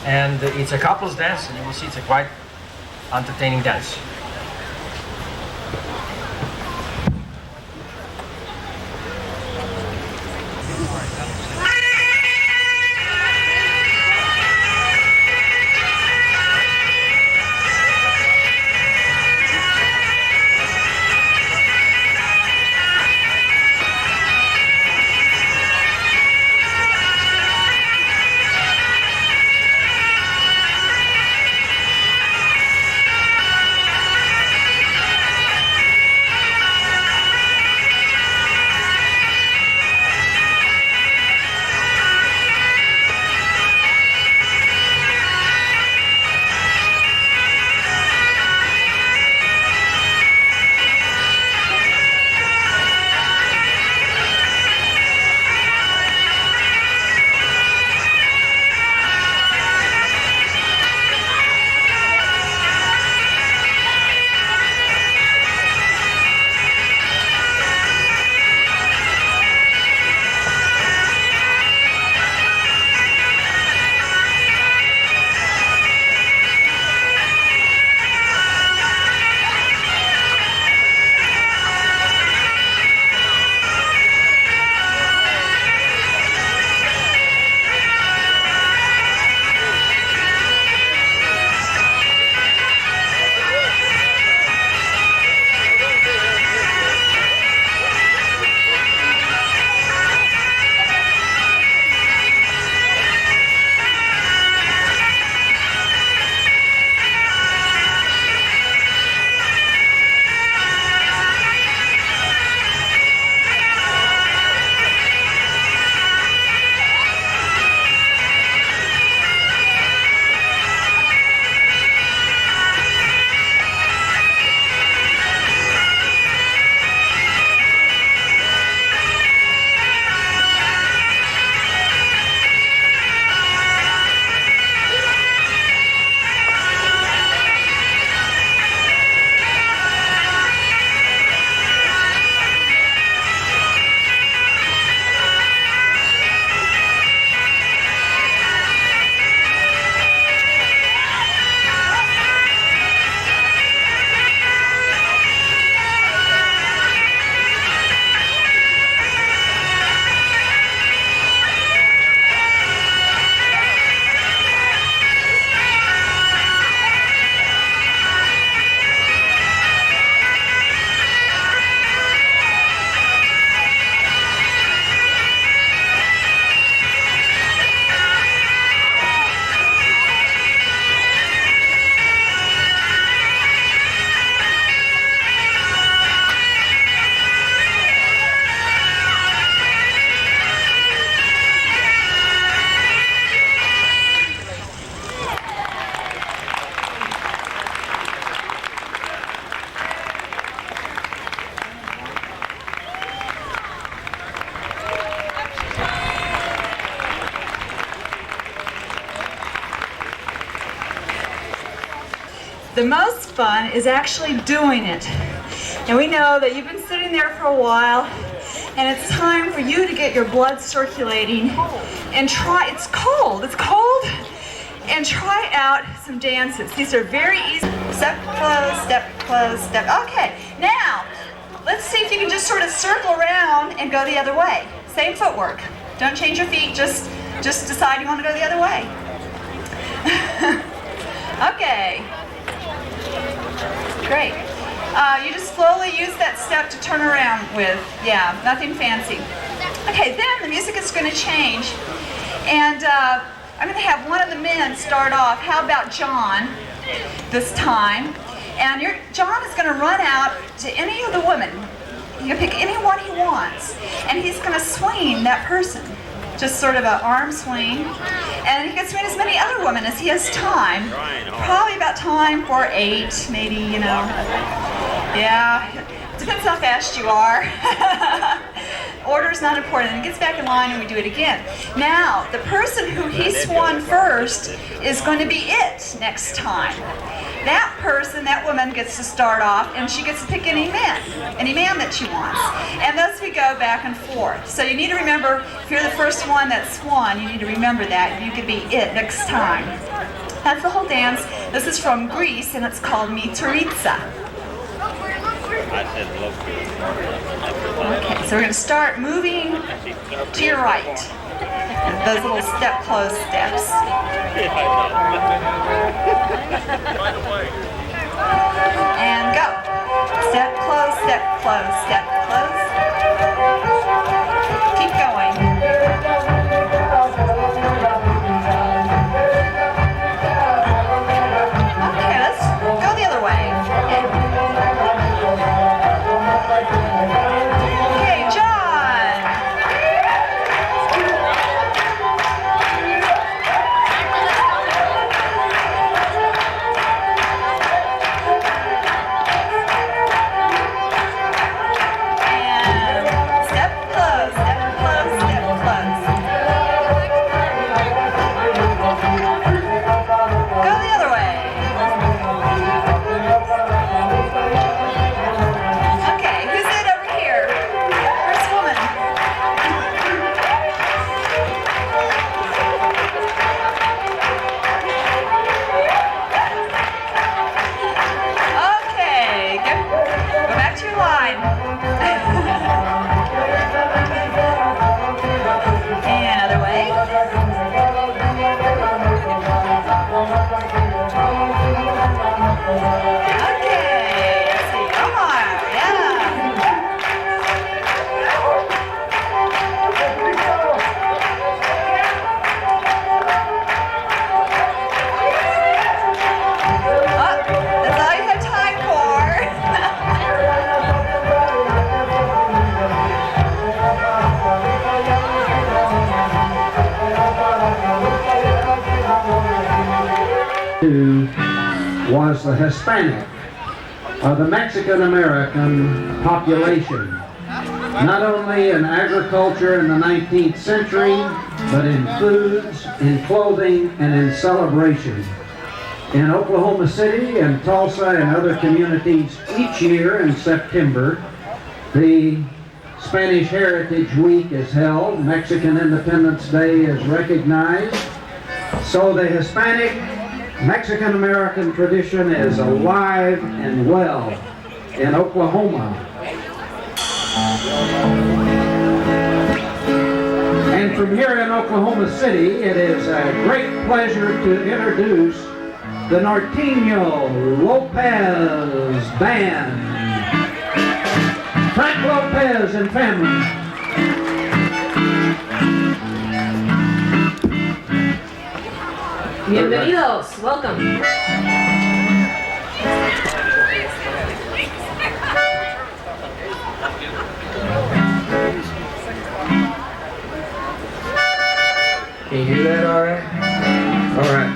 and it's a couples dance, and you will see it's a quite entertaining dance. The most fun is actually doing it. And we know that you've been sitting there for a while, and it's time for you to get your blood circulating and try, it's cold, and try out some dances. These are very easy. Step, close, step. Okay, now, let's see if you can just sort of circle around and go the other way. Same footwork. Don't change your feet, just decide you want to go the other way. Okay. Great. You just slowly use that step to turn around with. Yeah, nothing fancy. Okay, then the music is going to change. And I'm going to have one of the men start off. How about John this time? And John is going to run out to any of the women. You can pick anyone he wants. And he's going to swing that person. Just sort of an arm swing. And he can swing as many other women as he has time. Probably about time for 8, maybe, you know. Yeah, depends how fast you are. Order's not important. And he gets back in line and we do it again. Now, the person who he swung first is going to be it next time. That person, that woman gets to start off and she gets to pick any man that she wants. And thus we go back and forth. So you need to remember, if you're the first one that swung, you need to remember that. You could be it next time. That's the whole dance. This is from Greece and it's called Mitouritsa. Okay, so we're going to start moving to your right. Those little step close steps. And go. Step close, step close, step close. Keep going. Okay, let's go the other way. Okay, John. Was the Hispanic, or the Mexican-American population, not only in agriculture in the 19th century, but in foods, in clothing, and in celebration. In Oklahoma City and Tulsa and other communities, each year in September, the Spanish Heritage Week is held. Mexican Independence Day is recognized. So the Hispanic Mexican-American tradition is alive and well in Oklahoma. And from here in Oklahoma City, it is a great pleasure to introduce the Norteño Lopez Band. Frank Lopez and family. Bienvenidos, welcome. Can you hear that all right? All right.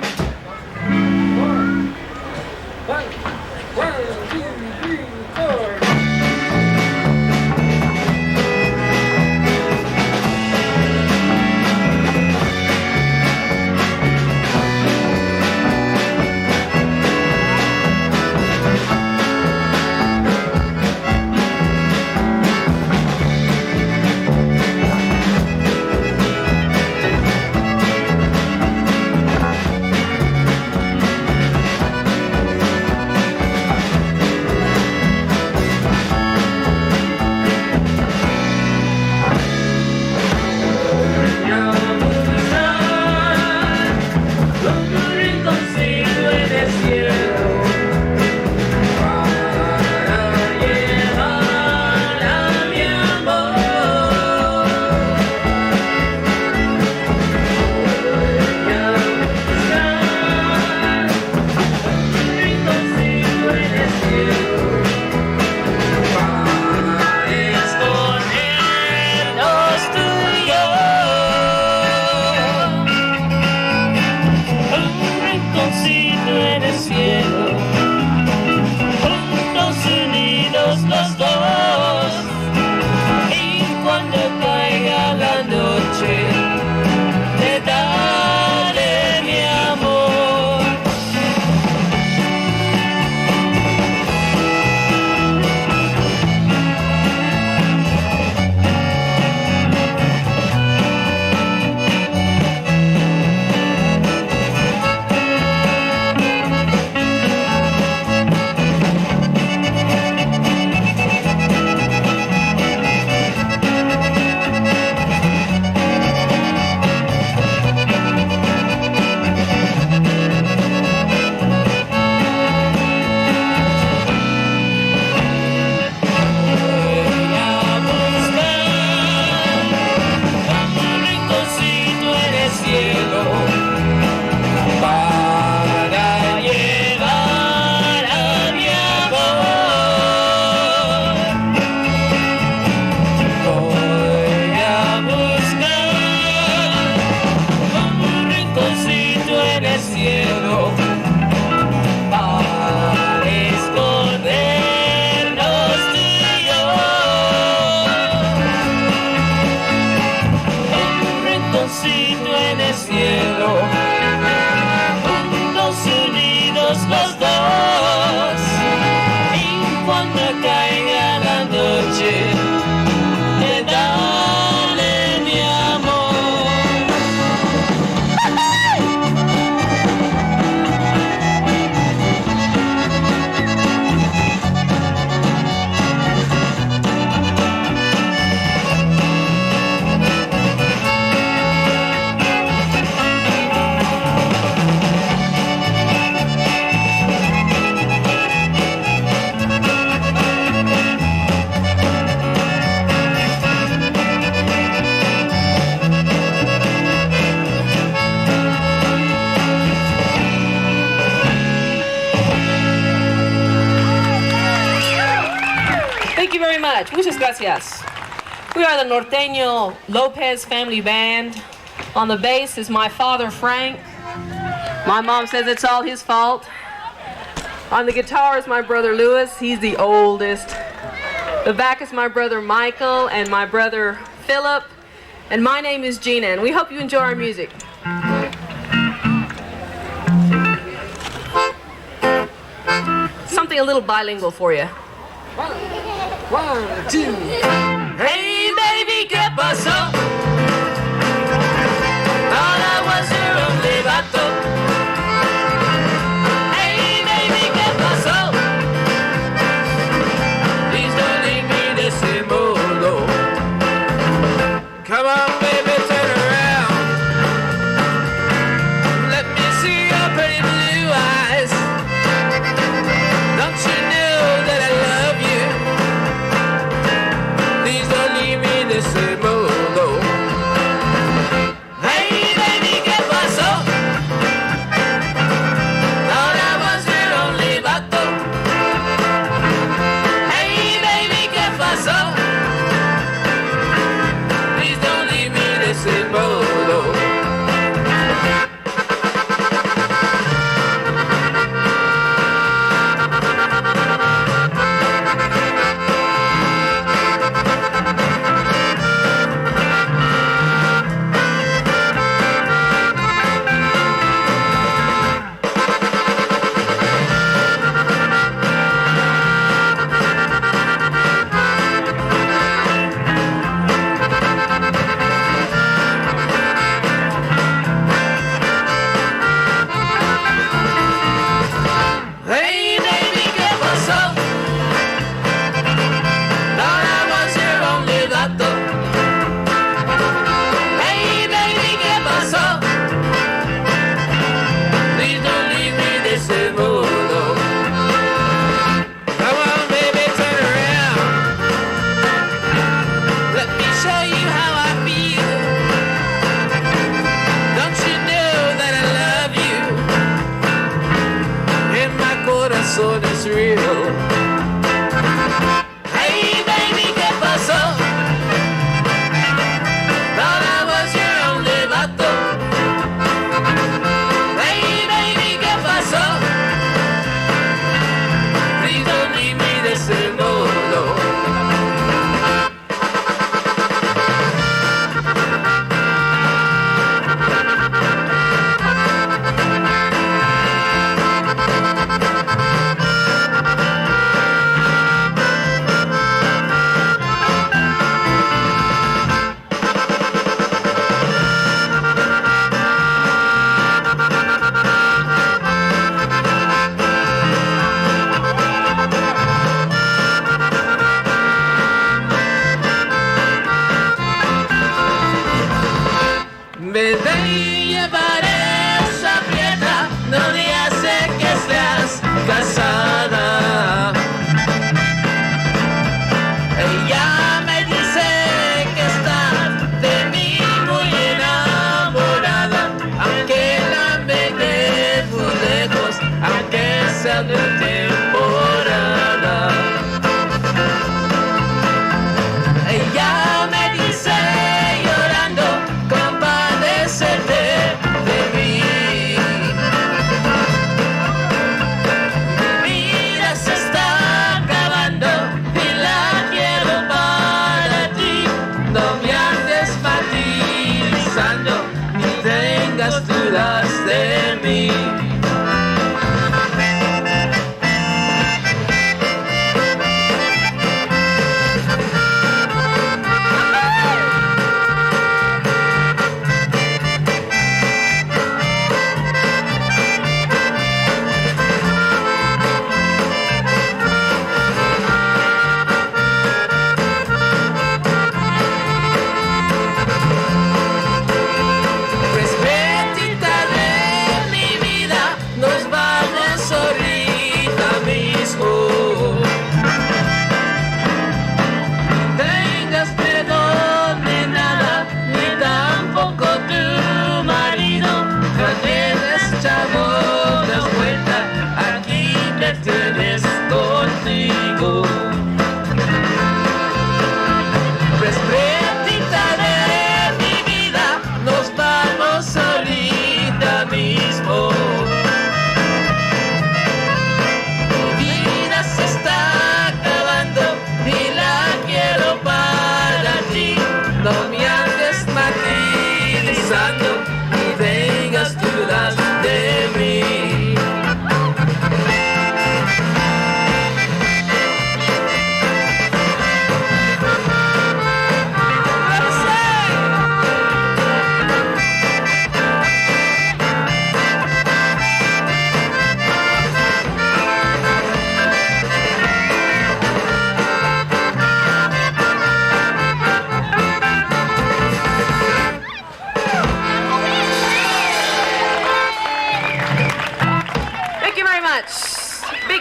el cielo para escondernos tú y yo. Un rinconcito en el cielo, juntos unidos los dos, y cuando caiga la noche, te daré mi amor. Thank you very much. Muchas gracias. We are the Norteño Lopez family band. On the bass is my father, Frank. My mom says it's all his fault. On the guitar is my brother, Louis. He's the oldest. The back is my brother, Michael, and my brother, Philip. And my name is Gina, and we hope you enjoy our music. Something a little bilingual for you. One, two. Hey baby, ¿qué pasó? Ahora was your only vato. Hey baby, ¿qué pasó? Please don't leave me de ese modo. Come on baby, turn around. Let me see your pretty blue eyes. Don't you know that I love you? Please don't leave me this modo.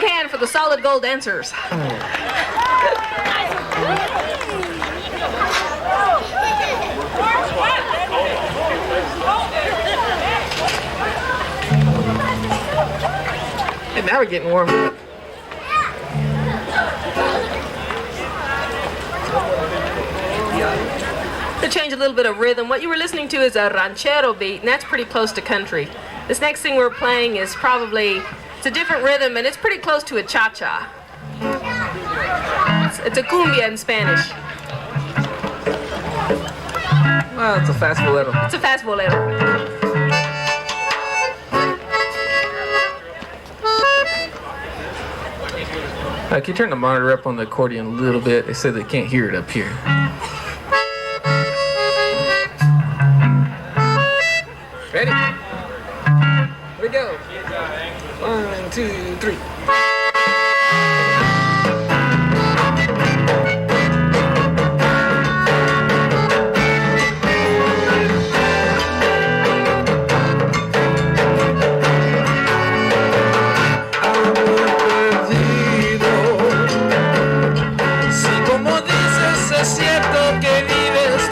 big hand for the solid gold dancers. And now we're getting warmed up. To change a little bit of rhythm, what you were listening to is a ranchero beat, and that's pretty close to country. This next thing we're playing is probably, it's a different rhythm, and it's pretty close to a cha-cha. It's a cumbia in Spanish. Well, it's a fast bolero. It's a fast bolero. Can you turn the monitor up on the accordion a little bit? They said they can't hear it up here. Ready? Here we go. 1, 2, 3.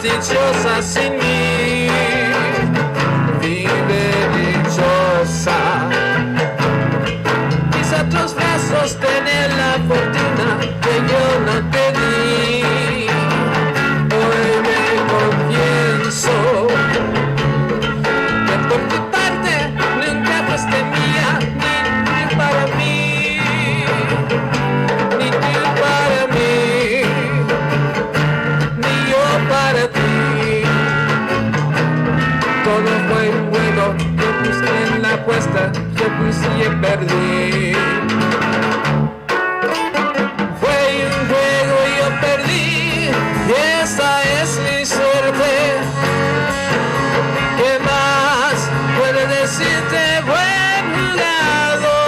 Dichosa sin mí, vive dichosa. Quizá tus brazos tener la fortuna que yo no te di. Hoy me confieso que por tu parte nunca fuiste mía, ni tú para mí, ni tú para mí, ni yo para ti. Todo fue un juego, yo puse en la apuesta, yo puse y perdí. Fue un juego y yo perdí, y esa es mi suerte. ¿Qué más puede decirte, buen jugador?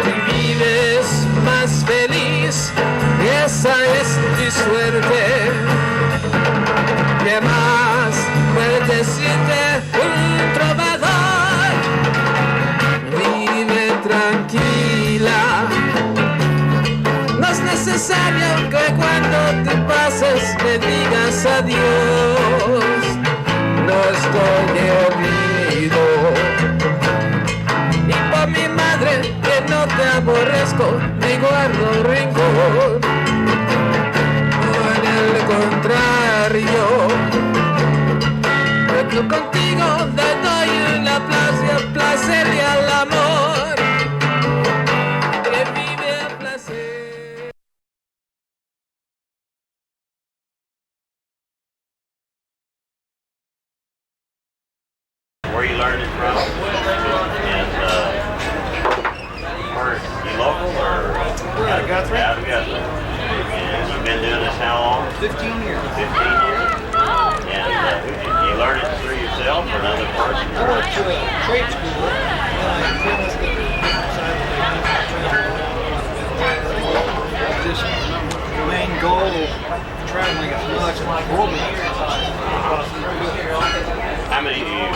Tú vives más feliz, y esa es tu suerte. ¿Qué más puede decirte un trovador? Vive tranquila. No es necesario que cuando te pases me digas adiós. No estoy de olvido. Y por mi madre que no te aborrezco, ni guardo rencor. Al contrario, yo contigo te doy un aplauso al placer y al amor que vive a placer. Where you learned it from? And are you local or? Yeah, Guthrie. Out of Guthrie. And you've been doing this how long? 15 years. 15 years. And you learned it through yourself or another person? I went to a trade school, and I realized that just the main goal of traveling as much as possible. How many do you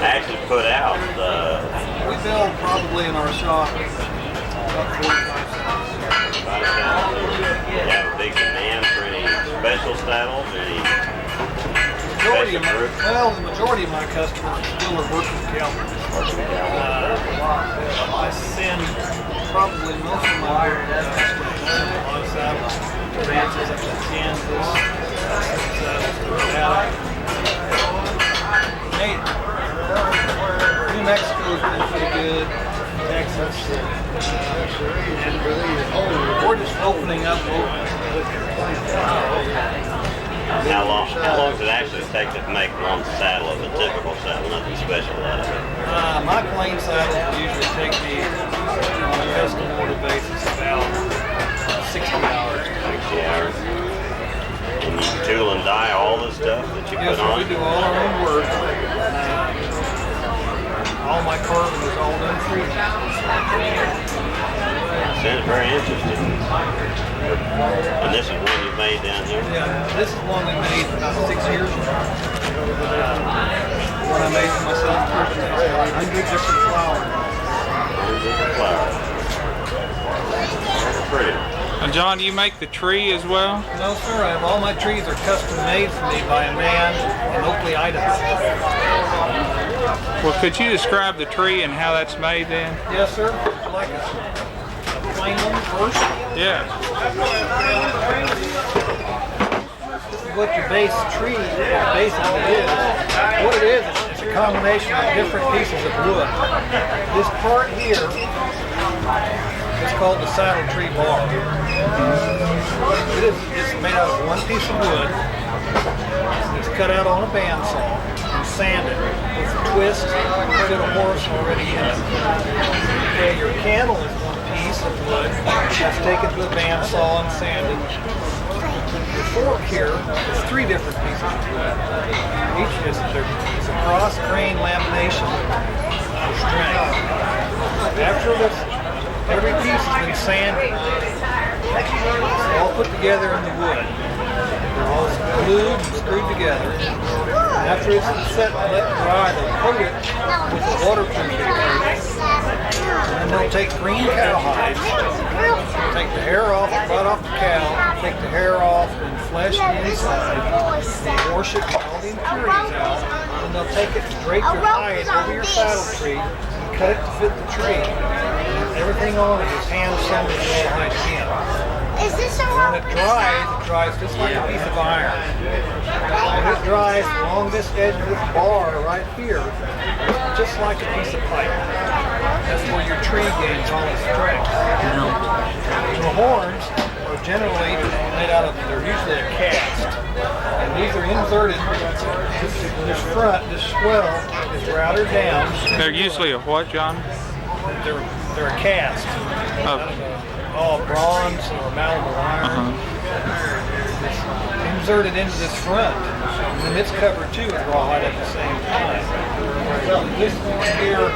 actually put out? We build probably in our shop about 45 saddles. You have a big demand for any special saddles? Any The majority of my customers still are working cavalry. I send probably most of my work to a lot of saddles to ranches up in Kansas, saddles to Nevada. New Mexico's been pretty good. Texas, and we're just opening up. How long does it actually take to make one saddle of a typical saddle? Nothing special out of it. My plain saddles usually take me on a custom order basis about 60 hours. 60 hours. And you tool and die all the stuff that you put on? We do all our own work. All my carving is all done free. Sounds very interesting. And this is one you made down here? Yeah, this is one we made about 6 years ago. One I made for myself, 100 different flowers. flower. Pretty. And John, do you make the tree as well? No, sir. All my trees are custom made for me by a man in Oakley, Idaho. Well, could you describe the tree and how that's made then? Yes, sir. Would you like a plain one first? Yeah. This is what your base tree basically is. What it is, it's a combination of different pieces of wood. This part here is called the saddle tree bar. It's made out of one piece of wood. It's cut out on a bandsaw and sanded with a twist to the horse already in it. Okay, your candle is one piece of wood that's taken to a bandsaw and sanded. The fork here is three different pieces of wood. Each is a cross-grain lamination for strength. After this, every piece has been sanded. It's all put together in the wood. They're all glued and screwed together. After it's set and let dry, they'll coat it with a waterproofing coating. And they'll take green cowhide, take the hair off, right off the cow, take the hair off and flesh the inside, and wash it, all the impurities out, and they'll take it and drape your hide over your saddle tree and cut it to fit the tree. Everything on it is hand sewn with rawhide again. When it dries just like a piece of iron. When it dries along this edge of this bar right here, just like a piece of pipe. That's where your tree gains all its strength. The horns are generally made out of, they're usually a cast. And these are inserted, this front, this swell is routed down. They're usually a what, John? They're a cast. Bronze or malleable iron. It's inserted into this front. And then it's covered too with rawhide at the same time. This here,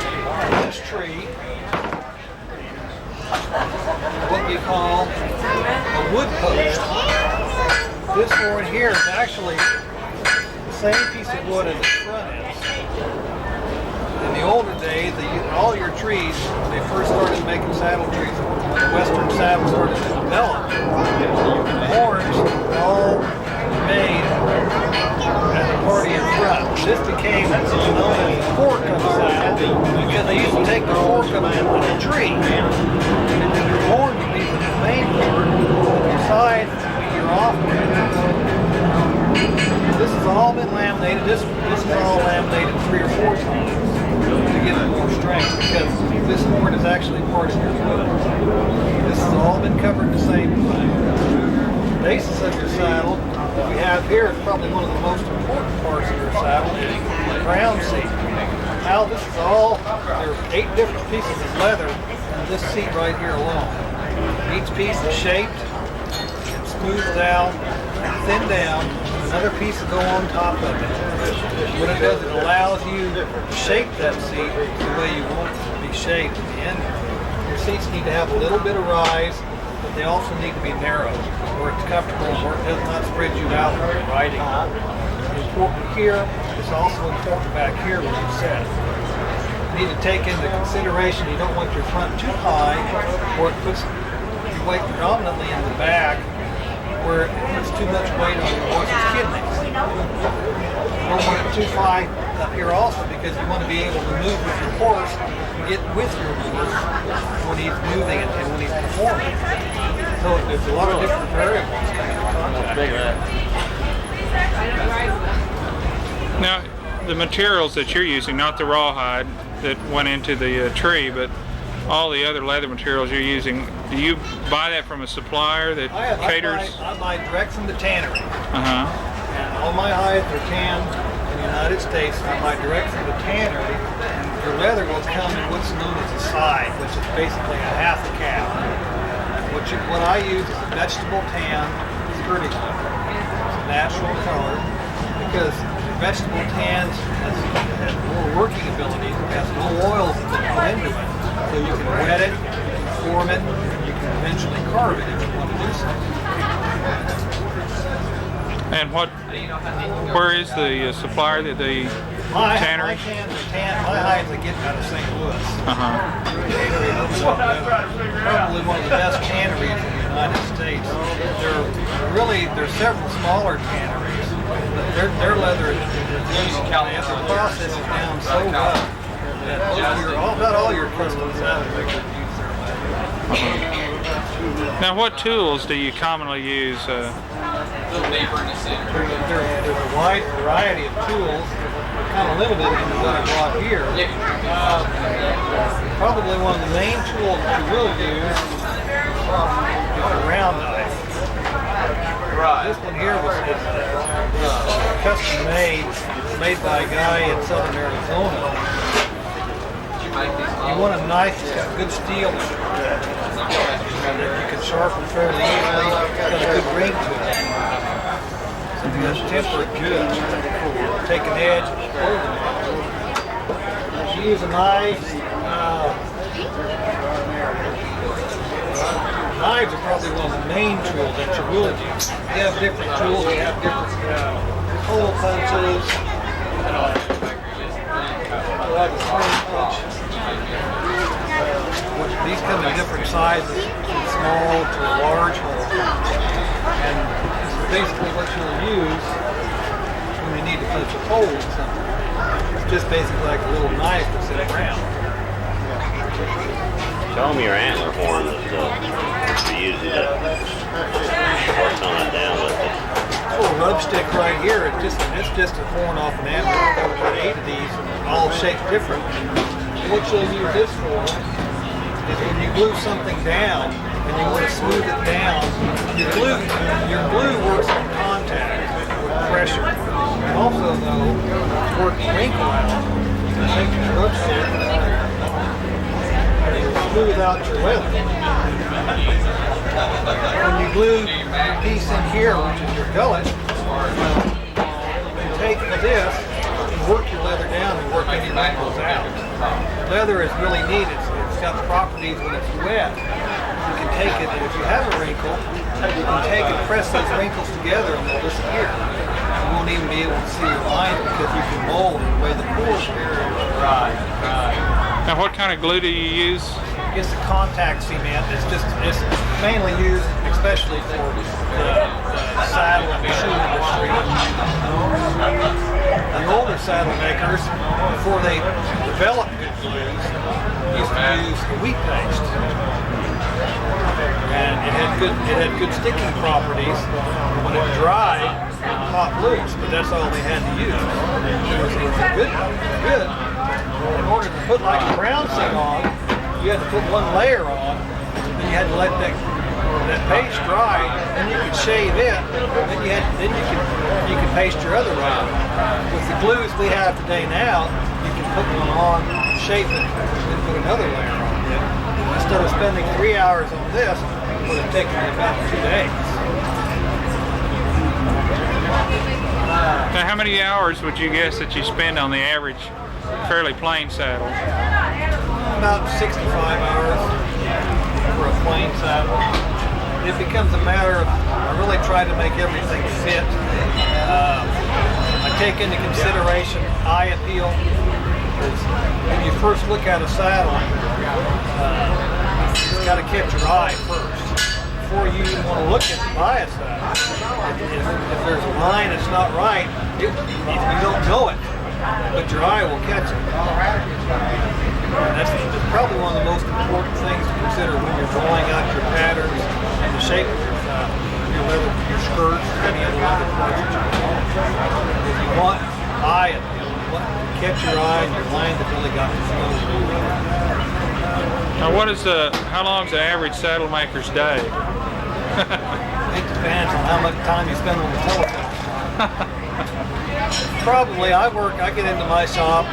this tree, what we call a wood post. This one here is actually the same piece of wood as the front is. In the older days, all your trees, when they first started making saddle trees, the western saddle started to develop. The horns were all made as a party in front. This became known as the fork of the saddle because they used to take the fork of a tree. And then your horn would be the main part, your side would be your off part. This has all been laminated. This is all laminated 3 or 4 times to give it more strength because this horn is actually part of your wood. This has all been covered the same way. The basis of your saddle that we have here is probably one of the most important parts of your saddle, the crown seat. Now this is all, there are 8 different pieces of leather in this seat right here alone. Each piece is shaped, smoothed out, thinned down, another piece will go on top of it. What it does, it allows you to shape that seat the way you want it to be shaped at the end. Your seats need to have a little bit of rise, but they also need to be narrow, where it's comfortable, where it does not spread you out when you're riding. Important here, it's also important back here when you sit. You need to take into consideration you don't want your front too high, or it puts your weight predominantly in the back, where it puts too much weight on your horse's kidneys. You don't want it too high up here also because you want to be able to move with your horse and get with your horse when he's moving and when he's performing. So there's a lot of different variables coming into contact. Now, the materials that you're using, not the rawhide that went into the tree, but all the other leather materials you're using, do you buy that from a supplier that caters? I buy direct from the tannery. Uh-huh. And all my hides are tanned in the United States. I buy direct from the tannery. And your leather will come in what's known as a side, which is basically a half a cow. What I use is a vegetable tan skirting leather. It's a natural color because vegetable tans has more working ability. It has no oils that go into it. So you can wet it, you can form it, you can eventually carve it if you want to do so. And where is the supplier that they My tannery? cans are tan. My hides I get out of St. Louis. Probably one of the best tanneries in the United States. There's several smaller tanneries, but their leather is the process is down so well that about all your custom saddle makers use their leather. Now, what tools do you commonly use? There's a wide variety of tools. We're kind of limited in what I brought here. Probably one of the main tools that you will use is a round knife. This one here was custom made by a guy in southern Arizona. You want a knife that's got good steel in it, that you can sharpen fairly easily. It's got a good ring to it. It's tempered good. Take an edge and pull the edge. You use a knife. Knives are probably one of the main tools that you will use. You have different tools. You have different hole punches. You have a swing punch. These come in different sizes, from small to large hole punch. And this is basically what you'll use when you need to punch a hole in something. It's just basically like a little knife to sit around. Show them your antler horn that you're using to work on it down with it. This little rub stick right here, it's just a horn off an antler. I've got about 8 of these, all shaped different. What you'll use this for is when you glue something down and you want to smooth it down, your glue works on contact with pressure. And also though, to work the wrinkle out, you can take your rub stick and you smooth out your leather. When you glue the piece in here, which is your gullet, you take this and work your leather down and work any wrinkles out. Leather is really neat. It's got properties when it's wet. You can take it, and if you have a wrinkle, you can take and press those wrinkles together and they'll disappear. You won't even be able to see your lines because you can mold the way the pores are. Right. Now, what kind of glue do you use? It's a contact cement. It's mainly used, especially for the saddle and shoe industry. The older saddle makers, before they developed good glues, used to use wheat paste, and it had good sticking properties. When it dried, it popped loose, but that's all they had to use. It was good. In order to put like a brown thing on, you had to put one layer on, then you had to let that paste dry, then you could shave it, then you could paste your other layer. With the glues we have today now, you can put one on, shape it, and put another layer on it. Instead of spending 3 hours on this, it would have taken me about 2 days. Now, how many hours would you guess that you spend on the average fairly plain saddle? About 65 hours for a plain saddle. It becomes a matter of, I really try to make everything fit. I take into consideration eye appeal. Because when you first look at a saddle, you've got to catch your eye first. Before you even want to look at the buy a saddle. If there's a line that's not right, you don't know it, but your eye will catch it. And that's probably one of the most important things to consider when you're drawing out your patterns and the shape of your leather, your skirts, or any other leather parts that you want. If you want eye appeal, you want to catch your eye and your lines have really got to flow. Now, how long is the average saddle maker's day? It depends on how much time you spend on the telephone. Probably, I get into my shop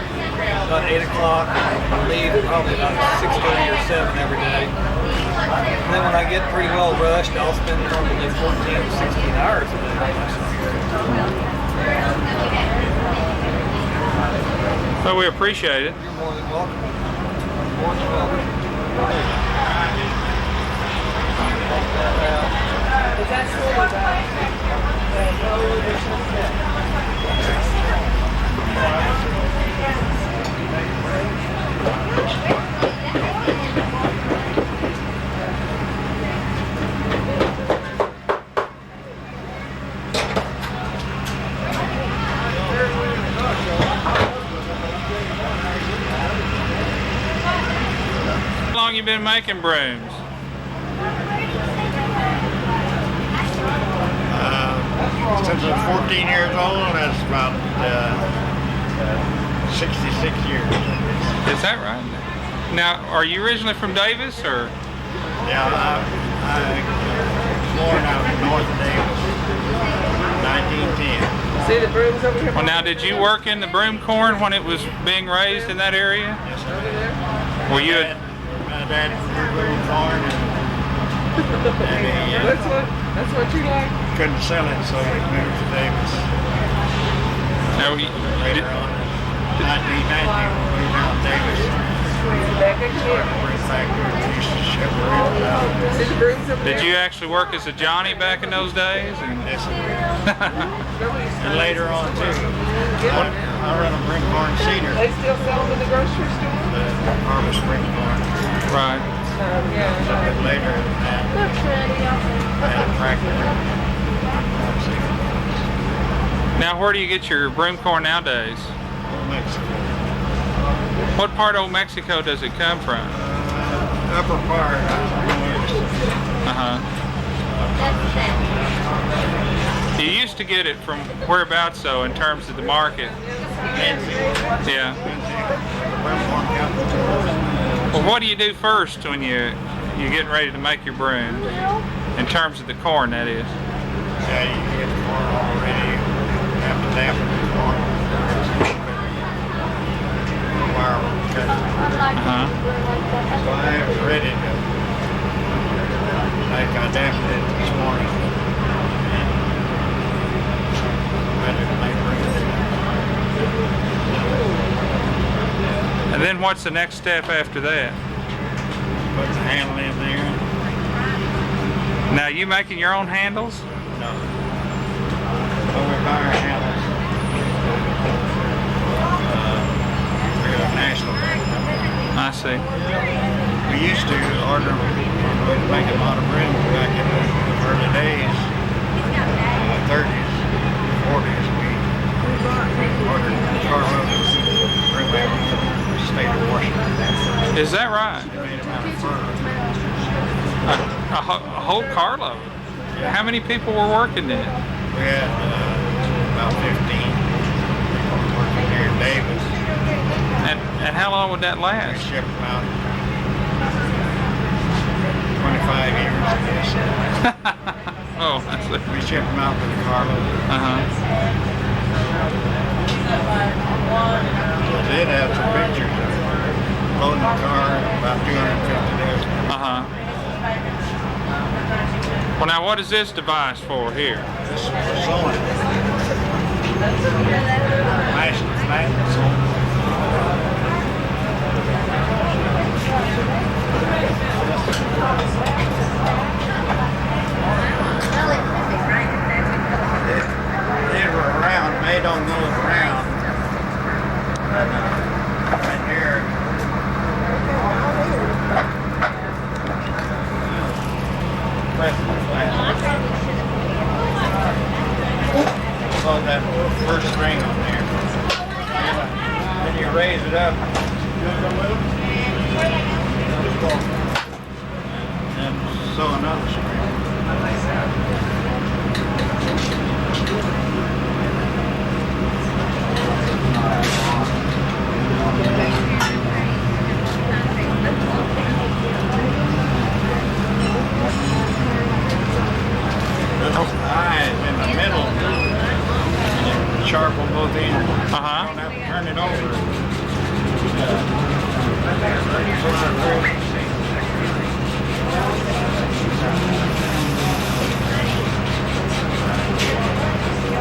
about 8 o'clock and leave probably about 6:30 or 7 every day. And then when I get pretty well rushed, I'll spend probably 14 to 16 hours a day on my shop. Well, we appreciate it. You're more than welcome. More than welcome. Is that still How long you been making brooms? Since I was 14 years old, that's about 66 years. Is that right? Now, are you originally from Davis, or? Yeah, I was born out north of Davis, 1910. See the brooms over here? Well, now, did you work in the broom corn when it was being raised in that area? Yes, I did. Were you? My dad grew broom corn, and That's what you like? couldn't sell it, so he moved to Davis. Now, Later on, in 1990, we moved out to Davis. Did you actually work as a Johnny back in those days? Yes, I did. And later on, too. I run a broom corn cedar. They still sell them in the grocery store? The harvest broom corn. Right. A bit later than that, I had a tractor. Now, where do you get your broom corn nowadays? Mexico. What part of Old Mexico does it come from? Upper part. You used to get it from whereabouts, though, in terms of the market? Yeah. Well, what do you do first when you're getting ready to make your broom? In terms of the corn, that is. Yeah, you can get the corn already. You have to dampen the corn. Wire cut. So I was ready to, like I dampened it this morning. And ready to make broom. And then what's the next step after that? Put the handle in there. Now, you making your own handles? No. So we buy our handles. We're a national brand. I see. We used to order them. We would make a lot of brooms back in the early days, 30s, 40s. We ordered carloads of broom from the state of Washington. Is that right? They made them out of fur. A whole carload? Yeah. How many people were working in it? We had about 15 working here in Davis. And how long would that We last? shipped them out 25 years, I guess. Oh, I see. We shipped them out with a carload. I did have some pictures of loading the car about 250 days. Well, now, what is this device for here? This is for sewing. Nice and flat and sewing. They were around, made on those around. Right here. Saw that first string on there. Then you raise it up. And sew another string. Eye is in the middle, and sharp on both ends. You don't have to turn it over.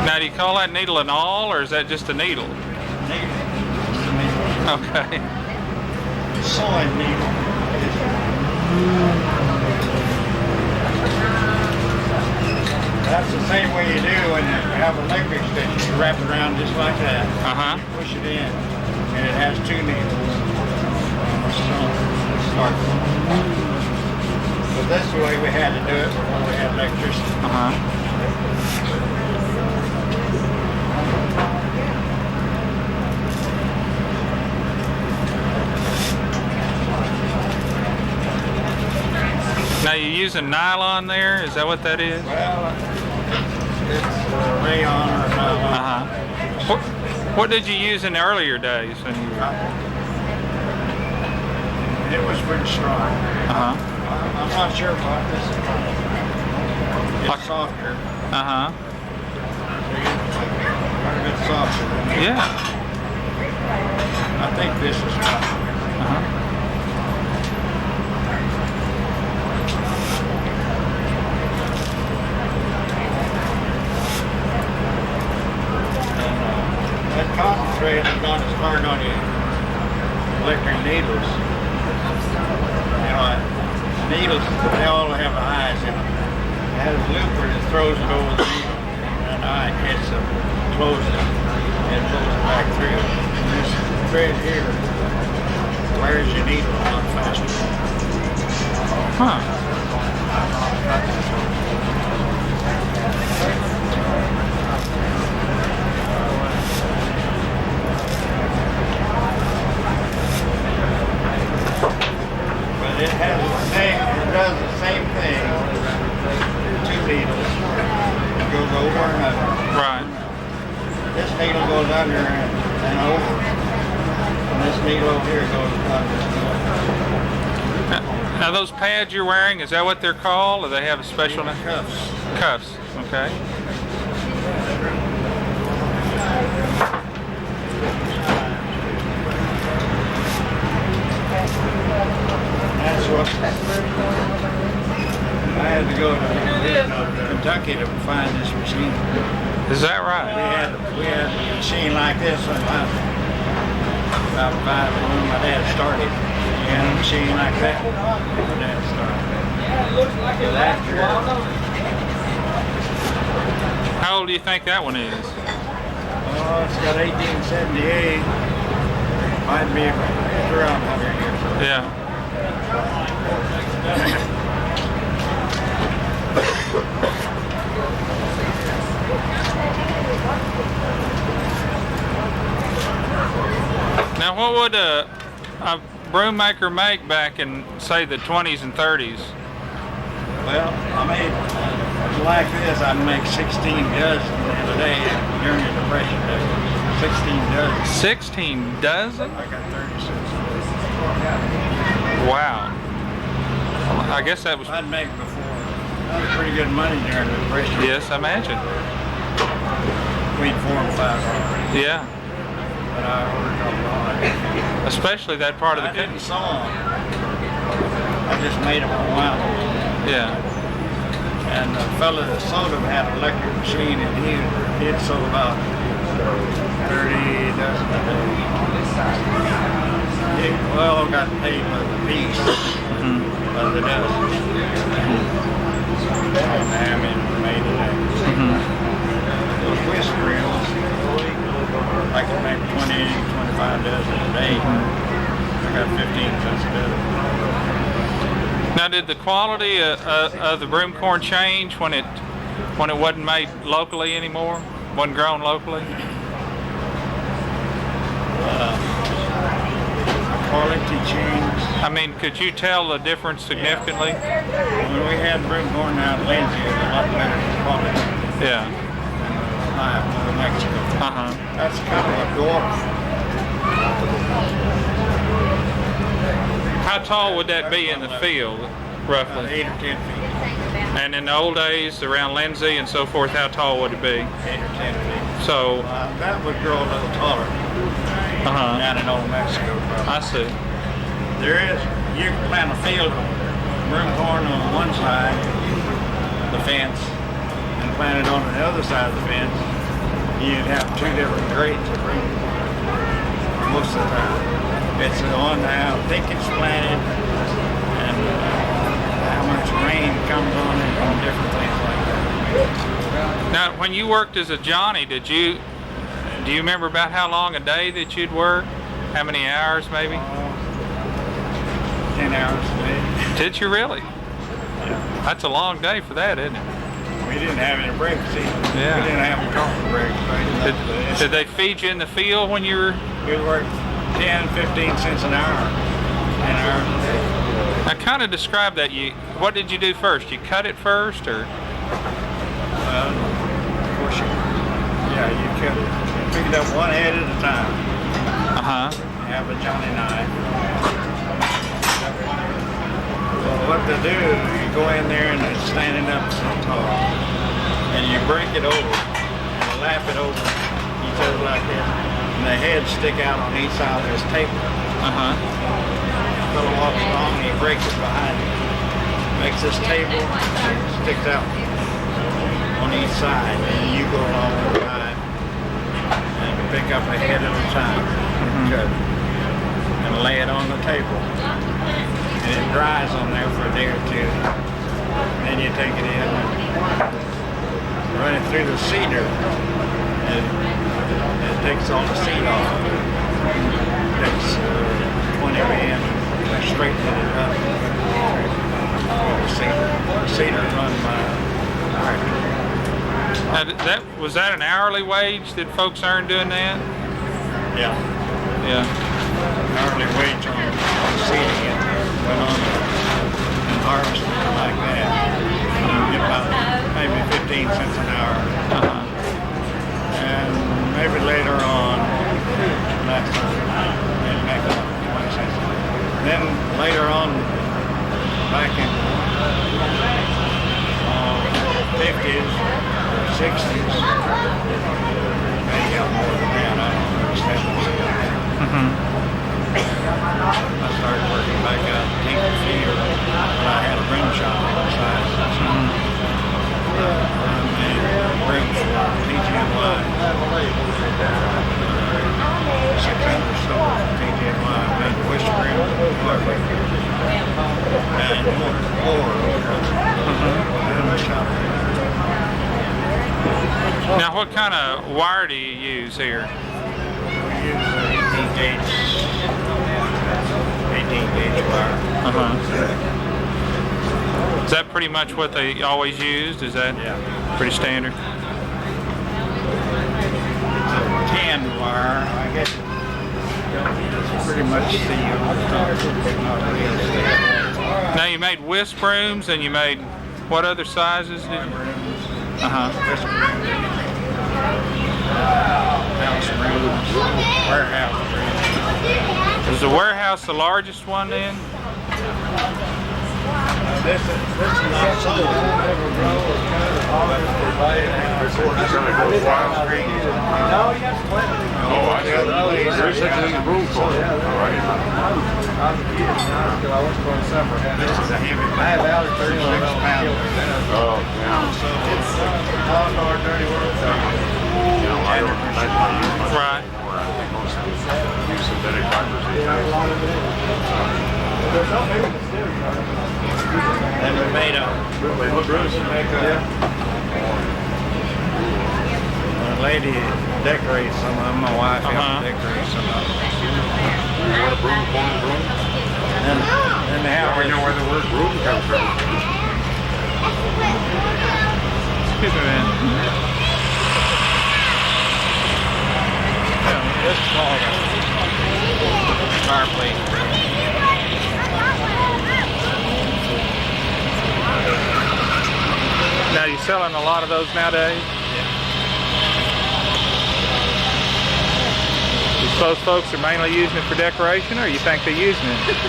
Now, do you call that needle an awl, or is that just a needle? Needle. Okay. Sewing needle. That's the same way you do when you have a electric stitch. You wrap it around just like that. You push it in. and it has 2 needles. Start. But that's the way we had to do it before we had electricity. Now you're using nylon there? Is that what that is? Well, it's rayon or nylon. What did you use in the earlier days when you were? It was pretty strong. I'm not sure about this. It's softer. Quite a bit softer. Yeah. I think this is softer. That concentrate is not as hard on your electric needles. You know, needles, they all have eyes in them. It has a looper that throws it over the needle, and the eye catches it, closes it, and pulls it back through. And this thread here wears your needle a lot faster. But it has the same, it does the same thing. 2 needles. It goes over and under. Right. This needle goes under and over. And this needle over here goes under and over. Now those pads you're wearing, is that what they're called? Or they have a special name? Cuffs. Cuffs, okay. That's what I had to go to Kentucky to find this machine. Is that right? We had a machine like this when I was about 5 when my dad started. He had a machine like that when my dad started. How old do you think that one is? Oh, it's got 1878. Might be around 100 years old. Yeah. Now, what would a broom maker make back in, say, the 20s and 30s? Well, I made like this. I make 16 dozen a day during the Depression days. 16 dozen. 16 dozen? I got 36. Wow. Well, I guess that was. I'd make before. That was pretty good money during the Depression. Yes, I imagine. Between $4 and $5. Yeah. But I ordered a lot. Especially that part of the country. I didn't sew them. I just made them a while. Yeah. And the fellow that sewed them had an electric machine, and he'd sew about 30 dozen a day. He got paid by the piece, by the dozen. And I mean, made it. Those whisk reels, I can make 20, 25 dozen a day. I got 15 cents a dozen. Now, did the quality of the broom corn change when it wasn't made locally anymore? Wasn't grown locally? Quality changed. I mean, could you tell the difference significantly? When we had broom corn out in Lindsay, it was a lot better quality. Yeah. New Mexico. That's kind of a dwarf. How tall would that be in the field, roughly? 8 or 10 feet. And in the old days, around Lindsay and so forth, how tall would it be? 8 or 10 feet. So that would grow a little taller. Down in Old Mexico, probably. I see. There is. You can plant a field of broom corn on one side of the fence and plant it on the other side of the fence. You'd have 2 different grades of broom most of the time. It's on how thick it's planted and how much rain comes on it and different things like that. Now, when you worked as a Johnny, do you remember about how long a day that you'd work? How many hours, maybe? 10 hours maybe. Did you really? Yeah. That's a long day for that, isn't it? We didn't have any breaks either. Yeah. We didn't have any coffee breaks. Did they feed you in the field when you were? We worked 10, 15 cents an hour. 10 hours a day. I kind of describe that. What did you do first? You cut it first, or? Well, of course you cut it. You pick it up one head at a time. You have a Johnny knife. So what to do, you go in there and it's standing up so tall. And you break it over and lap it over each other like this. And the heads stick out on each side of this table. The fellow walks along and he breaks it behind him. Makes this table, sticks out on each side, and you go along the side and pick up a head at a time, cut it, and lay it on the table. And it dries on there for a day or two. Then you take it in and run it through the cedar, and it takes all the seed off. It takes 20 men and straightening it up. Cedar run by. Was that an hourly wage that folks earned doing that? Yeah. Yeah. Hourly wage on seeding it. Went on and harvesting it like that. You get about maybe 15 cents an hour. And maybe later on, next time, maybe make about 20 cents. Then later on, back in 50s or 60s, they got more than that. I don't understand I started working back out in Tinker Field, but I had a broom shop on the side. I made brooms for TGNY. 600 or so TGNY. I made wish brooms and more. Now, what kind of wire do you use here? We use 18 gauge wire. Is that pretty much what they always used? Is that pretty standard? It's a tan wire. I guess it's pretty much sealed. Not real sealed. Now, you made whisk brooms, and you made what other sizes did you? Whisk brooms. House rooms, warehouse rooms. Is the warehouse the largest one then? This is not sold. This is a heavy bag. 36 pounds. Oh, Right. And we made a lady decorate some of them. My wife helped decorate some of them. You want a broom, corn broom? And they have. We know where the word broom comes from. Excuse me, man. This is called a fireplace. Now, you selling a lot of those nowadays? You suppose folks are mainly using it for decoration, or you think they're using it? They're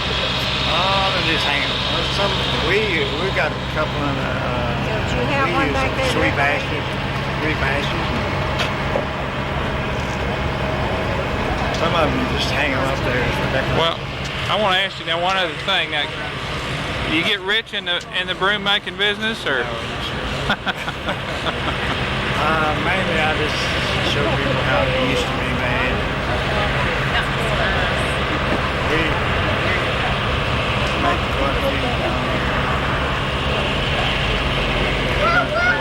just hanging. We got a couple of sweet baskets. Some of them just hang them up there for decoration. Well, I want to ask you now one other thing. Now, do you get rich in the broom making business, or? Mainly I just show people how they used to be made. We make quite a few down here.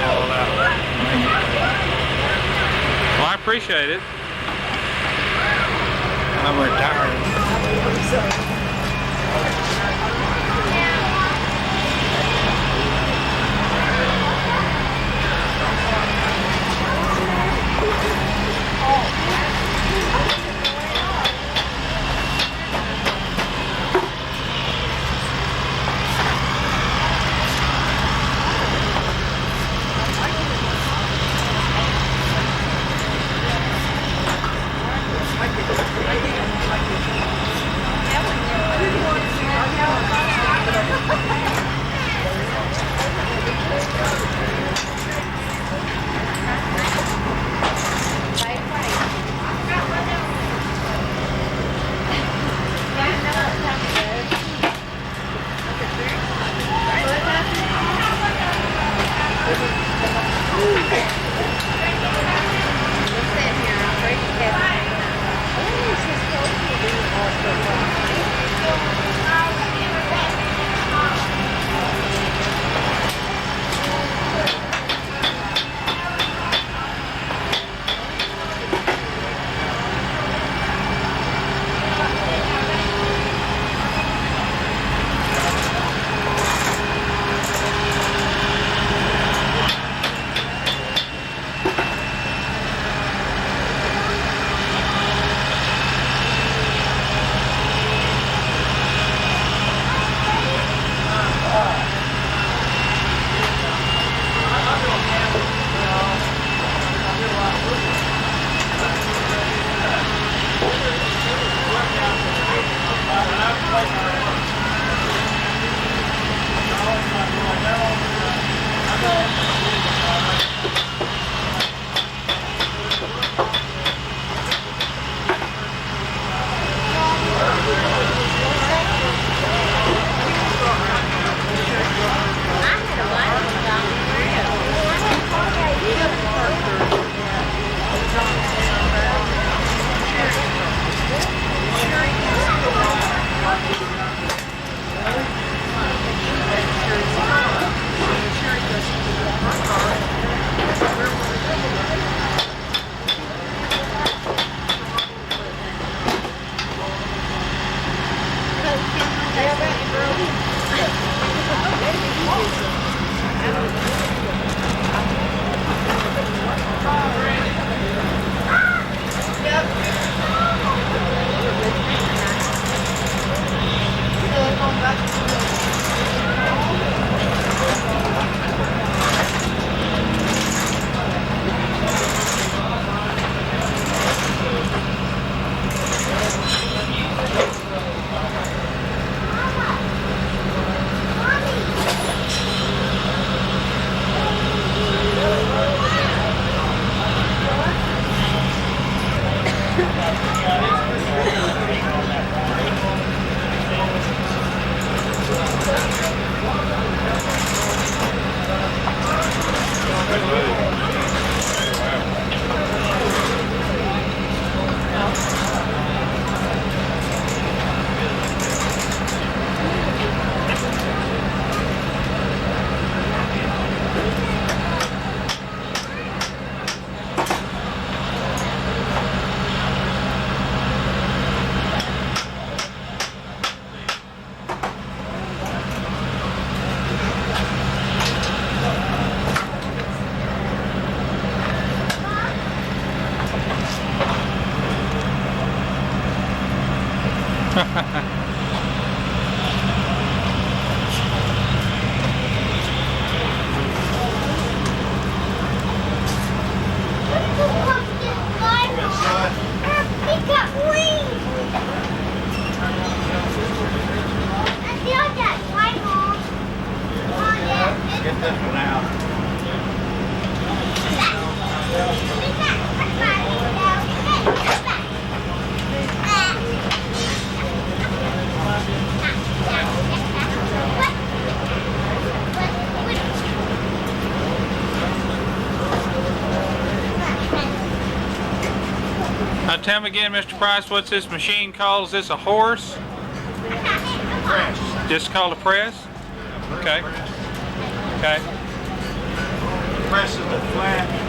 All out. Well, I appreciate it. I'm retired. Get this one out. Now tell me again, Mr. Price, what's this machine called? Is this a horse? Press. Just called a press? Okay. Okay. Presses it flat.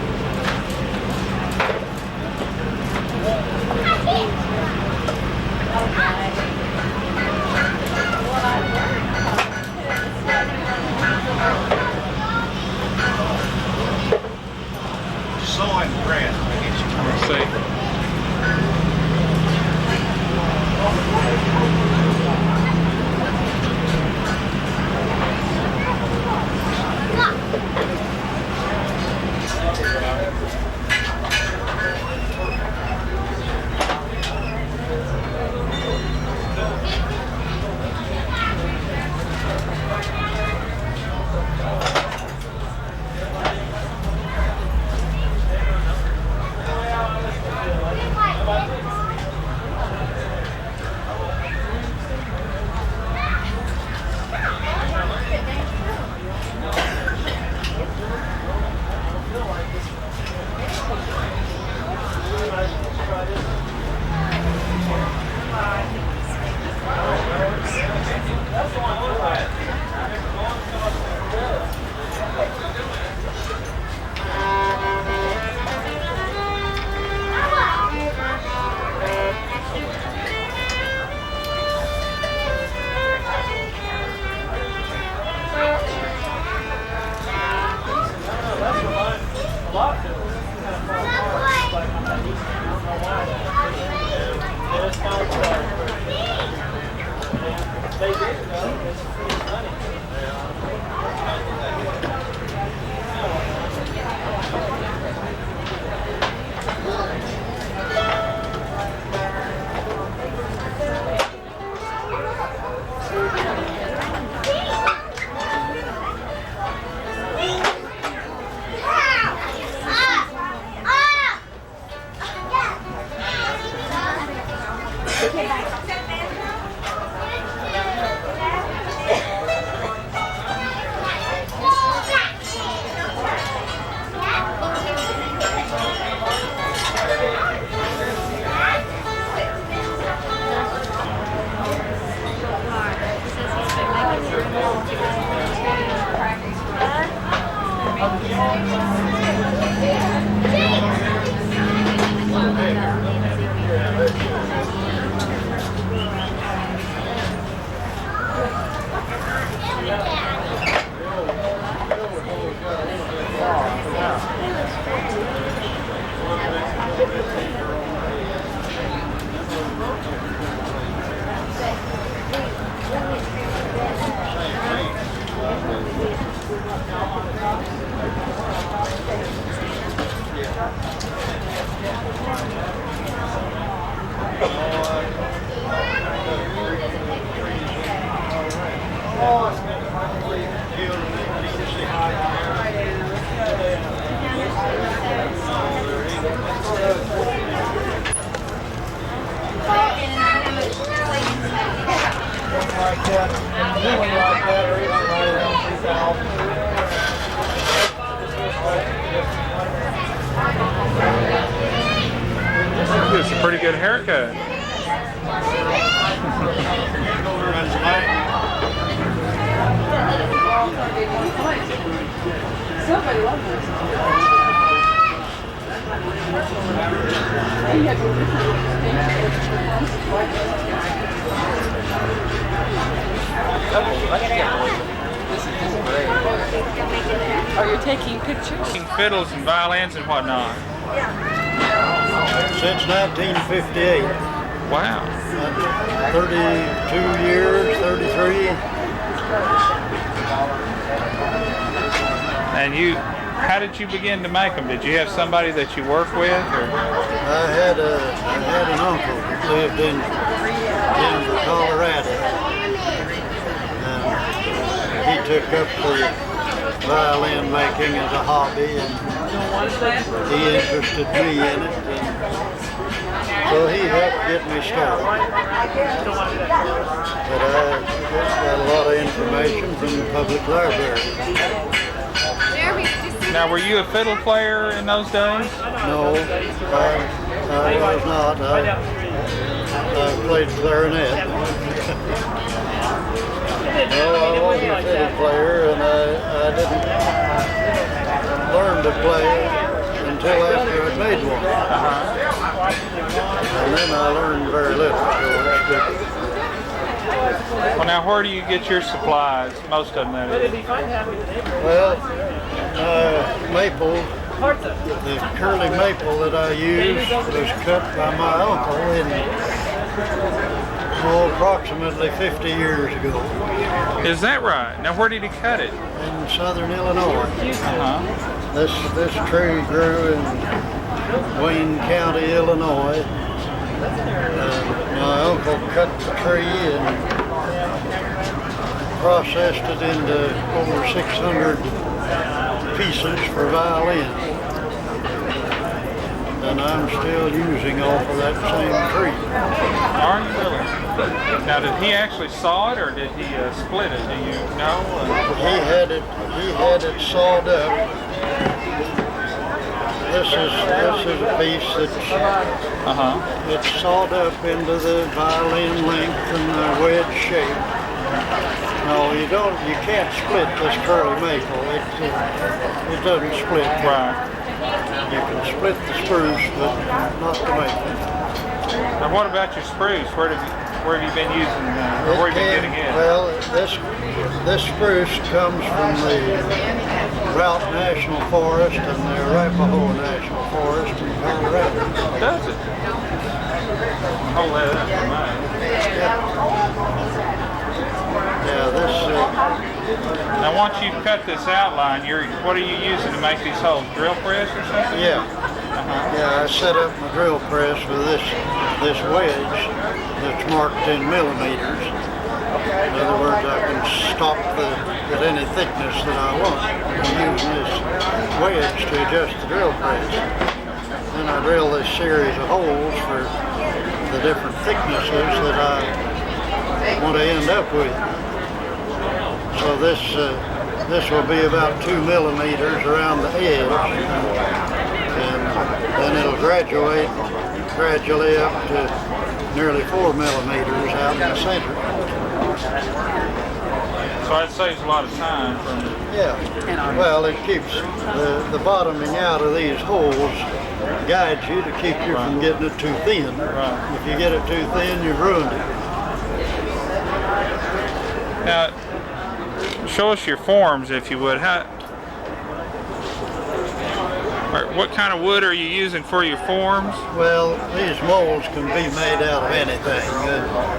So impressed. Let's see. It's a pretty good haircut. Oh, you're taking pictures? Fiddles and violins and whatnot. Since 1958. Wow. 32 years, 33. And how did you begin to make them? Did you have somebody that you work with? Or? I had an uncle that lived in Denver, Colorado. He took up the violin making as a hobby, and he interested me in it. So he helped get me started. But I got a lot of information from the public library. Now, were you a fiddle player in those days? No, I was not. I played clarinet. No, I wasn't a fiddle player, and I didn't learn to play until after I made one. And then I learned very little, so Well, now where do you get your supplies? Most of them, that is. Well, maple, the curly maple that I use was cut by my uncle approximately 50 years ago. Is that right? Now where did he cut it? In southern Illinois. Uh-huh. This tree grew in Wayne County, Illinois. My uncle cut the tree and processed it into over 600 pieces for violin. And I'm still using off of that same tree. Are you really? Now, did he actually saw it, or did he split it? Do you know? He had it sawed up. This is a piece that's it's sawed up into the violin length and the wedge shape. No, you can't split this curly maple. It doesn't split. Right. You can split the spruce, but not the maple. Now, what about your spruce? Where have you been using? Where have you been getting it? Well, this spruce comes from the Route National Forest and the Arapahoe National Forest in Colorado. Does it? Hold that up for mine. Yeah, this. Now, once you cut this outline, what are you using to make these holes? Drill press or something? Yeah. Yeah, I set up my drill press with this wedge that's marked in millimeters. In other words, I can stop at any thickness that I want. I'm using this wedge to adjust the drill press. Then I drill this series of holes for the different thicknesses that I want to end up with. So this will be about 2 millimeters around the edge, and then it'll gradually up to nearly 4 millimeters out in the center. So that saves a lot of time from. Yeah. Well, it keeps the bottoming out of these holes guides you to keep you from getting it too thin. Right. If you get it too thin, you've ruined it. Now, show us your forms, if you would. What kind of wood are you using for your forms? Well, these molds can be made out of anything.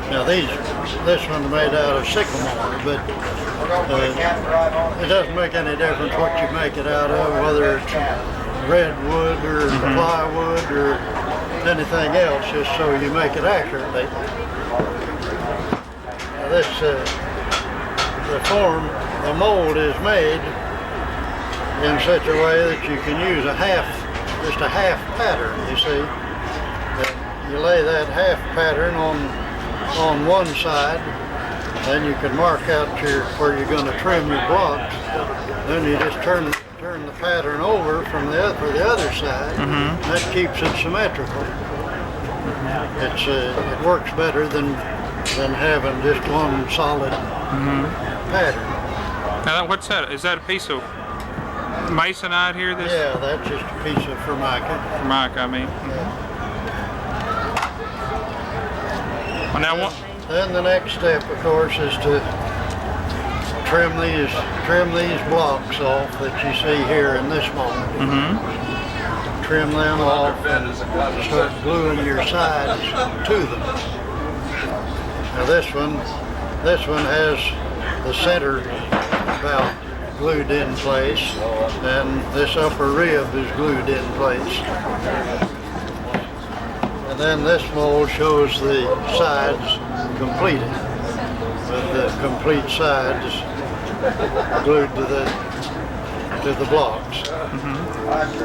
Now this one's made out of sycamore, but it doesn't make any difference what you make it out of, whether it's redwood or plywood or anything else, just so you make it accurately. Now the mold is made in such a way that you can use just a half pattern, you see. You lay that half pattern on one side, then you can mark out where you're going to trim your blocks. Then you just turn the pattern over for the other side. That keeps it symmetrical. It works better than having just one solid pattern. Now, what's that? Is that a piece of masonite here? Yeah, that's just a piece of formica. Formica, I mean. Well, now, then the next step, of course, is to trim these blocks off that you see here in this mold. Trim them off and start gluing your sides to them. Now this one has the center about glued in place, and this upper rib is glued in place. And then this mold shows the sides completed, with the complete sides glued to the blocks.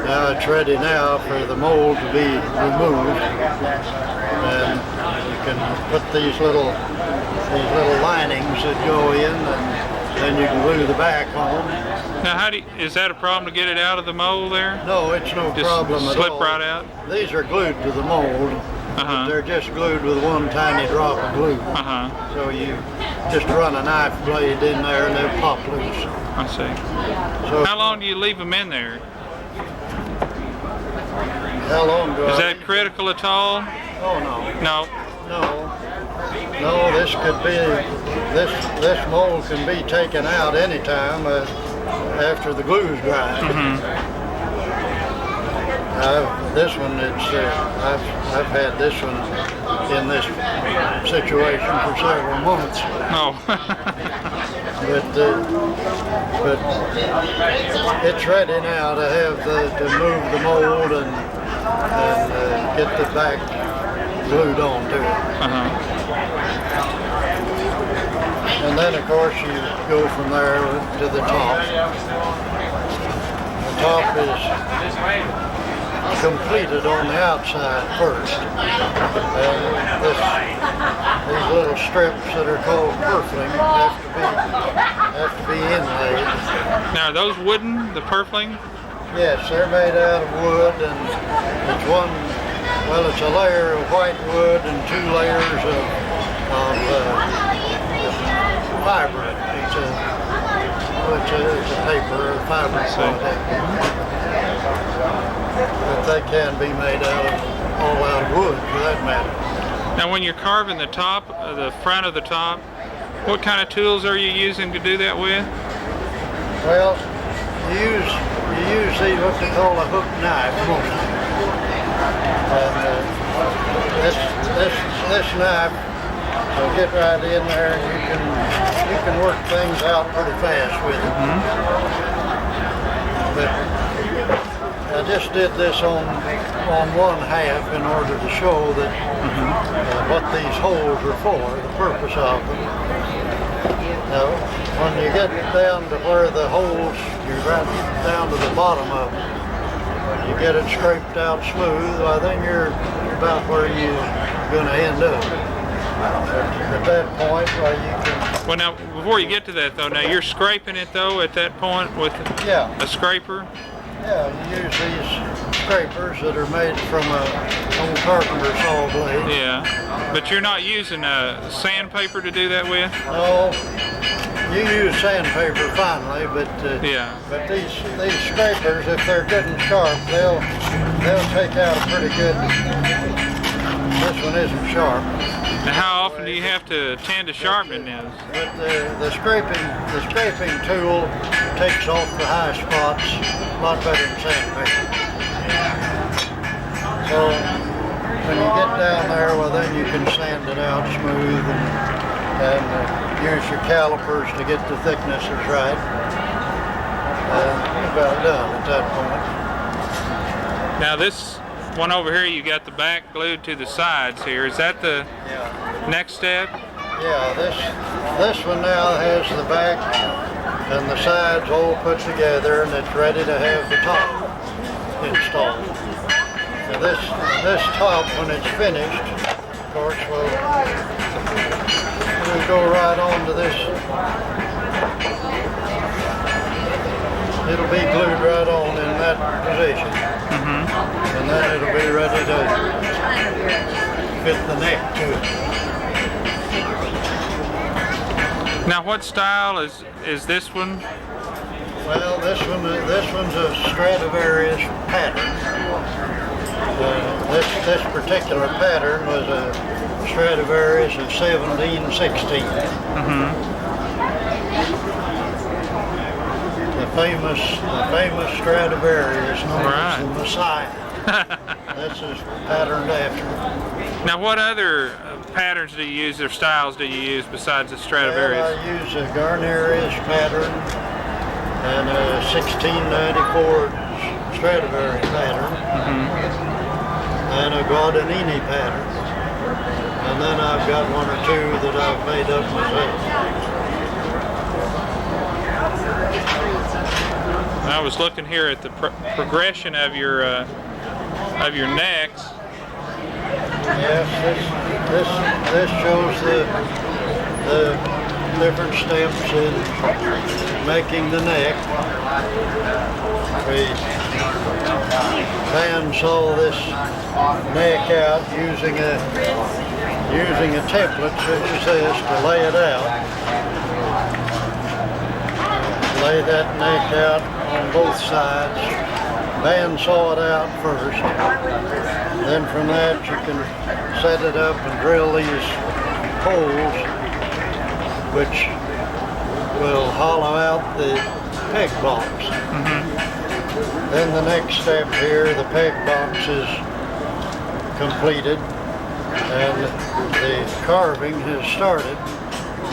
Now it's ready now for the mold to be removed, and you can put these little linings that go in, and then you can glue the back on. Now, is that a problem to get it out of the mold there? No, it's no problem at all. Slip right out? These are glued to the mold. They're just glued with one tiny drop of glue. So you just run a knife blade in there and they'll pop loose. I see. So how long do you leave them in there? How long do Is that critical at all? Oh, no. No. No. No, this could be, this mold can be taken out anytime after the glue's dry. This one, I've had this one in this situation for several months. Oh. but it's ready now to move the mold and get the back glued onto it. And then, of course, you go from there to the top. The top is completed on the outside first. And these little strips that are called purfling have to be inlaid. Now, are those wooden, the purfling? Yes, they're made out of wood, and it's a layer of white wood and 2 layers of fiber. It's a paper or fiber product. But they can be made all out of wood, for that matter. Now, when you're carving the top, the front of the top, what kind of tools are you using to do that with? Well, you use these, what they call a hook knife, mostly. And this knife will get right in there, and you can work things out pretty fast with it. But I just did this on one half in order to show that what these holes are for, the purpose of them. Now, when you get down to where the holes, you're right down to the bottom of them, you get it scraped out smooth, well, then you're about where you're going to end up. At that point, well, you can... Well, now, before you get to that, though, now you're scraping it, though, at that point with a scraper? Yeah, you use these scrapers that are made from an old carpenter saw blade. Yeah, but you're not using sandpaper to do that with? No, you use sandpaper finally, but but these scrapers, if they're good and sharp, they'll take out a pretty good. This one isn't sharp. Now, how often do you have to tend to sharpen this? But the scraping tool takes off the high spots a lot better than sandpaper. So when you get down there, well, then you can sand it out smooth and use your calipers to get the thicknesses right. About done at that point. Now this one over here, you got the back glued to the sides here. Is that the next step? Yeah, this one now has the back and the sides all put together, and it's ready to have the top installed. Now this top, when it's finished, of course, we'll go right on to this. It'll be glued right on in that position. And then it'll be ready to fit the neck to it. Now, what style is this one? Well, this one's a Stradivarius pattern. This particular pattern was a Stradivarius of 1716. The famous Stradivarius known as the Messiah. This is patterned after. Now, what other patterns do you use or styles do you use besides the Stradivarius? Well, I use a Garnerius pattern and a 1694 Stradivarius pattern and a Guadagnini pattern. And then I've got one or two that I've made up myself. I was looking here at the progression of your necks. Yes, this shows the different steps in making the neck. We bandsaw this neck out using a template such as this to lay it out. Lay that neck out on both sides, bandsaw it out first. Then from that you can set it up and drill these poles, which will hollow out the peg box. Then the next step here, the peg box is completed, and the carving has started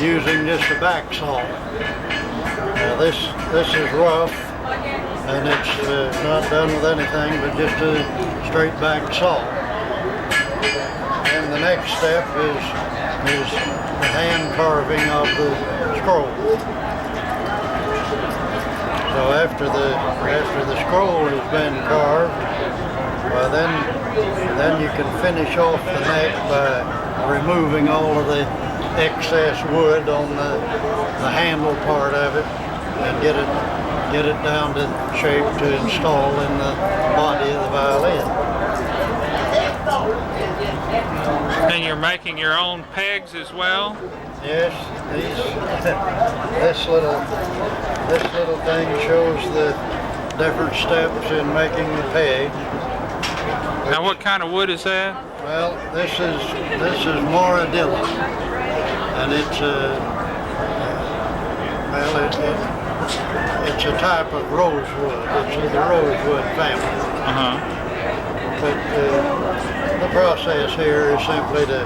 using just a back saw. Now this is rough, and it's not done with anything but just a straight back saw. And the next step is the hand carving of the scroll. So after the scroll has been carved, well then you can finish off the neck by removing all of the excess wood on the handle part of it and get it down to shape to install in the body of the violin. And you're making your own pegs as well? Yes, this little thing shows the different steps in making the peg. Now what kind of wood is that? Well, this is Moradilla, and it's it's a type of rosewood. It's in the rosewood family. But the process here is simply to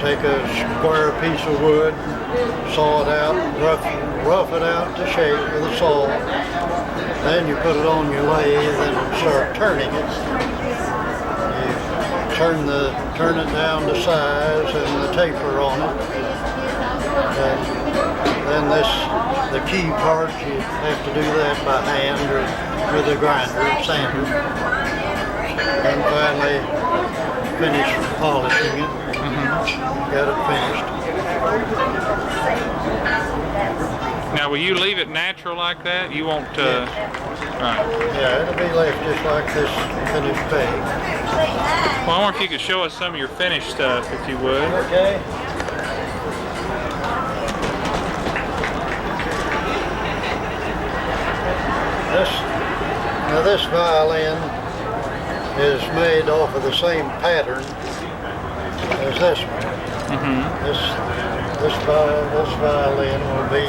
take a square piece of wood, saw it out, rough it out to shape with a saw. Then you put it on your lathe and start turning it. Turn it down to size and the taper on it. And then the key part, you have to do that by hand or with a grinder, sander. And finally finish polishing it. Got it finished. Now will you leave it natural like that? You won't, right. Yeah, it'll be left just like this finished peg. Well, I wonder if you could show us some of your finished stuff, if you would. Okay. This violin is made off of the same pattern as this one. This violin will be,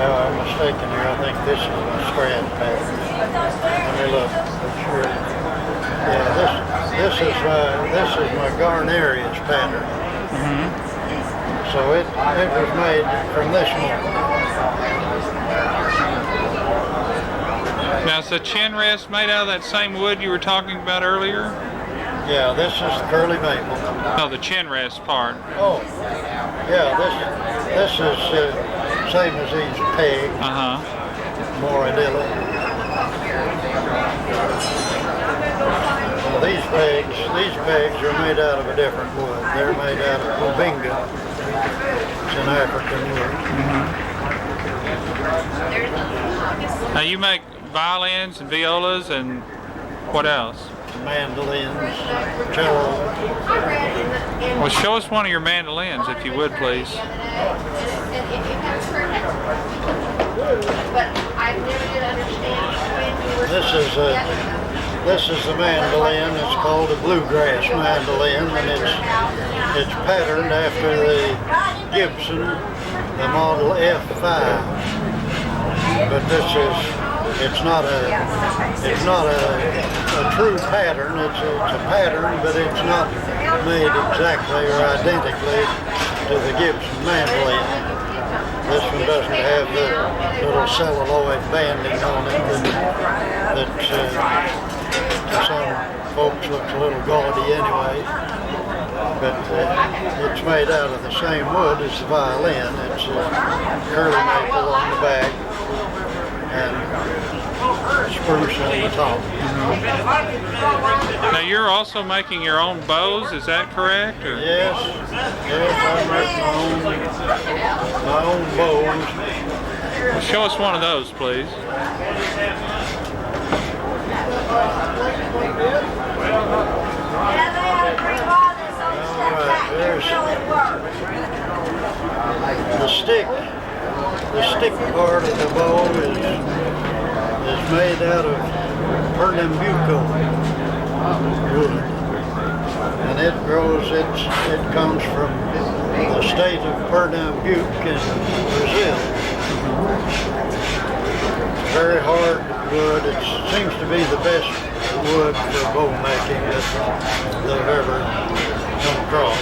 I'm mistaken here, I think this is a strand pattern. Let me look, I'm sure. Yeah, this is my Garnerius pattern. So it was made from this one. Now, is the chin rest made out of that same wood you were talking about earlier? Yeah, this is curly maple. No, the chin rest part. Oh, yeah, this is same as these peg. Moradilla. Well, these pegs are made out of a different wood. They're made out of Bobinga. It's an African wood. Now you make violins and violas and what else? Mandolins, cello. Well, show us one of your mandolins, if you would, please. This is a mandolin. It's called a bluegrass mandolin, and it's patterned after the Gibson, the model F5. But it's not a true pattern. It's a pattern, but it's not made exactly or identically to the Gibson mandolin. This one doesn't have the little celluloid banding on it that to some folks looks a little gaudy anyway. But it's made out of the same wood as the violin. It's curly maple on the back and spruce on the top. Now you're also making your own bows, is that correct? Or? Yes, I make my own bows. Well, show us one of those, please. The stick part of the bow is made out of Pernambuco wood. And and it grows. It comes from the state of Pernambuco in Brazil. Very hard wood. It seems to be the best wood for bow making that they've ever come across.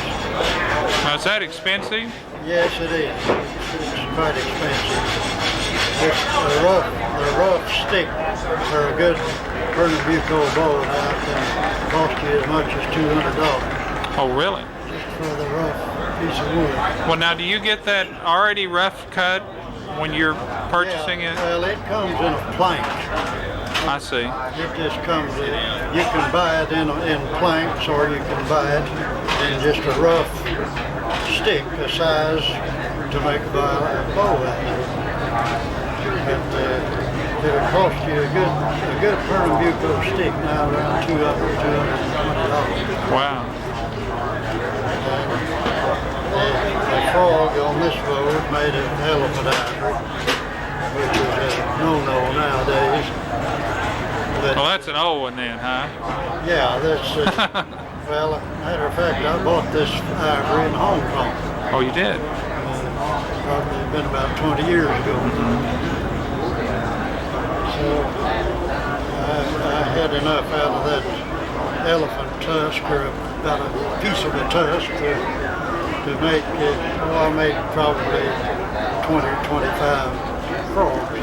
Now, is that expensive? Yes, it is. It's quite expensive. Just a rough stick for a good Pernambuco bow now can cost you as much as $200. Oh, really? Just for the rough piece of wood. Well, now, do you get that already rough cut when you're purchasing it? Well, it comes in a plank. I see. It just comes in. You can buy it in planks, or you can buy it in just a rough stick, a size to make a bow with. But it'll cost you a good Pernambuco stick now around $220. Wow. The frog on this bow is made of elephant ivory, which is a no-no nowadays. But, Well, that's an old one then, huh? yeah, that's, well, matter of fact, I bought this ivory in Hong Kong. Oh, you did? Probably been about 20 years ago. So I had enough out of that elephant tusk, or about a piece of a tusk, to make it. Well, I made probably 20 or 25 frogs out of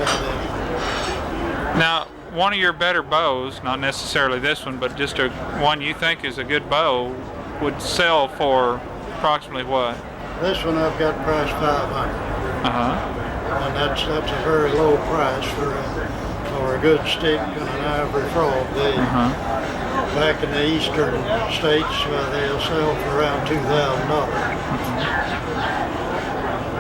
it. Now, one of your better bows, not necessarily this one, but just one you think is a good bow, would sell for approximately what? This one I've got priced $500. And that's a very low price for a good stick and an ivory frog. Back in the eastern states, they'll sell for around $2,000.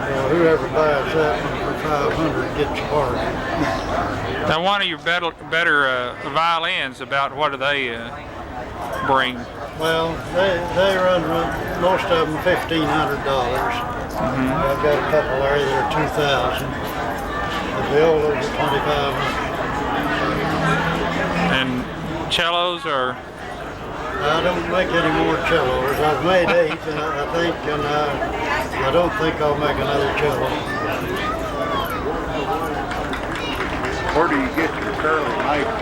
Well, whoever buys that one for $500 gets a bargain. Now, one of your better violins, about what do they bring? Well, they run most of them $1,500. I've got a couple there that are $2,000. The violas are $2,500. And cellos are? I don't make any more cellos. I've made 8, and I don't think I'll make another cello. Where do you get your curly maple?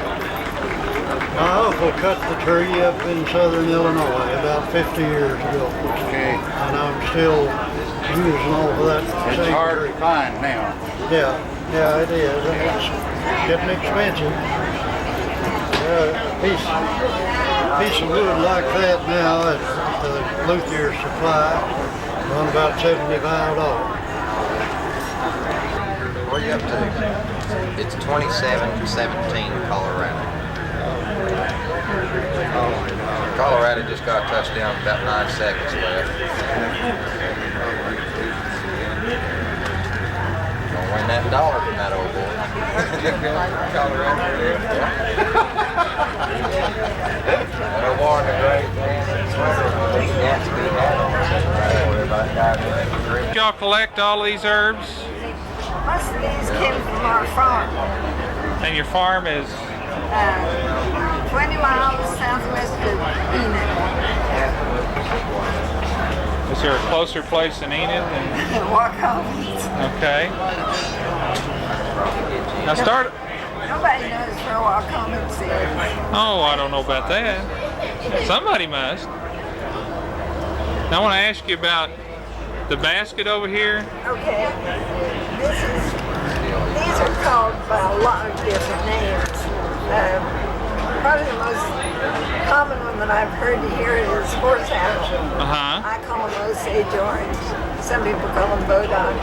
My uncle cut the tree up in southern Illinois about 50 years ago. Okay. And I'm still using all of that. It's hard to find now. Yeah, it is. And it's getting expensive. A piece of wood like that now at the Luthier Supply run about $75. What are you up to? It's 27-17 Colorado. Colorado just got a touchdown, about 9 seconds left. Gonna win that dollar from that old boy. That'll warn the great thing. Did y'all collect all these herbs? Most of these came from our farm. And your farm is? 20 miles southwest of Enid. Is there a closer place than Enid? Wacomans. Okay. Now start. Nobody knows where Wacomans is. Oh, I don't know about that. Somebody must. Now I want to ask you about the basket over here. Okay. These are called by a lot of different names. Probably the most common one that I've heard here is horseapple. I call them Osage orange. Some people call them bodog.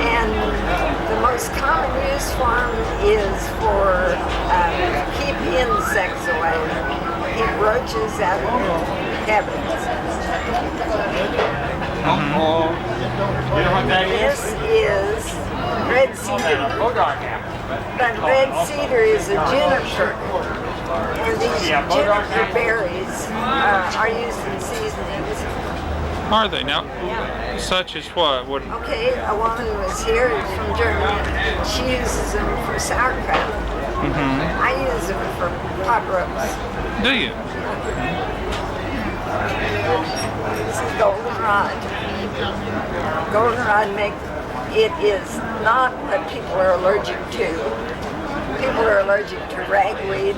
And the most common use for them is for keep insects away. Keep roaches out of cabins. This is red cedar. But red cedar is a juniper, and these juniper berries are used in seasonings. Are they now? Such as what? Okay, a woman who was here is from Germany. She uses them for sauerkraut. I use them for pot roast. Do you? This is goldenrod. Goldenrod it is not what people are allergic to. People are allergic to ragweed,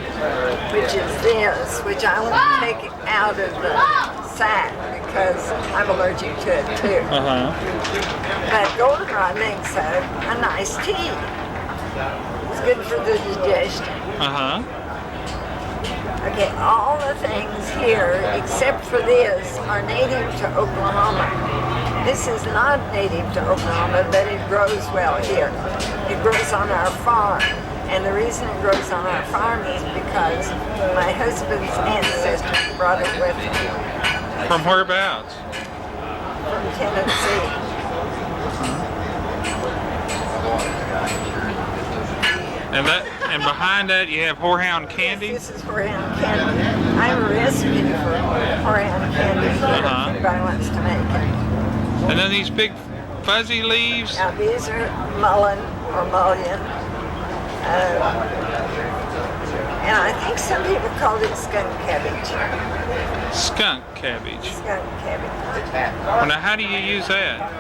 which is this, which I want to take out of the sack because I'm allergic to it too. But goldenrod makes a nice tea. It's good for the digestion. Okay, all the things here, except for this, are native to Oklahoma. This is not native to Oklahoma, but it grows well here. It grows on our farm. And the reason it grows on our farm is because my husband's ancestors brought it with them. From whereabouts? From Tennessee. And behind that you have horehound candy? Yes, this is horehound candy. I have a recipe for horehound candy if anybody wants to make it. And then these big fuzzy leaves? Now these are mullein or mullion. And I think some people call it skunk cabbage. Skunk cabbage. Skunk cabbage. Well, now how do you use that?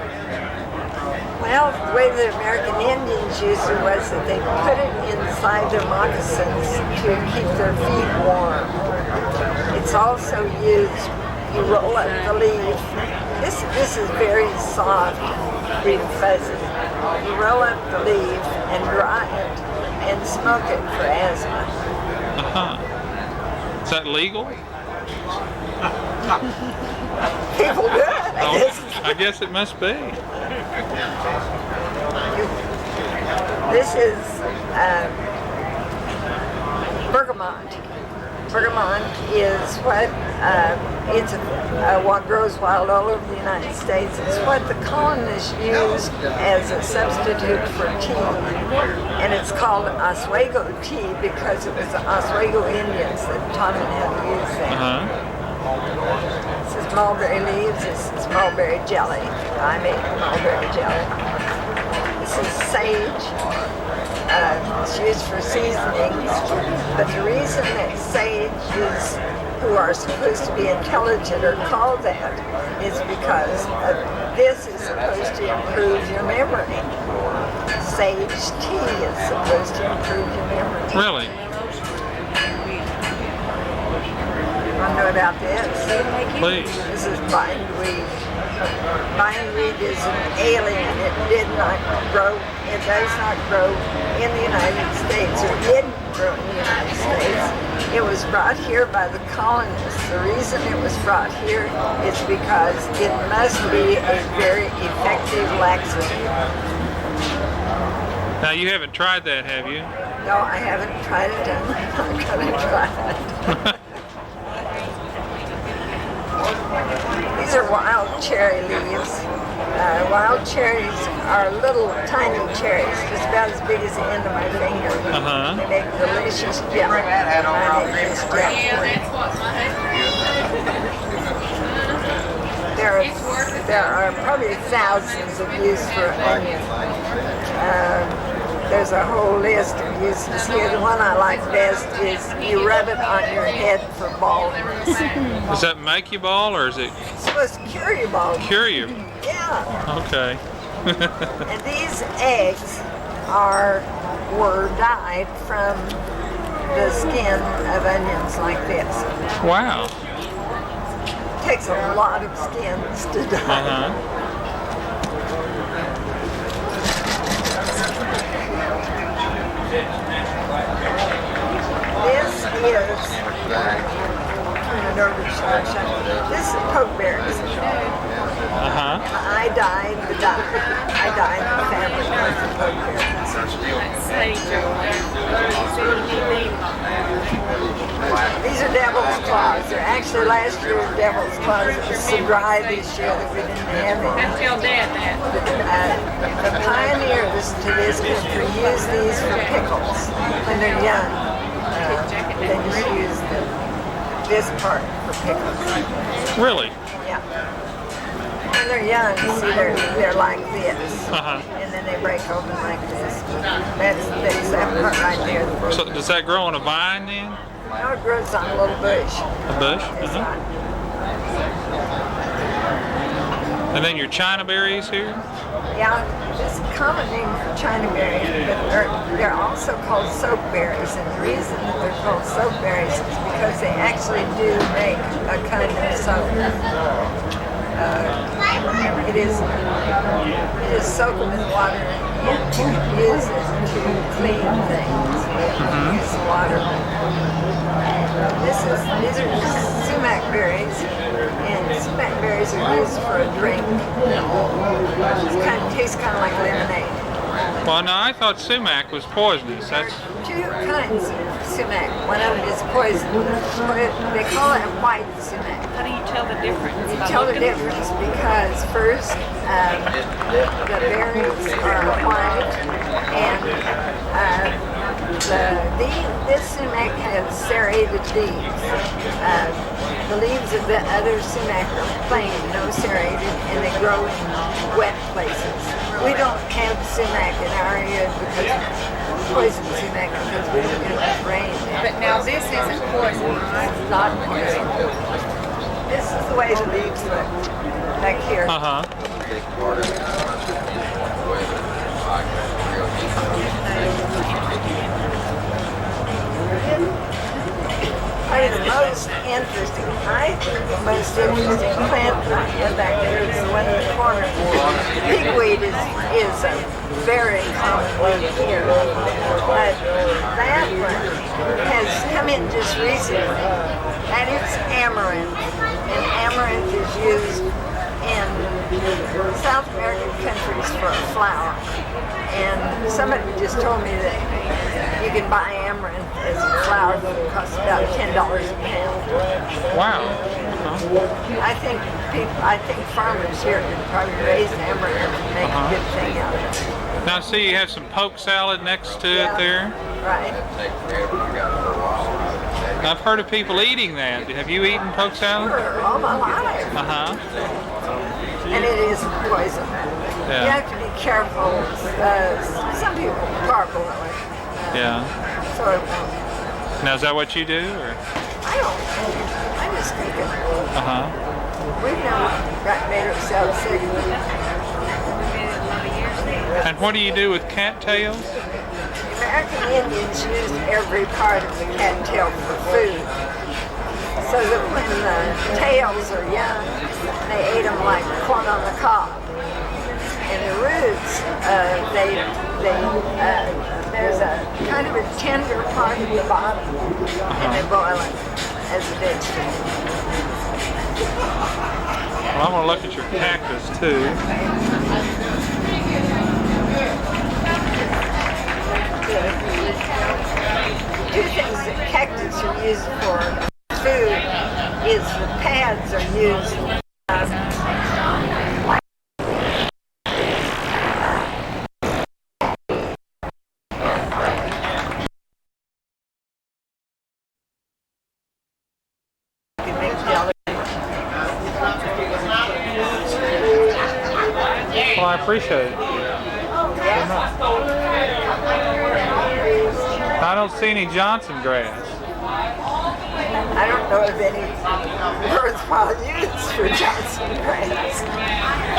Well, the way the American Indians used it was that they put it inside their moccasins to keep their feet warm. It's also used, you roll up the leaf. This is very soft, very fuzzy. You roll up the leaf and dry it and smoke it for asthma. Is that legal? People do it, I guess. I guess it must be. This is bergamot. Bergamot is what what grows wild all over the United States. It's what the colonists used as a substitute for tea, and it's called Oswego tea because it was the Oswego Indians that taught them how to use that. This is mulberry leaves. This is mulberry jelly. I make mulberry jelly. This is sage. It's used for seasonings, but the reason that sages who are supposed to be intelligent are called that is because this is supposed to improve your memory. Sage tea is supposed to improve your memory. Really? Want to know about this? Please. This is bindweed. Bindweed is an alien. It did not grow. It does not grow in the United States, or didn't grow in the United States. It was brought here by the colonists. The reason it was brought here is because it must be a very effective laxative. Now you haven't tried that, have you? No, I haven't tried it. I'm not going to try it. These are wild cherry leaves. Wild cherries are little tiny cherries, just about as big as the end of my finger. They make delicious jam. There are probably thousands of uses for onion. There's a whole list of uses here. The one I like best is you rub it on your head for baldness. Does that make you bald, or is it? It's supposed to cure you baldness. Cure you? Yeah. Okay. And these eggs were dyed from the skin of onions like this. Wow. It takes a lot of skins to dye. This is this is pokeberries. I dyed the dye. I dyed the fabric with the pokeberries. These are devil's claws. They're actually last year's devil's claws. It was so dry this year that we didn't have it. Tell Dad that. The pioneers to this country use these for pickles when they're young. They just use this part for pickles. Really? Yeah. When they're young, see, they're like this, and then they break open like this. That's that part right there. So does that grow on a vine then? No, it grows on a little bush. A bush? And then your China berries here? Yeah, it's a common name for China berries, but they're also called soap berries. And the reason that they're called soap berries is because they actually do make a kind of soap. It is soaked with water and use it to clean things. Use the water. These are sumac berries, and sumac berries are used for a drink. It tastes kind of like lemonade. Well, no, I thought sumac was poisonous. That's two kinds of sumac. One of them is poison. They call it white sumac. How do you tell the difference? You tell the difference because first the berries are white and this sumac has serrated leaves. The leaves of the other sumac are plain, no serrated, and they grow in wet places. We don't have sumac in our area because poison sumac because we don't get enough rain. But now this isn't poison, right? It's not poison. This is the way the leaves look back here. Probably the most interesting, I think the most interesting plant that I have back there is the one in the corner. Pigweed is a very common weed here, but that one has come in just recently, and it's amaranth, and amaranth is used in South American countries for a flower. And somebody just told me that you can buy amaranth as a flower. It costs about $10 a pound. Wow. I think farmers here can probably raise amaranth and make a good thing out of it. Now, see, you have some poke salad next to it there. Right. I've heard of people eating that. Have you eaten poke salad? Sure, all my life. And it is poison. Yeah. You have to be careful. Some people gargle it. Yeah. So it won't. Now, is that what you do, or? I don't know. I just think it. We've never made ourselves sick. And what do you do with cattails? American Indians used every part of the cattail for food. So that when the tails are young, they ate them like corn on the cob. And the roots, there's a kind of a tender part at the bottom, and they boil it as a vegetable. Well, I'm going to look at your cactus too. Two things that cactus are used for food is the pads are used Well, I appreciate it. I don't see any Johnson grass. I don't know of any worthwhile use for Johnson grass.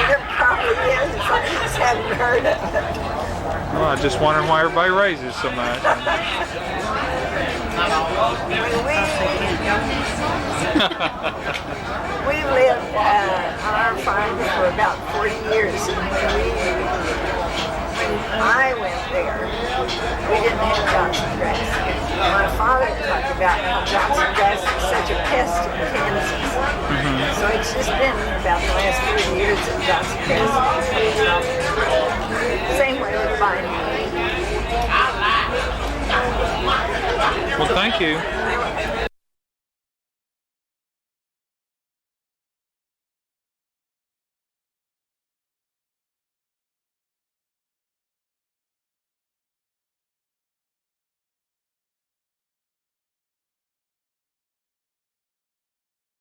There probably is, I just haven't heard of it. Well, I just wondering why everybody raises so much. We lived on our farm for about 40 years, and when I went there, we didn't have Johnson grass. My father talked about how Johnson grass is such a pest in Kansas. So it's just been about the last 30 years that Johnson grass has been. Same way with vine. Well, thank you.